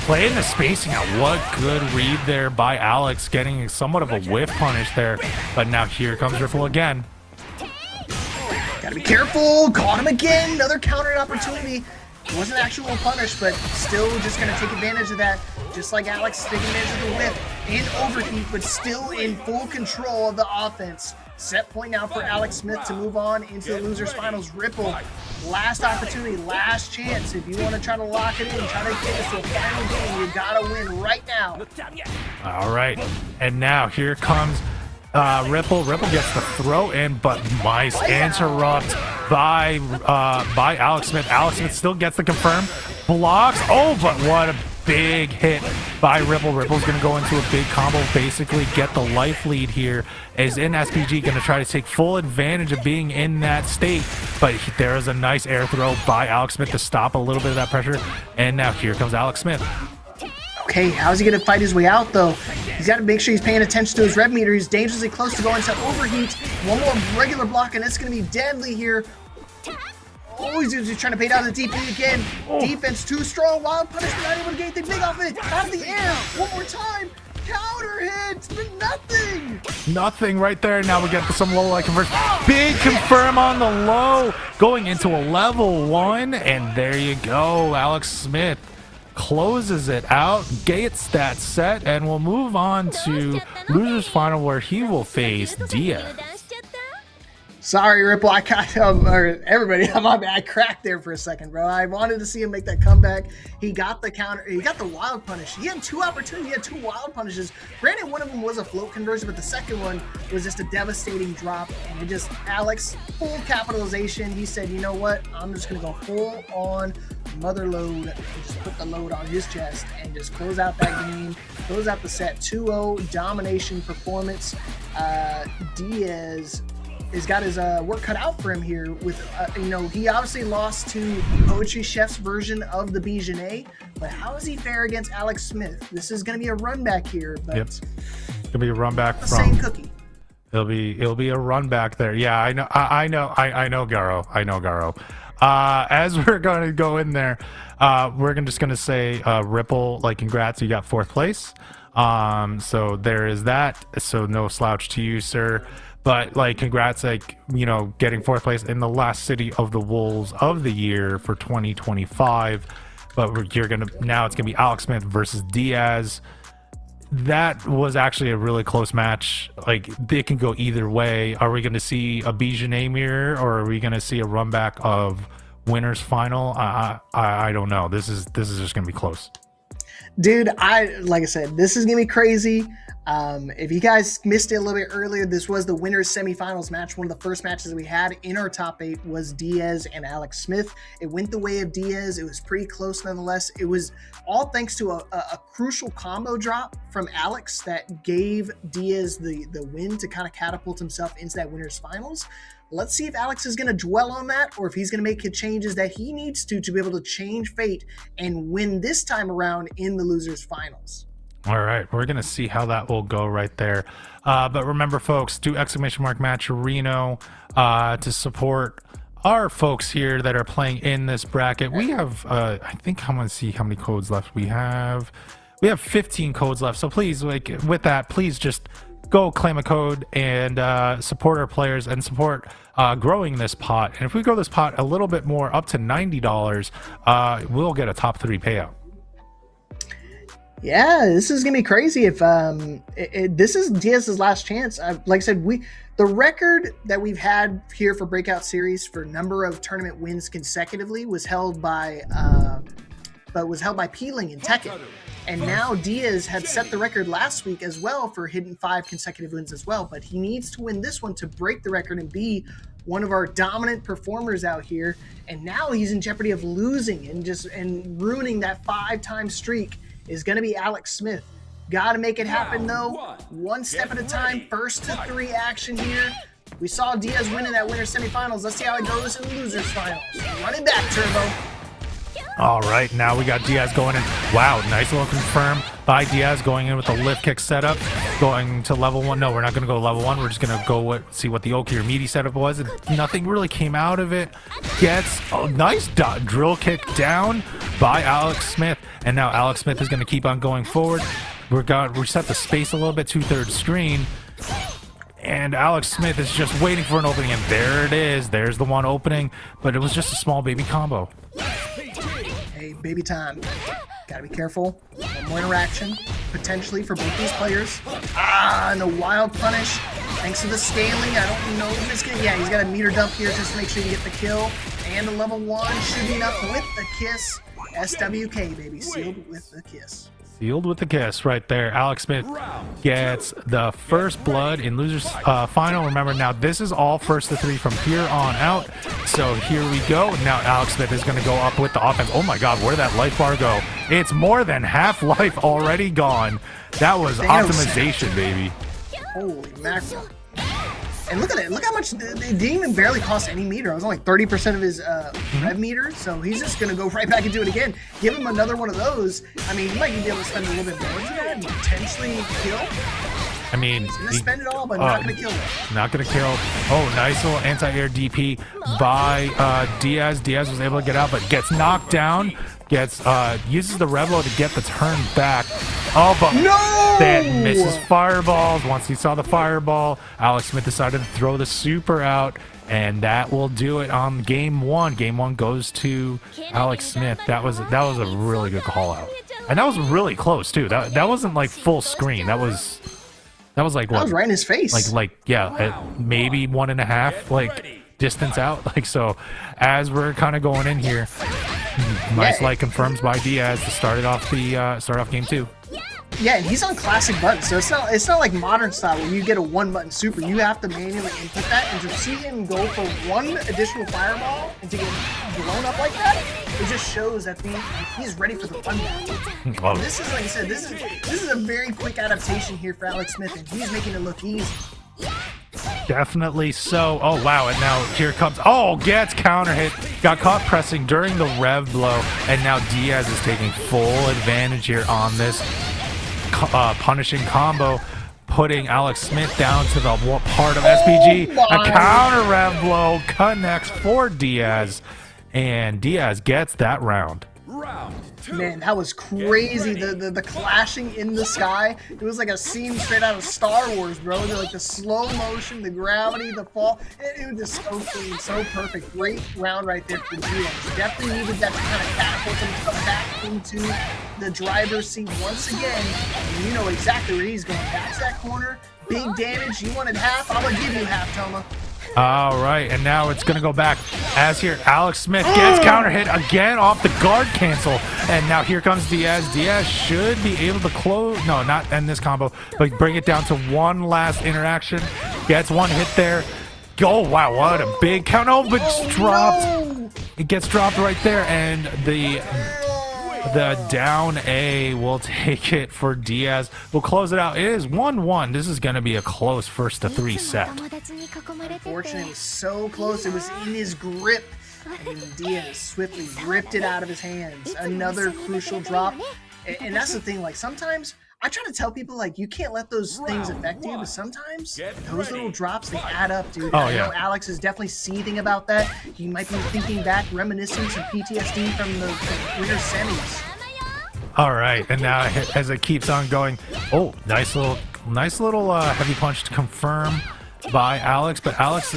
Playing the spacing out. What good read there by Alex, getting somewhat of a whiff punish there. But now here comes Ripple again. Gotta be careful. Caught him again. Another counter opportunity. It wasn't an actual punish, but still just going to take advantage of that. Just like Alex taking advantage of the whip in overheat, but still in full control of the offense. Set point now for Alex Smith to move on into the losers finals. Ripple, last opportunity, last chance. If you want to try to lock it in, try to get this to a final game, you got to win right now. All right, and now here comes Ripple. Ripple gets the throw in, but nice interrupt by Alex Smith. Alex Smith still gets the confirm. Blocks. Oh, but what a big hit by Ripple. Ripple's going to go into a big combo, basically get the life lead here. Is in SPG going to try to take full advantage of being in that state, but there is a nice air throw by Alex Smith to stop a little bit of that pressure. And now here comes Alex Smith. Okay, how's he going to fight his way out, though? He's got to make sure he's paying attention to his rev meter. He's dangerously close to going to overheat. One more regular block, and it's going to be deadly here. Oh, he's trying to bait out the DP again. Oh. Defense too strong. Wild punishment, not able to get anything big off it. Out of the air. One more time. Counter hit. But nothing. Nothing right there. Now we get some low light conversion. Big confirm on the low. Going into a level 1. And there you go. Alex Smith closes it out, gets that set, and we'll move on to losers final where he will face Diaz. Sorry, Ripple. I got or everybody. I cracked there for a second, bro. I wanted to see him make that comeback. He got the counter. He got the wild punish. He had 2 opportunities. He had 2 wild punishes. Granted, one of them was a float conversion, but the second one was just a devastating drop. And it just, Alex, full capitalization. He said, you know what? I'm just going to go full on mother load and just put the load on his chest and just close out that game, close out the set. 2-0 domination performance. Diaz has got his work cut out for him here with, you know, he obviously lost to Poetry Chef's version of the Bijanet, but how does he fare against Alex Smith? This is going to be a run back here, but yep. It'll be a run back the from same cookie. It'll be a run back there. Yeah, I know, Garo. I know Garo. As we're going to go in there, we're just going to say, Ripple, like, congrats, you got 4th place. So there is that. So no slouch to you, sir. But, like, congrats, like, you know, getting 4th place in the last City of the Wolves of the year for 2025. But now it's gonna be Alex Smith versus Diaz. That was actually a really close match. Like, they can go either way. Are we gonna see a Bijanet mirror, or are we gonna see a run back of winners final? I don't know. This is just gonna be close. Dude, like I said, this is gonna be crazy. If you guys missed it a little bit earlier, this was the winners semifinals match. One of the first matches that we had in our top 8 was Diaz and Alex Smith. It went the way of Diaz. It was pretty close nonetheless. It was all thanks to a crucial combo drop from Alex that gave Diaz the win to kind of catapult himself into that winners finals. Let's see if Alex is going to dwell on that, or if he's going to make the changes that he needs to be able to change fate and win this time around in the losers finals. All right, we're gonna see how that will go right there. But remember, folks, do !Matcherino to support our folks here that are playing in this bracket. We have, I think I'm gonna see how many codes left we have. We have 15 codes left. So please, like with that, please just go claim a code and support our players and support growing this pot. And if we grow this pot a little bit more, up to $90, we'll get a top 3 payout. Yeah, this is gonna be crazy. If this is Diaz's last chance, like I said, the record that we've had here for Breakout Series for number of tournament wins consecutively was held by Peeling and Tekken, and now Diaz had set the record last week as well for hitting 5 consecutive wins as well. But he needs to win this one to break the record and be one of our dominant performers out here. And now he's in jeopardy of losing and ruining that 5-time streak. Is going to be Alex Smith. Got to make it happen, though. One step at a time. First to 3 action here. We saw Diaz winning that winner semifinals. Let's see how it goes in the losers finals. Run it back, Turbo. All right, now we got Diaz going in. Wow, nice little confirm by Diaz going in with the lift kick setup. Going to level 1. No, we're not going to go level 1. We're just going to go see what the Oki or Meaty setup was. And nothing really came out of it. Gets a nice drill kick down by Alex Smith. And now Alex Smith is going to keep on going forward. We set the space a little bit, 2/3 screen. And Alex Smith is just waiting for an opening. And there it is. There's the one opening. But it was just a small baby combo. Hey, baby time. Gotta be careful. One more interaction, potentially, for both these players. And the wild punish. Thanks to the scaling, I don't know if it's gonna... Yeah, he's got a meter dump here just to make sure you get the kill. And a level 1 should be enough with the kiss. SWK, baby. Sealed with the kiss. Sealed with the kiss right there. Alex Smith gets the first blood in losers final. Remember, now this is all first to 3 from here on out. So here we go. Now Alex Smith is going to go up with the offense. Oh my god, where did that life bar go? It's more than half life already gone. That was optimization, baby. Holy mackerel. And look at it. Look how much. It didn't even barely cost any meter. It was only 30% of his rev meter. So he's just going to go right back and do it again. Give him another one of those. I mean, he might be able to spend a little bit more than that and potentially kill. I mean, he's going to spend it all, but not going to kill it. Not going to kill. Oh, nice little anti-air DP by Diaz. Diaz was able to get out, but gets knocked down. Uses the Revlo to get the turn back. Oh, but then misses fireballs. Once he saw the fireball, Alex Smith decided to throw the super out, and that will do it on game 1. Game 1 goes to Alex Smith. That was a really good call out, and that was really close too. That wasn't like full screen. That was like what? That was right in his face. Maybe 1.5 like distance out. Like, so as we're kind of going in here, nice light confirms by Diaz to start off game 2. Yeah, and he's on classic buttons, so it's not like modern style where you get a 1-button super. You have to manually input that, and to see him go for 1 additional fireball and to get blown up like that, it just shows that he's ready for the fun now. This is, like I said, this is a very quick adaptation here for Alex Smith, and he's making it look easy. Definitely so. Oh wow, and now here comes, gets counter hit, got caught pressing during the rev blow, and now Diaz is taking full advantage here on this punishing combo, putting Alex Smith down to the part of SPG. A counter rev blow connects for Diaz, and Diaz gets that round. Man, that was crazy. The clashing in the sky. It was like a scene straight out of Star Wars, bro. Like the slow motion, the gravity, the fall. It was just so clean, so perfect. Great round right there for Diaz. Definitely needed that to kind of catapult him to come back into the driver's seat once again. And you know exactly where he's going. Back to that corner. Big damage. You wanted half? I'm going to give you half, Toma. All right, and now it's going to go back as here Alex Smith gets counter hit again off the guard cancel, and now here comes Diaz. Diaz should be able to close, no, not end this combo, but bring it down to one last interaction. Gets one hit there. Oh, wow, what a big count. Oh, but it's dropped. No. It gets dropped right there, and the down A will take it for Diaz. We'll close it out. It is 1-1. This is going to be a close first to 3 set. Unfortunately, it was so close. It was in his grip. And Diaz swiftly ripped it out of his hands. Another crucial drop. And that's the thing. Like, sometimes I try to tell people like you can't let those things affect you, but sometimes those little drops they add up, dude. I know Alex is definitely seething about that. He might be thinking back, reminiscing some PTSD from the winter semis. All right, and now as it keeps on going, oh, nice little heavy punch to confirm by Alex, but Alex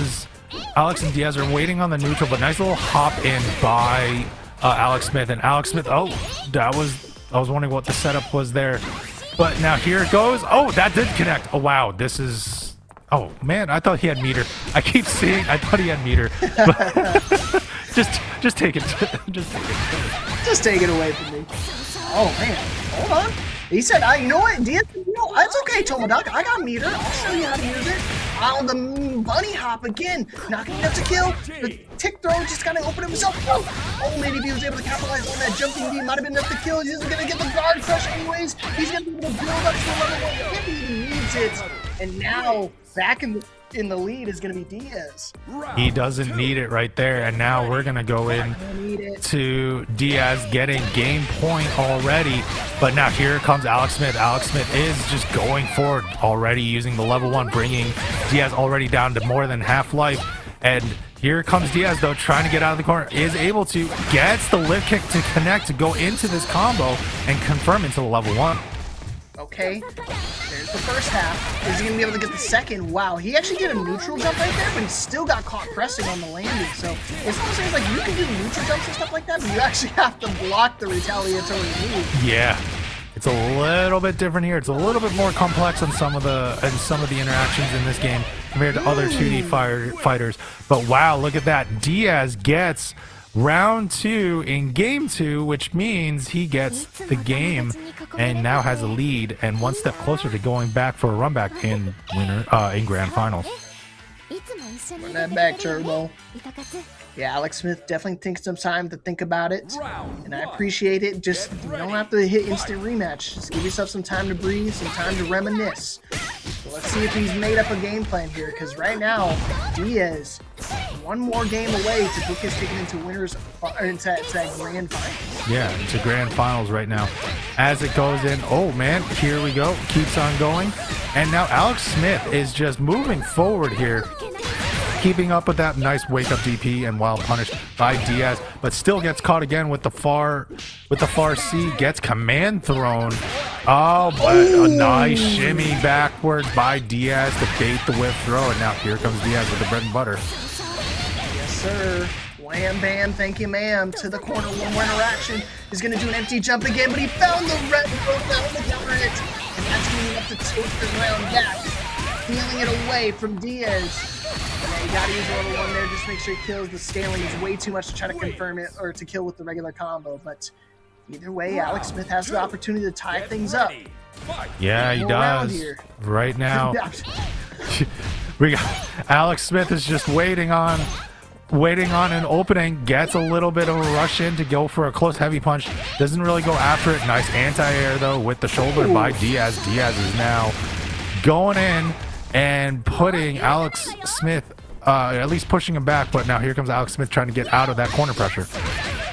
and Diaz are waiting on the neutral, but nice little hop in by Alex Smith, and Alex Smith, I was wondering what the setup was there, but now here it goes. Oh, that did connect. Oh wow, this is, oh man, I thought he had meter. I keep seeing, I thought he had meter. just take it. Just take it away from me. Oh man, hold on. He said, you know what, Diaz, it's okay, Tomodoc. I got meter. I'll show you how to use it. Oh, the bunny hop again, knocking it up to kill. The tick throw just kind of opened himself. Oh, maybe if he was able to capitalize on that jumping beat, might have been enough to kill. He's going to get the guard crush anyways. He's going to be able to build up to a level 1 if he even needs it. And now, back in the lead is going to be Diaz. He doesn't need it right there, and now we're going to go in to Diaz getting game point already, but now here comes Alex Smith. Alex Smith is just going forward already using the level 1, bringing Diaz already down to more than half life, and here comes Diaz though, trying to get out of the corner, is able to, gets the lift kick to connect to go into this combo and confirm into the level 1. Okay, there's the first half. Is he going to be able to get the second? Wow, he actually did a neutral jump right there, but he still got caught pressing on the landing. So it's one of those things like you can do neutral jumps and stuff like that, but you actually have to block the retaliatory move. Yeah, it's a little bit different here. It's a little bit more complex on some of the interactions in this game compared to other 2D fighters. But wow, look at that. Diaz gets round 2 in game 2, which means he gets the game and now has a lead and one step closer to going back for a run back in grand finals. Run that back, Turbo. Yeah, Alex Smith definitely takes some time to think about it, and I appreciate it. Just, you don't have to hit instant rematch. Just give yourself some time to breathe, some time to reminisce. So let's see if he's made up a game plan here, because right now, Diaz, one more game away to book his ticket into that grand finals. Yeah, it's a grand finals right now. As it goes in, oh man, here we go. Keeps on going. And now Alex Smith is just moving forward here, keeping up with that nice wake up DP and wild punish by Diaz, but still gets caught again with the far C, gets command thrown. Oh, but a nice shimmy backwards by Diaz to bait the whip throw, and now here comes Diaz with the bread and butter. Yes, sir. Wham bam, thank you ma'am. To the corner, one more interaction. He's gonna do an empty jump again, but he found the red rope, found the counter hit, and that's gonna enough to take the round back. Peeling it away from Diaz. Yeah, you gotta use level 1 there, just make sure he kills. The scaling is way too much to try to confirm it or to kill with the regular combo, but either way, Alex Smith has the opportunity to tie things up. Yeah, he does. Right now, we got Alex Smith is just waiting on an opening, gets a little bit of a rush in to go for a close heavy punch, doesn't really go after it. Nice anti-air though with the shoulder by Diaz. Diaz is now going in and putting Alex Smith, at least pushing him back, but now here comes Alex Smith trying to get out of that corner pressure.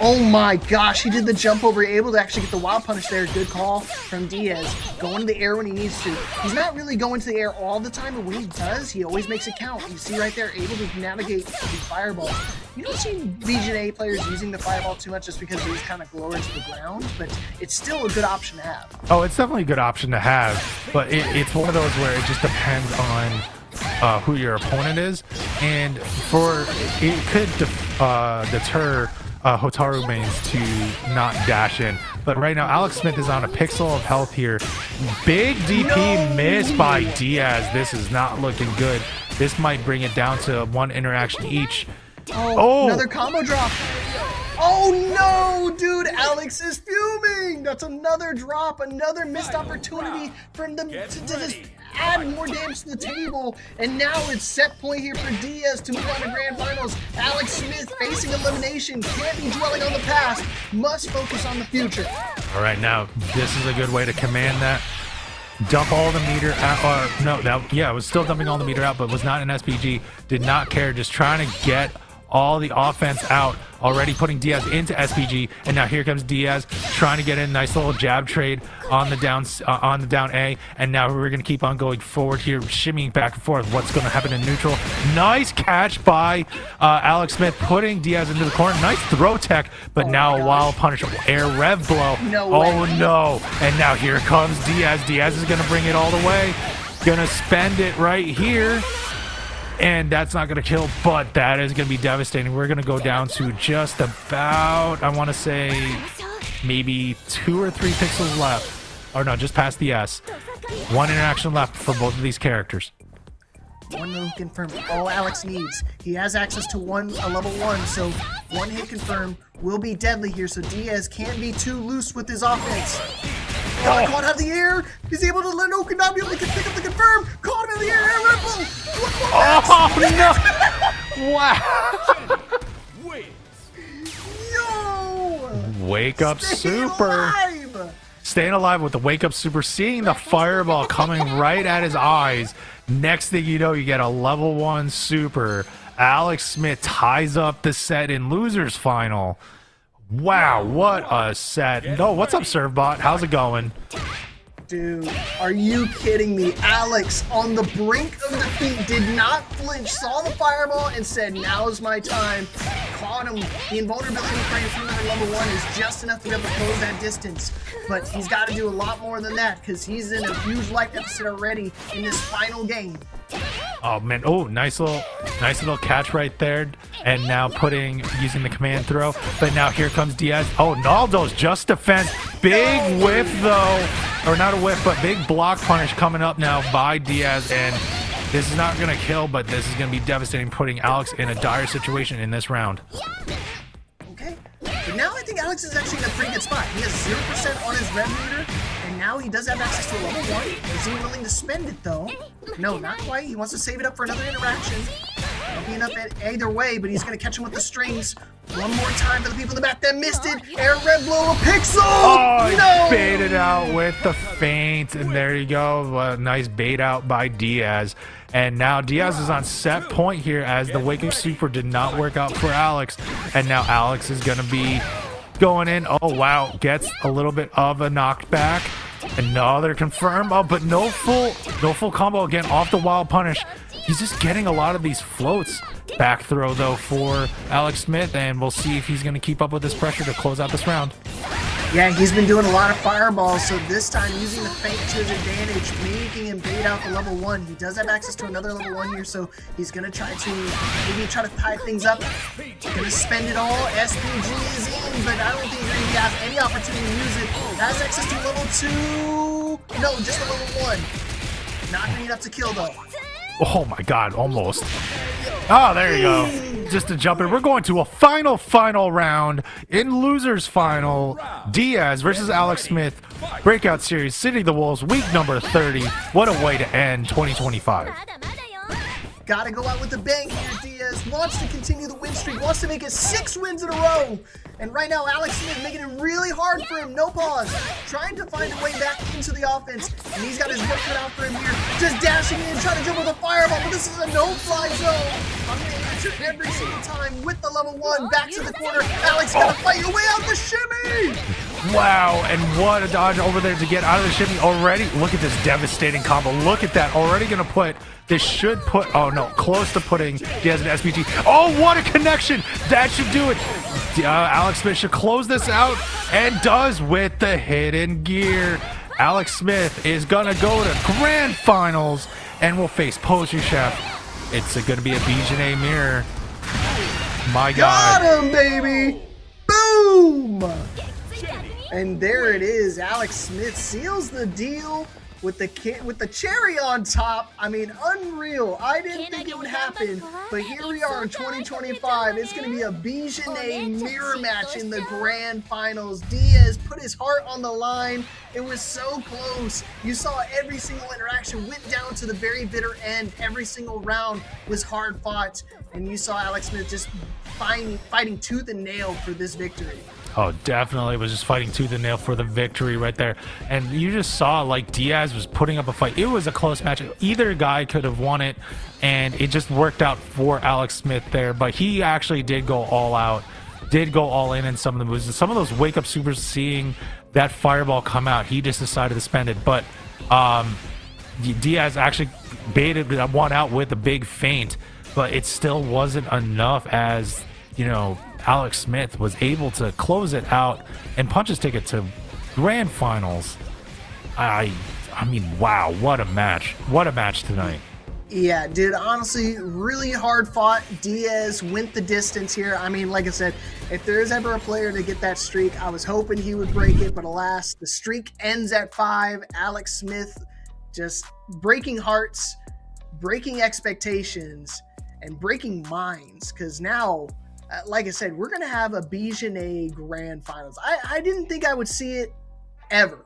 Oh my gosh, he did the jump over, able to actually get the wild punish there. Good call from Diaz. Going to the air when he needs to. He's not really going to the air all the time, but when he does, he always makes it count. You see right there, able to navigate the fireball. You don't see VGA players using the fireball too much just because these kind of lower to the ground, but it's still a good option to have. Oh, it's definitely a good option to have, but it's one of those where it just depends on who your opponent is, and it could deter Hotaru mains to not dash in. But right now, Alex Smith is on a pixel of health here. Big DP miss by Diaz. This is not looking good. This might bring it down to one interaction each. Oh, another combo drop. Oh no, dude, Alex is fuming. That's another drop, another missed opportunity for them to just add more damage to the table. And now it's set point here for Diaz to move on to grand finals. Alex Smith facing elimination, can't be dwelling on the past, must focus on the future. All right, now this is a good way to command that. Dump all the meter out, it was still dumping all the meter out, but was not an SPG, did not care, just trying to get all the offense out, already putting Diaz into SPG, and now here comes Diaz trying to get in. Nice little jab trade on the down A, and now we're going to keep on going forward here, shimmying back and forth. What's going to happen in neutral? Nice catch by Alex Smith, putting Diaz into the corner. Nice throw tech, but now a wild punish, air rev blow. Oh no, and now here comes Diaz. Diaz is going to bring it all the way, gonna spend it right here, and that's not gonna kill, but that is gonna be devastating. We're gonna go down to just about, I want to say, maybe 2 or 3 pixels left, or no, just past the S. 1 interaction left for both of these characters. One hit confirm, all Alex needs. He has access to a level 1, so 1 hit confirm will be deadly here, so Diaz can't be too loose with his offense. Got caught out of the air. He's able to let Okinawa be able to pick up the confirm. Caught him in the air. Air ripple. Oh no! Wow! Yo! Wake up super. Staying alive with the wake up super, seeing the fireball coming right at his eyes. Next thing you know, you get a level 1 super. Alex Smith ties up the set in losers final. Wow, what a set. No, what's up, Servbot? How's it going? Dude, are you kidding me? Alex, on the brink of defeat, did not flinch, saw the fireball, and said, now's my time. Caught him. The invulnerability frame from another level 1 is just enough to be able to close that distance. But he's got to do a lot more than that, because he's in a huge life deficit already in this final game. Oh man, oh, nice little catch right there, and now using the command throw, but now here comes Diaz. Oh, Naldo's just defense, big whiff though, or not a whiff, but big block punish coming up now by Diaz, and this is not gonna kill, but this is gonna be devastating, putting Alex in a dire situation in this round. Okay, but now I think Alex is actually in a pretty good spot. He has 0% on his rev meter, and now he does have access to a level 1. Is he willing to spend it though? No, not quite. He wants to save it up for another interaction. That'll be enough either way, but he's going to catch him with the strings. One more time for the people in the back that missed it. Air red blow, a pixel! Oh, no! Baited out with the feint, and there you go. A nice bait out by Diaz. And now Diaz is on set point here, as the Wake Up Super did not work out for Alex. And now Alex is going to be going in. Oh, wow. Gets a little bit of a knockback. Another confirm. Oh, but no full combo again off the wild punish. He's just getting a lot of these floats. Back throw, though, for Alex Smith, and we'll see if he's going to keep up with this pressure to close out this round. Yeah, he's been doing a lot of fireballs, so this time using the feint to his advantage, making him bait out the level 1. He does have access to another level 1 here, so he's going to try to tie things up. Going to spend it all. SPG is in, but I don't think you're going to have any opportunity to use it. Has access to level 2. No, just a level 1. Not going to be enough to kill, though. Oh my god, almost. Oh, there you go. Just to jump in, we're going to a final round in losers final. Diaz versus Alex Smith, Breakout Series, City of the Wolves, week number 30. What a way to end 2025. Gotta go out with a bang here. Diaz wants to continue the win streak, wants to make it 6 wins in a row. And right now, Alex Smith making it really hard for him. No pause. Trying to find a way back into the offense. And he's got his work cut out for him here. Just dashing in, trying to jump with a fireball. But this is a no-fly zone. I'm going to answer every single time with the level 1. Back to the corner. Alex got to fight your way out the shimmy. Wow, and what a dodge over there to get out of the shimmy already. Look at this devastating combo. Look at that. Already going to put, this should put, oh no, close to putting Diaz in SPG. Oh, what a connection. That should do it. Alex Smith should close this out, and does with the hidden gear. Alex Smith is going to go to grand finals and will face Poetry Chef. It's going to be a Bijane mirror. My God. Got him, baby. Boom. And there it is. Alex Smith seals the deal with the cherry on top. I mean, unreal. I didn't think it would happen, but here we are in 2025. It's going to be a Bijane mirror match in the grand finals. Diaz put his heart on the line. It was so close. You saw every single interaction went down to the very bitter end. Every single round was hard fought, and you saw Alex Smith just fighting tooth and nail for this victory. Oh, definitely was just fighting tooth and nail for the victory right there. And you just saw, like, Diaz Diaz was putting up a fight. It was a close match. Either guy could have won it, and it just worked out for Alex Smith there. But he actually did go all out, did go all in some of the moves. And some of those wake-up supers, seeing that fireball come out, he just decided to spend it. But Diaz actually baited one out with a big feint, but it still wasn't enough, as, you know, Alex Smith was able to close it out and punch his ticket to grand finals. I mean, wow, what a match. What a match tonight. Yeah, dude, honestly, really hard fought. Diaz went the distance here. I mean, like I said, if there is ever a player to get that streak, I was hoping he would break it, but alas, the streak ends at 5. Alex Smith just breaking hearts, breaking expectations, and breaking minds, because now, like I said, we're going to have a Bijanet Grand Finals. I didn't think I would see it ever.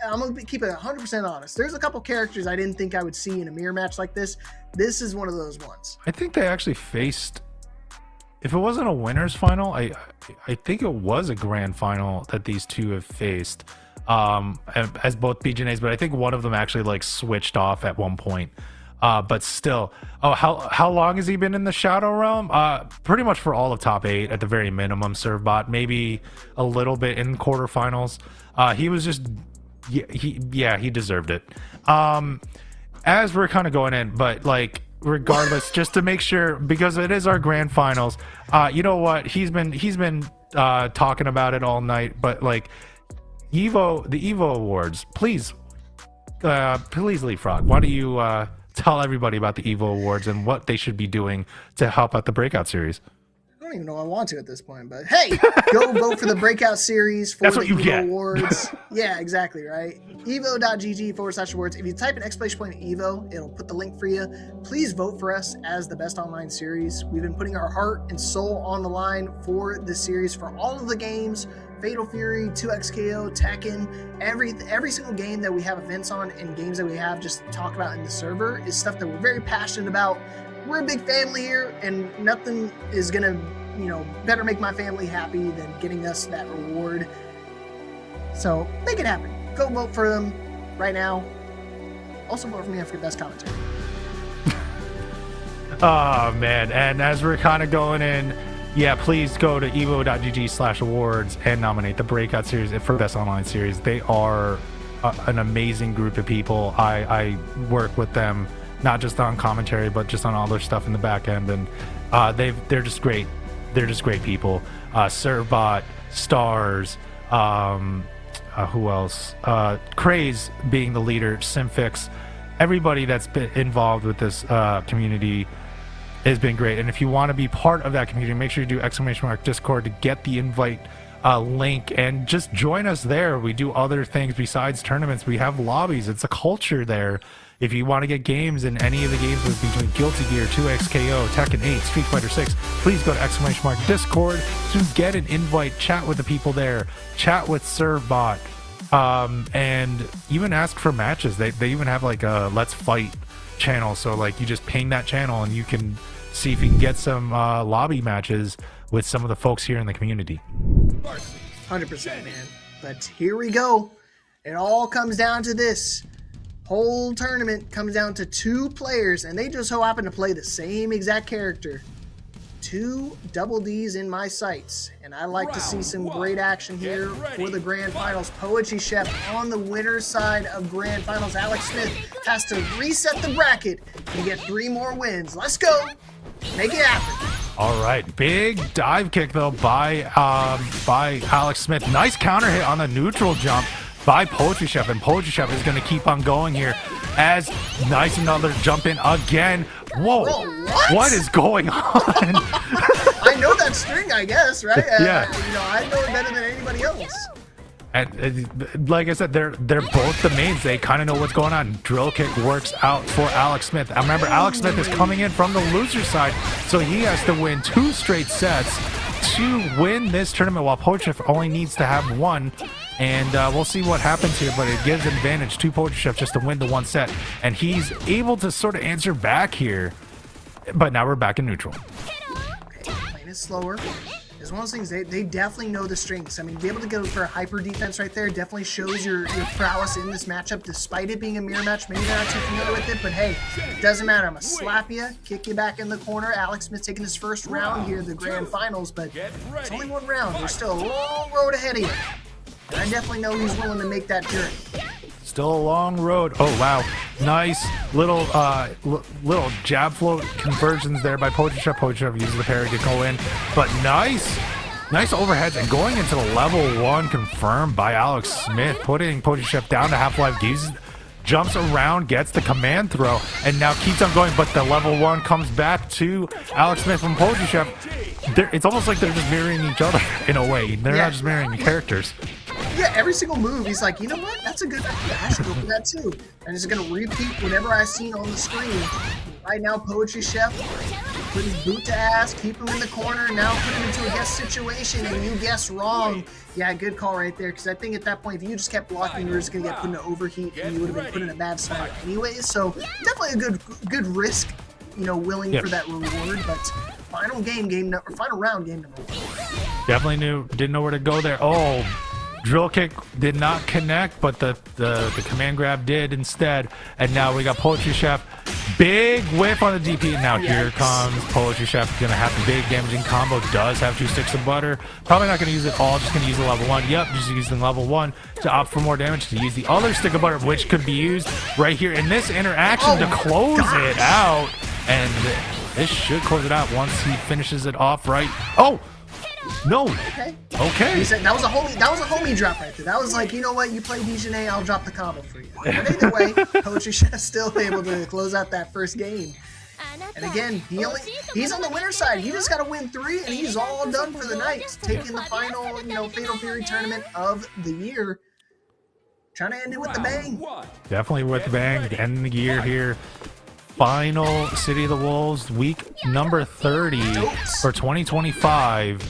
I'm going to keep it 100% honest. There's a couple characters I didn't think I would see in a mirror match like this. This is one of those ones. I think they actually faced, if it wasn't a winners final, I think it was a grand final that these two have faced, as both BJNAs, but I think one of them actually like switched off at one point. But still, how long has he been in the Shadow Realm? Pretty much for all of top 8 at the very minimum. Servbot, maybe a little bit in quarterfinals. He was just, he deserved it. As we're kind of going in, but like, regardless, just to make sure, because it is our grand finals, you know what, he's been talking about it all night, but like, the Evo Awards, please Leapfrog, why don't you tell everybody about the Evo Awards and what they should be doing to help out the Breakout series? I don't even know I want to at this point, but hey, go vote for the Breakout series for That's the what you Evo get. Awards. Yeah, exactly, right? Evo.gg/awards. If you type an exclamation point Evo, it'll put the link for you. Please vote for us as the best online series. We've been putting our heart and soul on the line for this series, for all of the games, Fatal Fury, 2XKO, Tekken, every single game that we have events on and games that we have just talk about in the server is stuff that we're very passionate about. We're a big family here, and nothing is gonna, better make my family happy than getting us that reward. So make it happen. Go vote for them right now. Also vote for me for best commentary. Oh man, and as we're kind of going in, yeah, please go to evo.gg/awards and nominate the Breakout series for best online series. They are an amazing group of people. I work with them not just on commentary, but just on all their stuff in the back end, and they're just great. They're just great people. Servbot, Stars, who else? Craze being the leader, Simfix, everybody that's been involved with this community has been great. And if you want to be part of that community, make sure you do !Discord to get the invite link and just join us there. We do other things besides tournaments. We have lobbies. It's a culture there. If you want to get games in any of the games between Guilty Gear, 2XKO, Tekken 8, Street Fighter 6, please go to !Discord to get an invite, chat with the people there, chat with Servbot, and even ask for matches. They even have like a Let's Fight channel, so like you just ping that channel and you can see if you can get some lobby matches with some of the folks here in the community. 100%, man. But here we go. It all comes down to this. Whole tournament comes down to 2 players, and they just so happen to play the same exact character. 2 double Ds in my sights, and I like to see some great action here for the Grand Finals. Poetry Chef on the winner's side of Grand Finals. Alex Smith has to reset the bracket and get 3 more wins. Let's go. Make it happen. All right, big dive kick though by Alex Smith. Nice counter hit on the neutral jump by Poetry Chef, and Poetry Chef is going to keep on going here as nice another jump in again. Whoa, what is going on? I know that string, I guess, right? Yeah. I know it better than anybody else. And like I said, they're both the mains. They kind of know what's going on. Drill kick works out for Alex Smith. I remember Alex Smith is coming in from the loser side, so he has to win 2 straight sets to win this tournament, while Poetry Chef only needs to have 1. And we'll see what happens here, but it gives an advantage to Poetry Chef just to win the 1 set. And he's able to sort of answer back here. But now we're back in neutral. Okay, playing it slower. It's one of those things, they definitely know the strengths. I mean, be able to go for a hyper defense right there definitely shows your prowess in this matchup, despite it being a mirror match. Maybe they're not too familiar with it, but hey, it doesn't matter. I'm going to slap you, kick you back in the corner. Alex Smith taking his first round here, the grand finals, but it's only one round. There's still a long road ahead of you. And I definitely know he's willing to make that journey. Still a long road. Oh wow, nice little little jab float conversions there by Poetry Chef. Poetry Chef uses the parry to go in, but nice overheads and going into the level 1 confirmed by Alex Smith, putting Poetry Chef down to half-life. Jumps around, gets the command throw, and now keeps on going, but the level 1 comes back to Alex Smith from Poetry Chef. It's almost like they're just mirroring each other in a way. They're not just mirroring the characters. Yeah, every single move, he's like, you know what? That's a good idea. I should go for that too. And it's going to repeat whatever I've seen on the screen. Right now, Poetry Chef, put his boot to ass, keep him in the corner, now put him into a guess situation, and you guess wrong. Yeah, good call right there, because I think at that point, if you just kept blocking, you were just going to get put in an overheat, and you would have been put in a bad spot anyways. So definitely a good risk, willing for that reward, but final round, game number 1. Definitely didn't know where to go there. Oh, drill kick did not connect, but the command grab did instead. And now we got Poetry Chef. Big whiff on the DP. Now here comes Poetry Chef. Gonna have the big damaging combo. Does have 2 sticks of butter. Probably not gonna use it all. Just gonna use the level 1. Yep, just using level 1 to opt for more damage. To use the other stick of butter, which could be used right here in this interaction to close it out. And this should close it out once he finishes it off right. Oh! No. Okay. He said that was a homie drop right there. That was like, you know what? You play Dijonay, I'll drop the combo for you. But either way, Poetry Chef still able to close out that first game. And again, he's on the winner's side. He just got to win 3, and he's all done for the night. Taking the final, Fatal Fury tournament of the year. Trying to end it with the bang. Definitely with the bang. Ending the year here. Final City of the Wolves, week number 30 for 2025.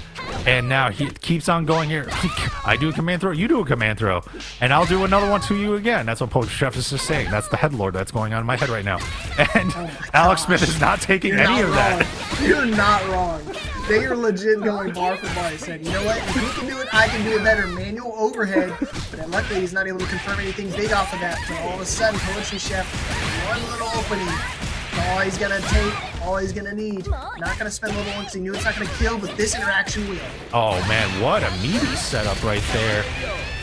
And now he keeps on going here. I do a command throw, you do a command throw, and I'll do another one to you again. That's what Poetry Chef is just saying. That's the headlord that's going on in my head right now. And Alex Smith is not taking any of that. You're not wrong. They are legit going bar for bar. He said, you know what? If he can do it, I can do it better. Manual overhead. But luckily, he's not able to confirm anything big off of that. But all of a sudden, Poetry Chef, one little opening. All he's going to take, all he's going to need. Not going to spend level 1 because he knew it's not going to kill, but this interaction will. Oh, man, what a meaty setup right there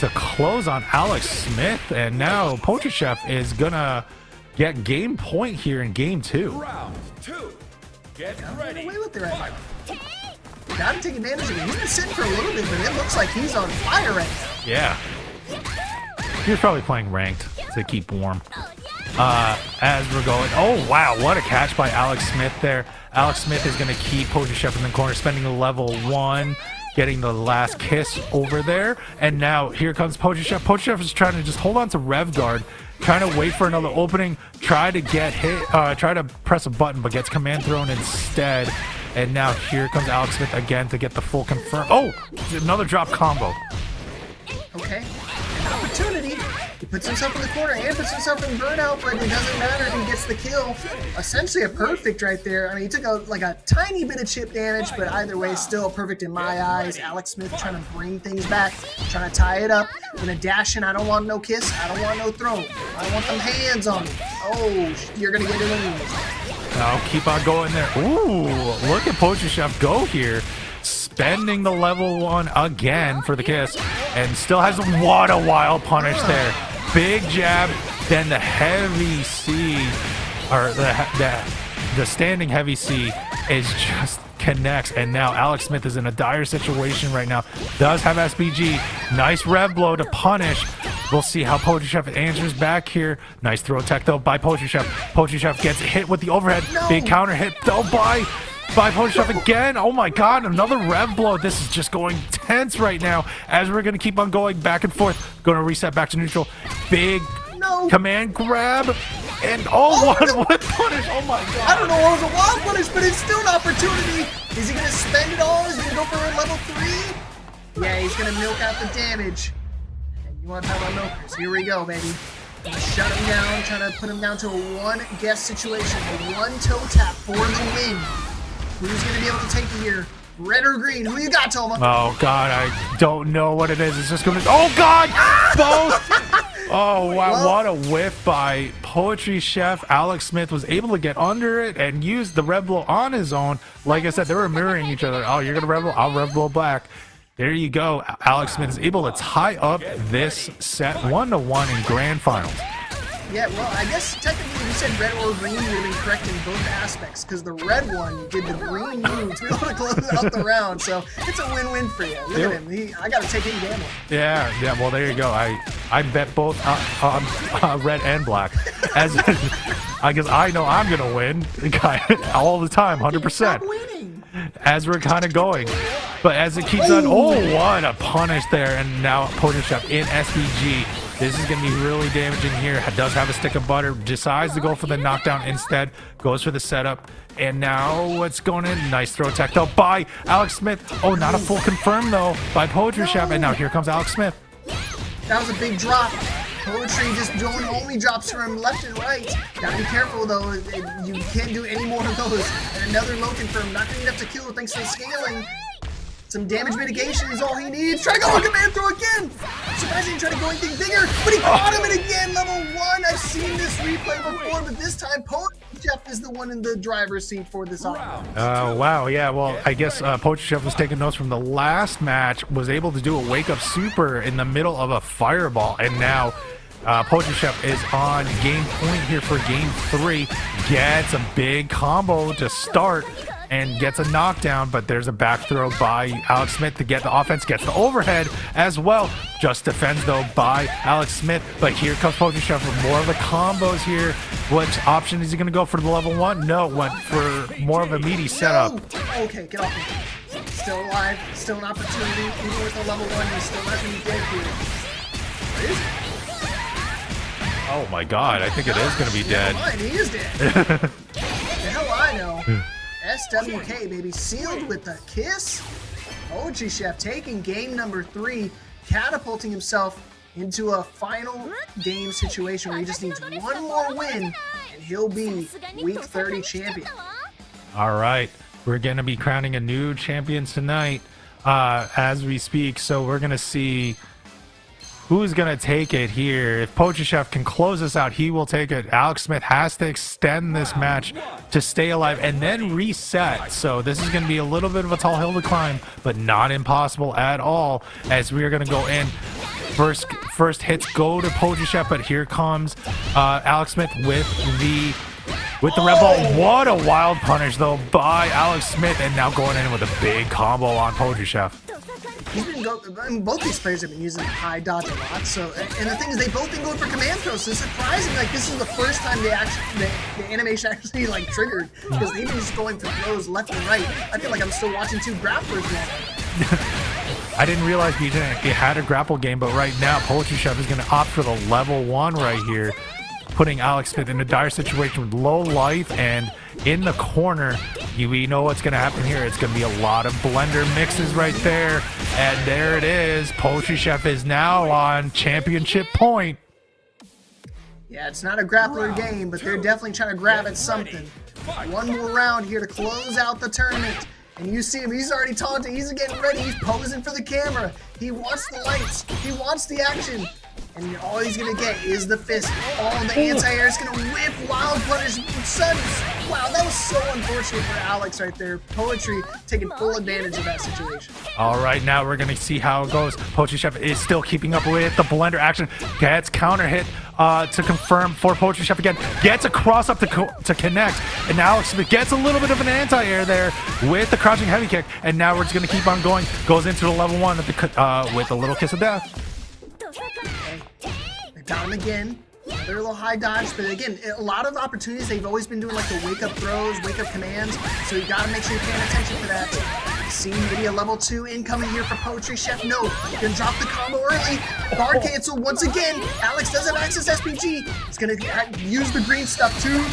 to close on Alex Smith. And now Poetry Chef is going to get game point here in game 2. Round 2. Get ready. Away with it right now. Got to take advantage of it. He's been sitting for a little bit, but it looks like he's on fire right now. Yeah. He was probably playing ranked to keep warm. As we're going, oh wow, what a catch by Alex Smith there. Alex Smith is going to keep Poetry Chef in the corner, spending the level 1, getting the last kiss over there. And now here comes Poetry Chef. Poetry Chef is trying to just hold on to Rev Guard, trying to wait for another opening, try to get hit, try to press a button, but gets command thrown instead. And now here comes Alex Smith again to get the full confirm. Oh, another drop combo. Okay, an opportunity. He puts himself in the corner and puts himself in burnout, but it doesn't matter if he gets the kill. Essentially a perfect right there. I mean, he took a tiny bit of chip damage, but either way, still perfect in my eyes. Alex Smith trying to bring things back, trying to tie it up. Gonna dash in. I don't want no kiss. I don't want no throw. I don't want them hands on me. Oh, you're gonna get it anyways. Now keep on going there. Ooh, look at Poetry Chef go here. Spending the level 1 again for the kiss, and still has what a wild punish there. Big jab, then the heavy C, or the standing heavy C is just connects, and now Alex Smith is in a dire situation right now. Does have SBG, nice rev blow to punish. We'll see how Poetry Chef answers back here. Nice throw tech though by Poetry Chef. Poetry Chef gets hit with the overhead. Big counter hit though by Poetry Chef again. Oh my god, another rev blow. This is just going tense right now as we're going to keep on going back and forth. Going to reset back to neutral. Big command grab. And what punish. Oh my god. I don't know what was a wild punish, but it's still an opportunity. Is he going to spend it all? Is he going to go for a level 3? Yeah, he's going to milk out the damage. And you want to talk about milkers? Here we go, baby. Gonna shut him down, trying to put him down to a 1 guess situation. A 1 toe tap for the win. Who's going to be able to take it here? Red or green? Who you got, Toma? Oh God, I don't know what it is. It's just gonna. Oh God, both. Oh wow, what a whiff by Poetry Chef. Alex Smith was able to get under it and use the Red Bull on his own. Like I said, they were mirroring each other. Oh, you're gonna Red Bull, I'll Red Bull back. There you go. Alex Smith is able to tie up this set 1-1 in grand finals. Yeah, well, I guess technically if you said red or green, you would have been correct in both aspects, because the red one did the green move to be able to close out the round, so it's a win-win for you. Look at him. I got to take him gambling. Yeah, well, there you go. I bet both red and black. As I guess I know I'm going to win all the time, 100%. Winning. As we're kind of going. But as it keeps on, oh, what a punish there. And now Poetry Chef in SPG. This is going to be really damaging here. Does have a stick of butter. Decides to go for the knockdown instead. Goes for the setup. And now what's going in? Nice throw attack though by Alex Smith. Oh, not a full confirm though by Poetry Chef. And now here comes Alex Smith. That was a big drop. Poetry just doing only drops from left and right. Gotta be careful though. You can't do any more of those. And another low confirm. Not gonna enough to kill thanks to the scaling. Some damage mitigation is all he needs. Try to go command throw again. Surprised he didn't try to go anything bigger, but he caught him, and again, level 1. I've seen this replay before, but this time Poetry Chef is the one in the driver's seat for this offense. Wow, yeah, well, I guess Poetry Chef was taking notes from the last match, was able to do a wake-up super in the middle of a fireball, and now Poetry Chef is on game point here for game 3. Gets a big combo to start and gets a knockdown, but there's a back throw by Alex Smith to get the offense, gets the overhead as well. Just defends though by Alex Smith, but here comes Poetry Chef with more of the combos here. Which option is he gonna go for the level 1? No, went for more of a meaty setup. No. Okay, get off me. Still alive, still an opportunity. Even with the level 1, he's still not gonna be dead here. Where is he? Oh my God, I think it is gonna be dead. He is dead. The hell I know. SWK, baby, sealed with a kiss. Poetry Chef taking game number 3, catapulting himself into a final game situation where he just needs one more win, and he'll be Week 30 champion. All right, we're going to be crowning a new champion tonight as we speak, so we're going to see who's going to take it here. If Poetry Chef can close this out, he will take it. Alex Smith has to extend this match to stay alive and then reset. So this is going to be a little bit of a tall hill to climb, but not impossible at all, as we are going to go in. First hits go to Poetry Chef, but here comes Alex Smith with the Red Bull. What a wild punish though by Alex Smith, and now going in with a big combo on Poetry Chef. He's been both these players have been using high dodge a lot. So, and the thing is, they've both been going for command throws. So it's surprising. Like this is the first time the animation actually like triggered, because they've been just going for throws left and right. I feel like I'm still watching 2 grapplers now. I didn't realize BJ had a grapple game, but right now Poetry Chef is going to opt for the level 1 right here, putting Alex Smith in a dire situation with low life and in the corner. We know what's going to happen here. It's going to be a lot of blender mixes right there. And there it is. Poetry Chef is now on championship point. Yeah, it's not a grappler game, but they're definitely trying to grab at something. One more round here to close out the tournament. And you see him, he's already taunting, he's getting ready, he's posing for the camera. He wants the lights, he wants the action. And all he's gonna get is the fist. All the anti-air is gonna whip wild punish sudden. Wow, that was so unfortunate for Alex right there. Poetry taking full advantage of that situation. All right, now we're gonna see how it goes. Poetry Chef is still keeping up with the blender action. Gets counter hit to confirm for Poetry Chef again. Gets a cross up to connect. And now Alex Smith gets a little bit of an anti-air there with the crouching heavy kick. And now we're just gonna keep on going. Goes into the level 1 with a little kiss of death. They got him again. They're a little high dodge, but again, a lot of opportunities, they've always been doing like the wake up throws, wake up commands, so you gotta make sure you're paying attention to that. See maybe a level 2 incoming here for Poetry Chef. No, gonna drop the combo early. Guard cancel once again. Alex doesn't access SPG. He's gonna use the green stuff too.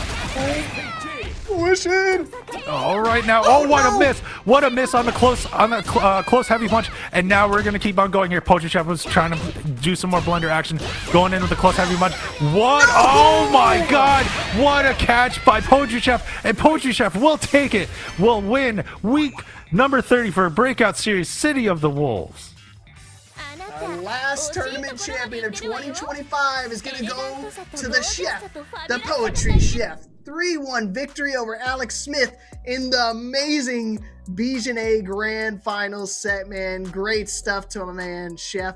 Wishing. All right now. Oh, what a miss! What a miss on the close heavy punch. And now we're gonna keep on going here. Poetry Chef was trying to do some more blender action, going in with the close heavy punch. What? Oh my God! What a catch by Poetry Chef! And Poetry Chef will take it. Will win week Number 30 for Breakout Series, City of the Wolves. Our last tournament champion of 2025 is going to go to the chef, the poetry chef. 3-1 victory over Alex Smith in the amazing Bijanet Grand Finals set, man. Great stuff to my man, Chef.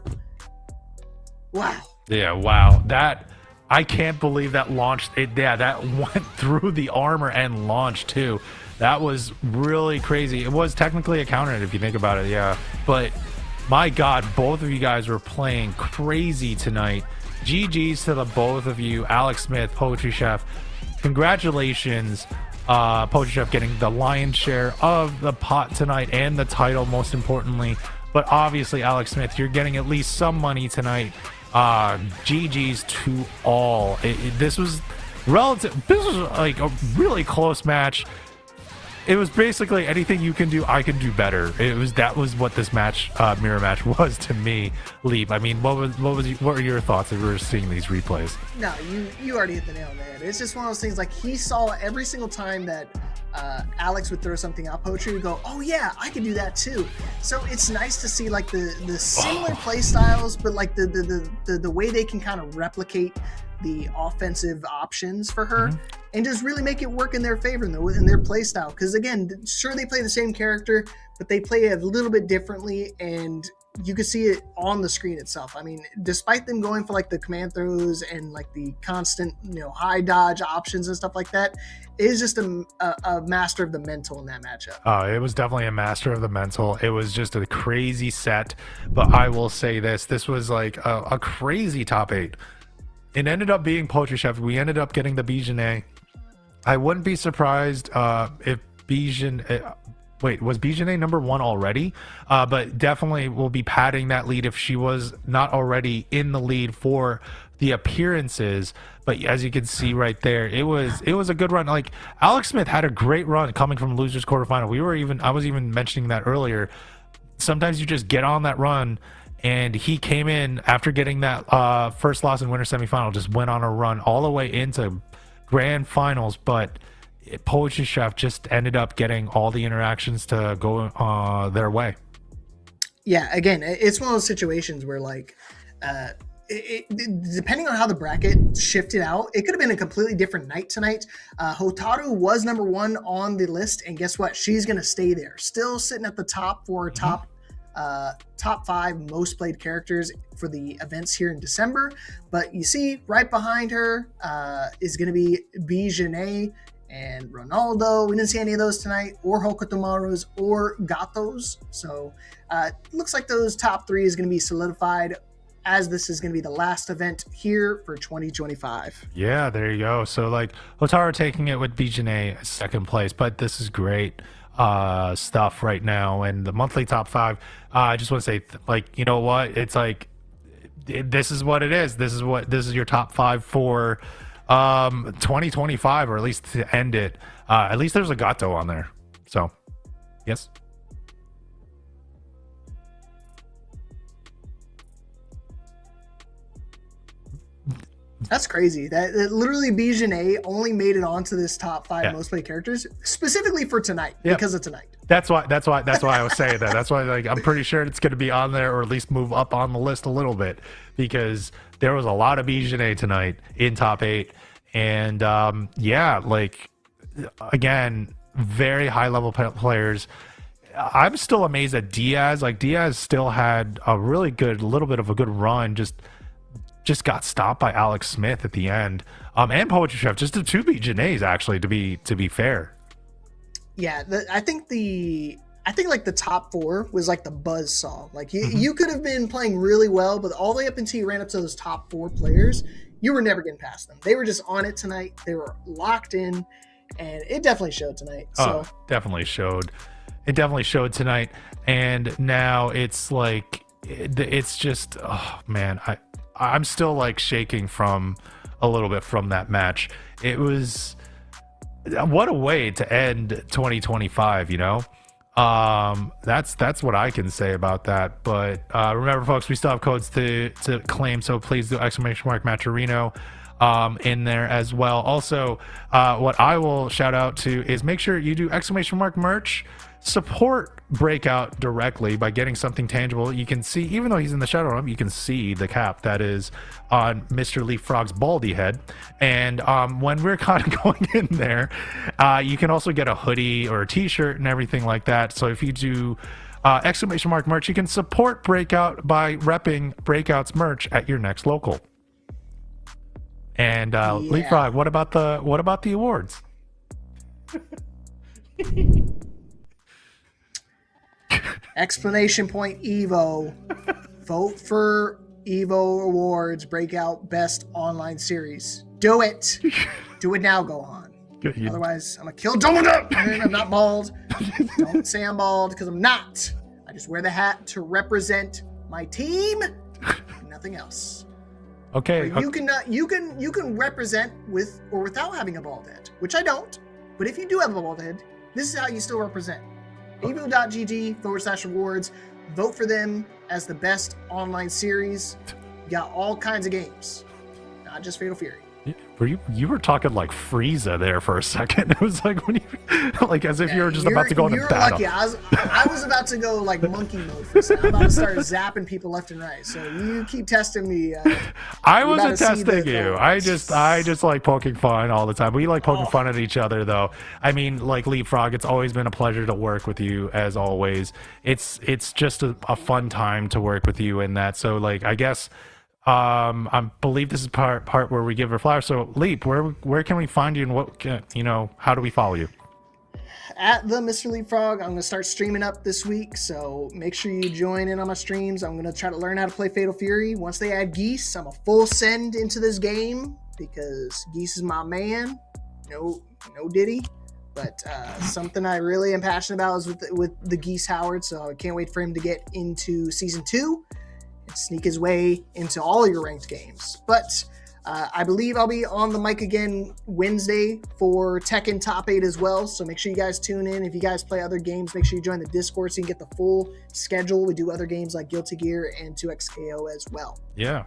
Wow. Yeah, wow. That, I can't believe that launched it. Yeah, that went through the armor and launched too. That was really crazy. It was technically a counter if you think about it, yeah. But my God, both of you guys were playing crazy tonight. GG's to the both of you. Alex Smith, Poetry Chef. Congratulations, Poetry Chef, getting the lion's share of the pot tonight and the title, most importantly. But obviously, Alex Smith, you're getting at least some money tonight. GG's to all. This was relative. This was like a really close match. It was basically anything you can do, I can do better. That was what this match, mirror match, was to me. Leap. I mean, what were your thoughts as we were seeing these replays? No, you already hit the nail on the head. It's just one of those things. Like, he saw every single time that Alex would throw something out poetry, would go, oh yeah, I can do that too. So it's nice to see like the similar play styles, but like the way they can kind of replicate the offensive options for her, and just really make it work in their favor in their play style. Because again, sure, they play the same character, but they play it a little bit differently, and you can see it on the screen itself. I mean, despite them going for like the command throws and like the constant, high dodge options and stuff like that, it is just a master of the mental in that matchup. Oh, it was definitely a master of the mental. It was just a crazy set. But I will say this was like a crazy top 8. It ended up being Poetry Chef. We ended up getting the Bijanet. I wouldn't be surprised if Bijanet... Wait, was Bijanet number 1 already? But definitely will be padding that lead if she was not already in the lead for the appearances. But as you can see right there, it was a good run. Like, Alex Smith had a great run coming from losers quarterfinal. I was even mentioning that earlier. Sometimes you just get on that run. And he came in after getting that first loss in winter semifinal, just went on a run all the way into grand finals. But Poetry Chef just ended up getting all the interactions to go their way. Yeah, again, it's one of those situations where like, depending on how the bracket shifted out, it could have been a completely different night tonight. Hotaru was number 1 on the list, and guess what? She's going to stay there, still sitting at the top for top 5 most played characters for the events here in December. But you see right behind her is going to be Bijanet and Ronaldo. We didn't see any of those tonight, or Hokutomaru's or Gatos. So looks like those top 3 is going to be solidified, as this is going to be the last event here for 2025. Yeah, there you go. So like Hotaru taking it with Bijanet second place, but this is great stuff right now. And the monthly top 5, I just want to say, like, you know what, it's like, this is what it is. This is your top 5 for 2025, or at least to end it. At least there's a Gato on there. So yes. That's crazy. That literally Bijanet only made it onto this top 5 most played characters specifically for tonight, because of tonight. That's why I was saying that. That's why, like, I'm pretty sure it's going to be on there, or at least move up on the list a little bit, because there was a lot of Bijanet tonight in top 8. And like, again, very high level players. I'm still amazed at Diaz. Like, Diaz still had a really good, little bit of a good run, just got stopped by Alex Smith at the end. And Poetry Chef, just the 2 Bijanets, actually, to be fair. Yeah, I think like the top 4 was like the buzz saw. Like, you could have been playing really well, but all the way up until you ran up to those top 4 players, you were never getting past them. They were just on it tonight. They were locked in, and it definitely showed tonight. So definitely showed. It definitely showed tonight. And now it's like, it's just, oh man, I'm still like shaking from a little bit from that match. It was, what a way to end 2025, that's what I can say about that. But remember, folks, we still have codes to claim, so please do ! Matcherino in there as well. Also, what I will shout out to is make sure you do ! Merch, support Breakout directly by getting something tangible. You can see, even though he's in the shadow room, you can see the cap that is on Mr. Leapfrog's baldy head. And when we're kind of going in there, you can also get a hoodie or a t-shirt and everything like that. So if you do exclamation mark merch, you can support Breakout by repping Breakout's merch at your next local. And Leapfrog, what about the awards? Explanation point Evo. Vote for Evo Awards Breakout Best Online Series. Do it. Do it now, Gohan. Otherwise, I'm going to kill Donut. I'm not bald. Don't say I'm bald, because I'm not. I just wear the hat to represent my team. Nothing else. Okay. You can represent with or without having a bald head, which I don't. But if you do have a bald head, this is how you still represent. evo.gg/awards. Vote for them as the best online series. You got all kinds of games, not just Fatal Fury. You were talking like Frieza there for a second. It was like when you like as if you were just about to go into battle. Lucky. I was about to go like monkey mode for a second. I'm about to start zapping people left and right. So you keep testing me. I wasn't testing you. I just like poking fun all the time. We like poking fun at each other though. I mean, like Leapfrog, it's always been a pleasure to work with you as always. It's just a fun time to work with you in that. So like I guess I believe this is part where we give her flowers. So Leap, where can we find you, and what how do we follow you? At the Mr. Leapfrog. I'm gonna start streaming up this week, so make sure you join in on my streams. I'm gonna try to learn how to play Fatal Fury. Once they add Geese, I'm a full send into this game because Geese is my man. No Diddy, but something I really am passionate about is with the Geese Howard. So I can't wait for him to get into season 2. Sneak his way into all your ranked games. But I believe I'll be on the mic again Wednesday for Tekken Top 8 as well. So make sure you guys tune in. If you guys play other games, make sure you join the Discord so you can get the full schedule. We do other games like Guilty Gear and 2XKO as well. Yeah,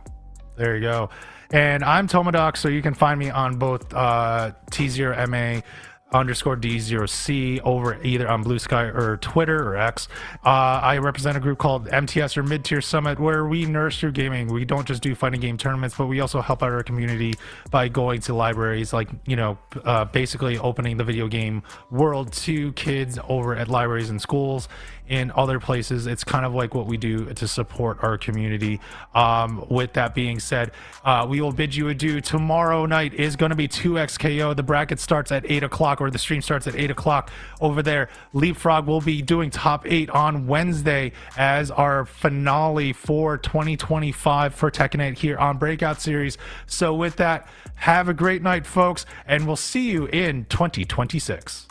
there you go. And I'm Tomadoc, so you can find me on both T0MA _D0C over either on Blue Sky or Twitter or X. I represent a group called MTS or Mid-Tier Summit, where we nurse through gaming. We don't just do fighting game tournaments, but we also help out our community by going to libraries, like basically opening the video game world to kids over at libraries and schools in other places. It's kind of like what we do to support our community. With that being said, we will bid you adieu. Tomorrow night is going to be 2XKO. The bracket starts at 8 o'clock, or the stream starts at 8 o'clock over there. Leapfrog will be doing top 8 on Wednesday as our finale for 2025 for Tekken 8 here on Breakout Series. So with that, have a great night, folks, and we'll see you in 2026.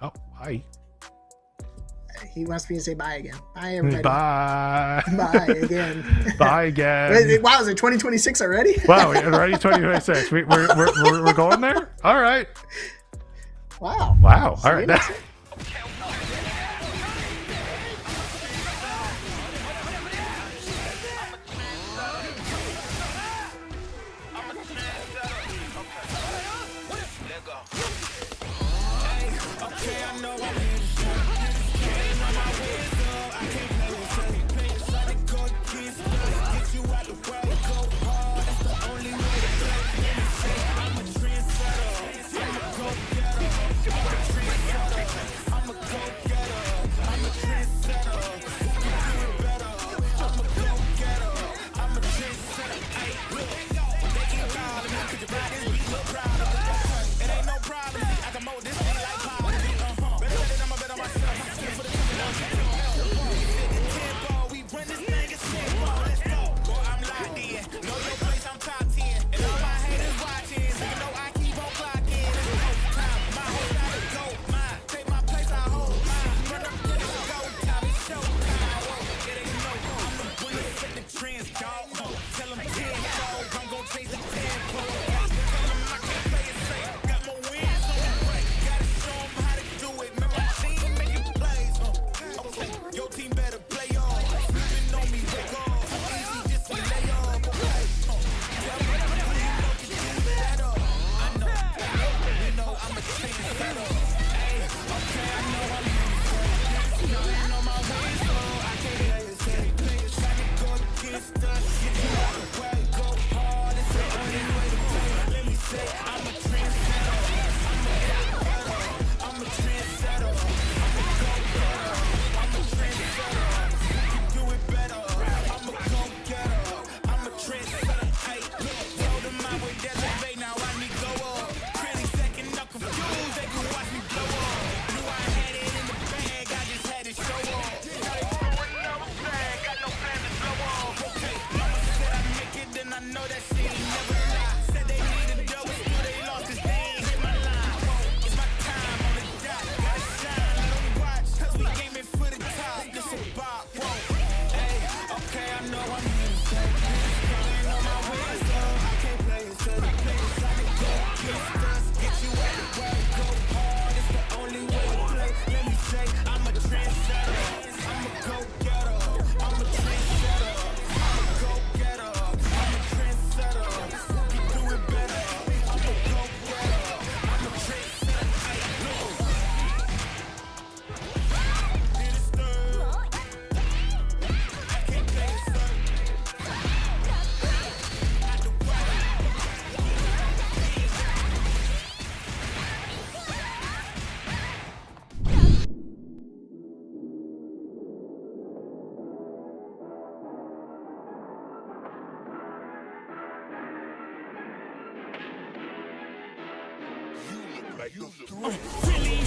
Oh, hi. He wants me to say bye again. Bye, everybody. Bye. Bye again. Bye again. Wow, is it 2026 already? Wow, we're already 2026. We're going there? All right. Wow. Wow. All right.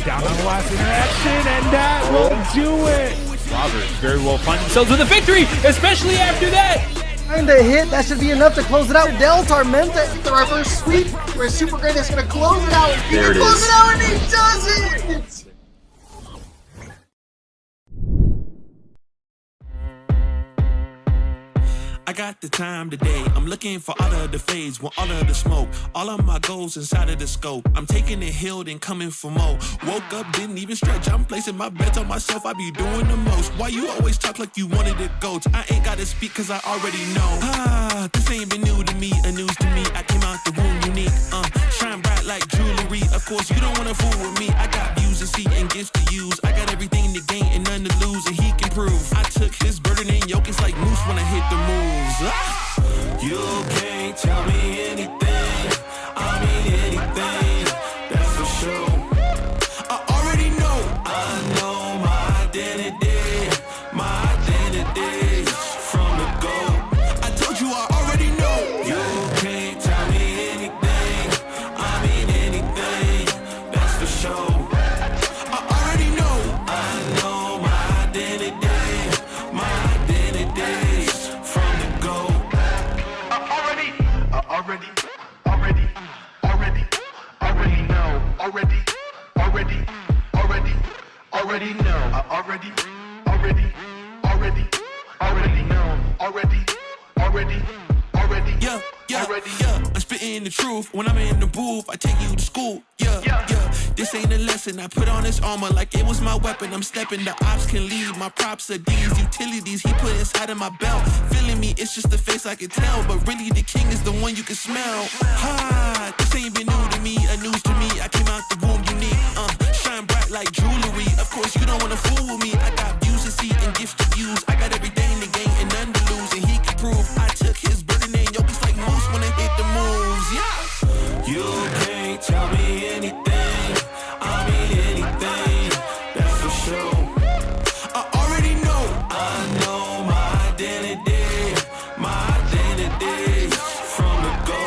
Down on the last interaction, and that will do it. Robbers very well find themselves with a victory, especially after that. And a hit, that should be enough to close it out. Del Tormente. The reverse sweep where Super Great is going to close it out. He There it close is. it out, and he does it. I got the time today. I'm looking for all of the fades, want all of the smoke. All of my goals inside of the scope. I'm taking it healed and coming for more. Woke up, didn't even stretch. I'm placing my bets on myself. I be doing the most. Why you always talk like you wanted to go? I ain't gotta speak cause I already know. This ain't been new to me, a news to me. I came out the womb unique. Shine bright like jewelry. Of course, you don't wanna fool with me. I got views to see and gifts to use. I got everything to gain and none to lose, and he can prove. I took his burden and yoke. It's like moose when I hit the moves. You can't tell me anything. I mean anything. That's for sure. I already know. I know my identity. My identity from the go. I told you I already know. You can't tell me anything. I mean anything. That's for sure. I already know. I know my identity. My identity from the go. Already know. I already know. Yeah. I'm spitting the truth. When I'm in the booth, I take you to school. Yeah. This ain't a lesson. I put on this armor like it was my weapon. I'm stepping. The ops can leave. My props are these utilities he put inside of my belt. Feeling me, it's just the face I can tell. But really, the king is the one you can smell. This ain't been new to me, a news to me. I came out the womb unique. Shine bright like jewelry. Of course, you don't wanna fool with me. I got views to see and gifts to use. I got everything to gain and none to lose, and he can prove. I took his burden and yoke. It's like moose when I hit the moves. Yeah. You can't tell me anything. I mean anything. That's for sure. I already know. I know my identity. My identity from the go.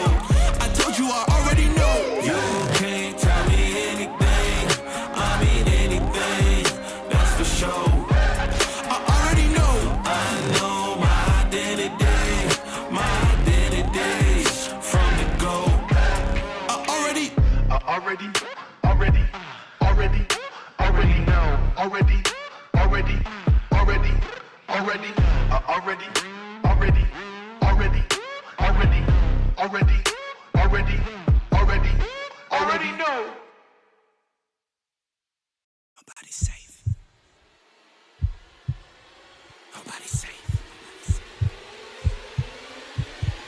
I told you I already know. You can't tell me anything. I mean anything. That's for sure. I already know. I know my identity. My identity from the go. I already know. Already know. Nobody's safe. Nobody's safe.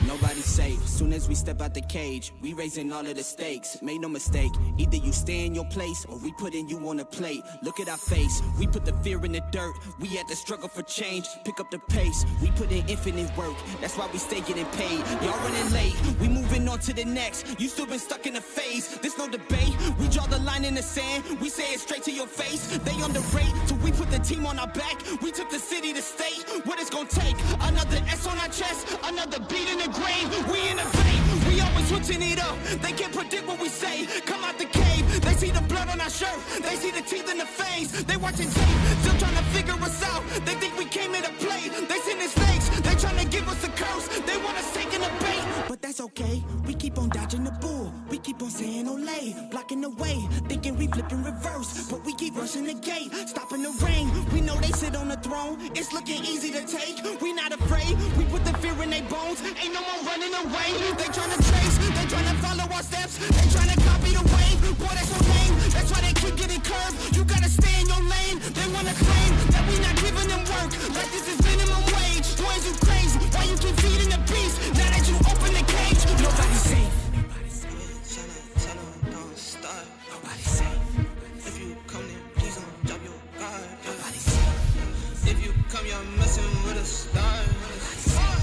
Nobody's safe. Soon as we step out the cage, we raising all of the stakes. Make no mistake, either you stay in your place or we putting you on a plate. Look at our face, we put the fear in the dirt. We had to struggle for change, pick up the pace. We put in infinite work, that's why we stay getting paid. Y'all running late, we moving on to the next. You still been stuck in a phase, there's no debate. We draw the line in the sand, we say it straight to your face. They underrate, so we put the team on our back. We took the city to state, what it's gonna take. Another S on our chest, another beat in the grave. We innovate, we always switching it up. They can't predict what we say. Come out the cave, they see the blood on our shirt. They see the teeth in the face. They watching tape, still trying to figure us out. They think we came here to play. They send the snakes, they trying to give us a curse. They want us taking the bait, but that's okay. We keep on dodging the bull. We keep on saying Olay, blocking the way, thinking we flipping reverse, but we keep rushing the gate, stopping the rain. We know they sit on the throne. It's looking easy to take. We not afraid. We put the fear in their bones. Ain't no more running away. They tryna trace, they tryna follow our steps. They tryna copy the way. Boy, that's so lame. That's why they keep getting curved. You gotta stay in your lane. They wanna claim that we not giving them work. Like this is minimum wage. Boy, you crazy. Why you keep feeding the beast? Now that you open the cage, nobody's safe. Nobody's safe. Don't start. Nobody's safe. If you come in, please don't drop your guard. Nobody's safe. If you come, you're messing with a star. Nobody's safe.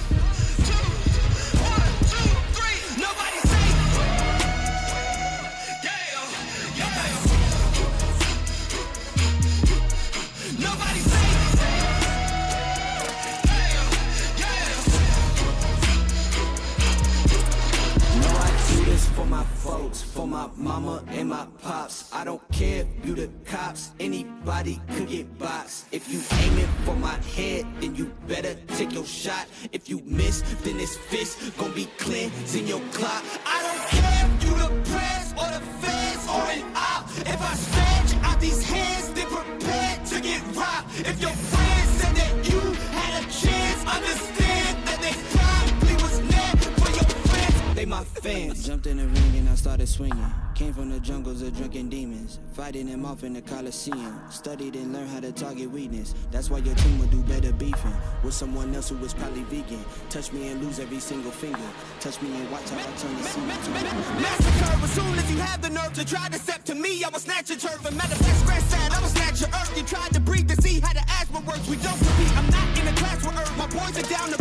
my mama and my pops. I don't care if you the cops, anybody could get boxed. If you aiming for my head, then you better take your shot. If you miss, then this fist gon' be cleansing your clock. I don't care if you the press or the feds or an op. If I stretch out these hands, then prepare to get robbed. If your friends said that you had a chance, understand that they probably was there for your friends. They my fans. Jumped in the ring and I started swinging. Came from the jungles of drunken demons, fighting them off in the Coliseum. Studied and learned how to target weakness. That's why your team would do better beefing with someone else who was probably vegan. Touch me and lose every single finger. Touch me and watch how I turn the scene into Massacre as soon as you have the nerve to try to step to me, I will snatch your turf and manifest grass sad. I will snatch your earth. You tried to breathe to see how the asthma works. We don't compete. I'm not in a class with earth. My boys are down to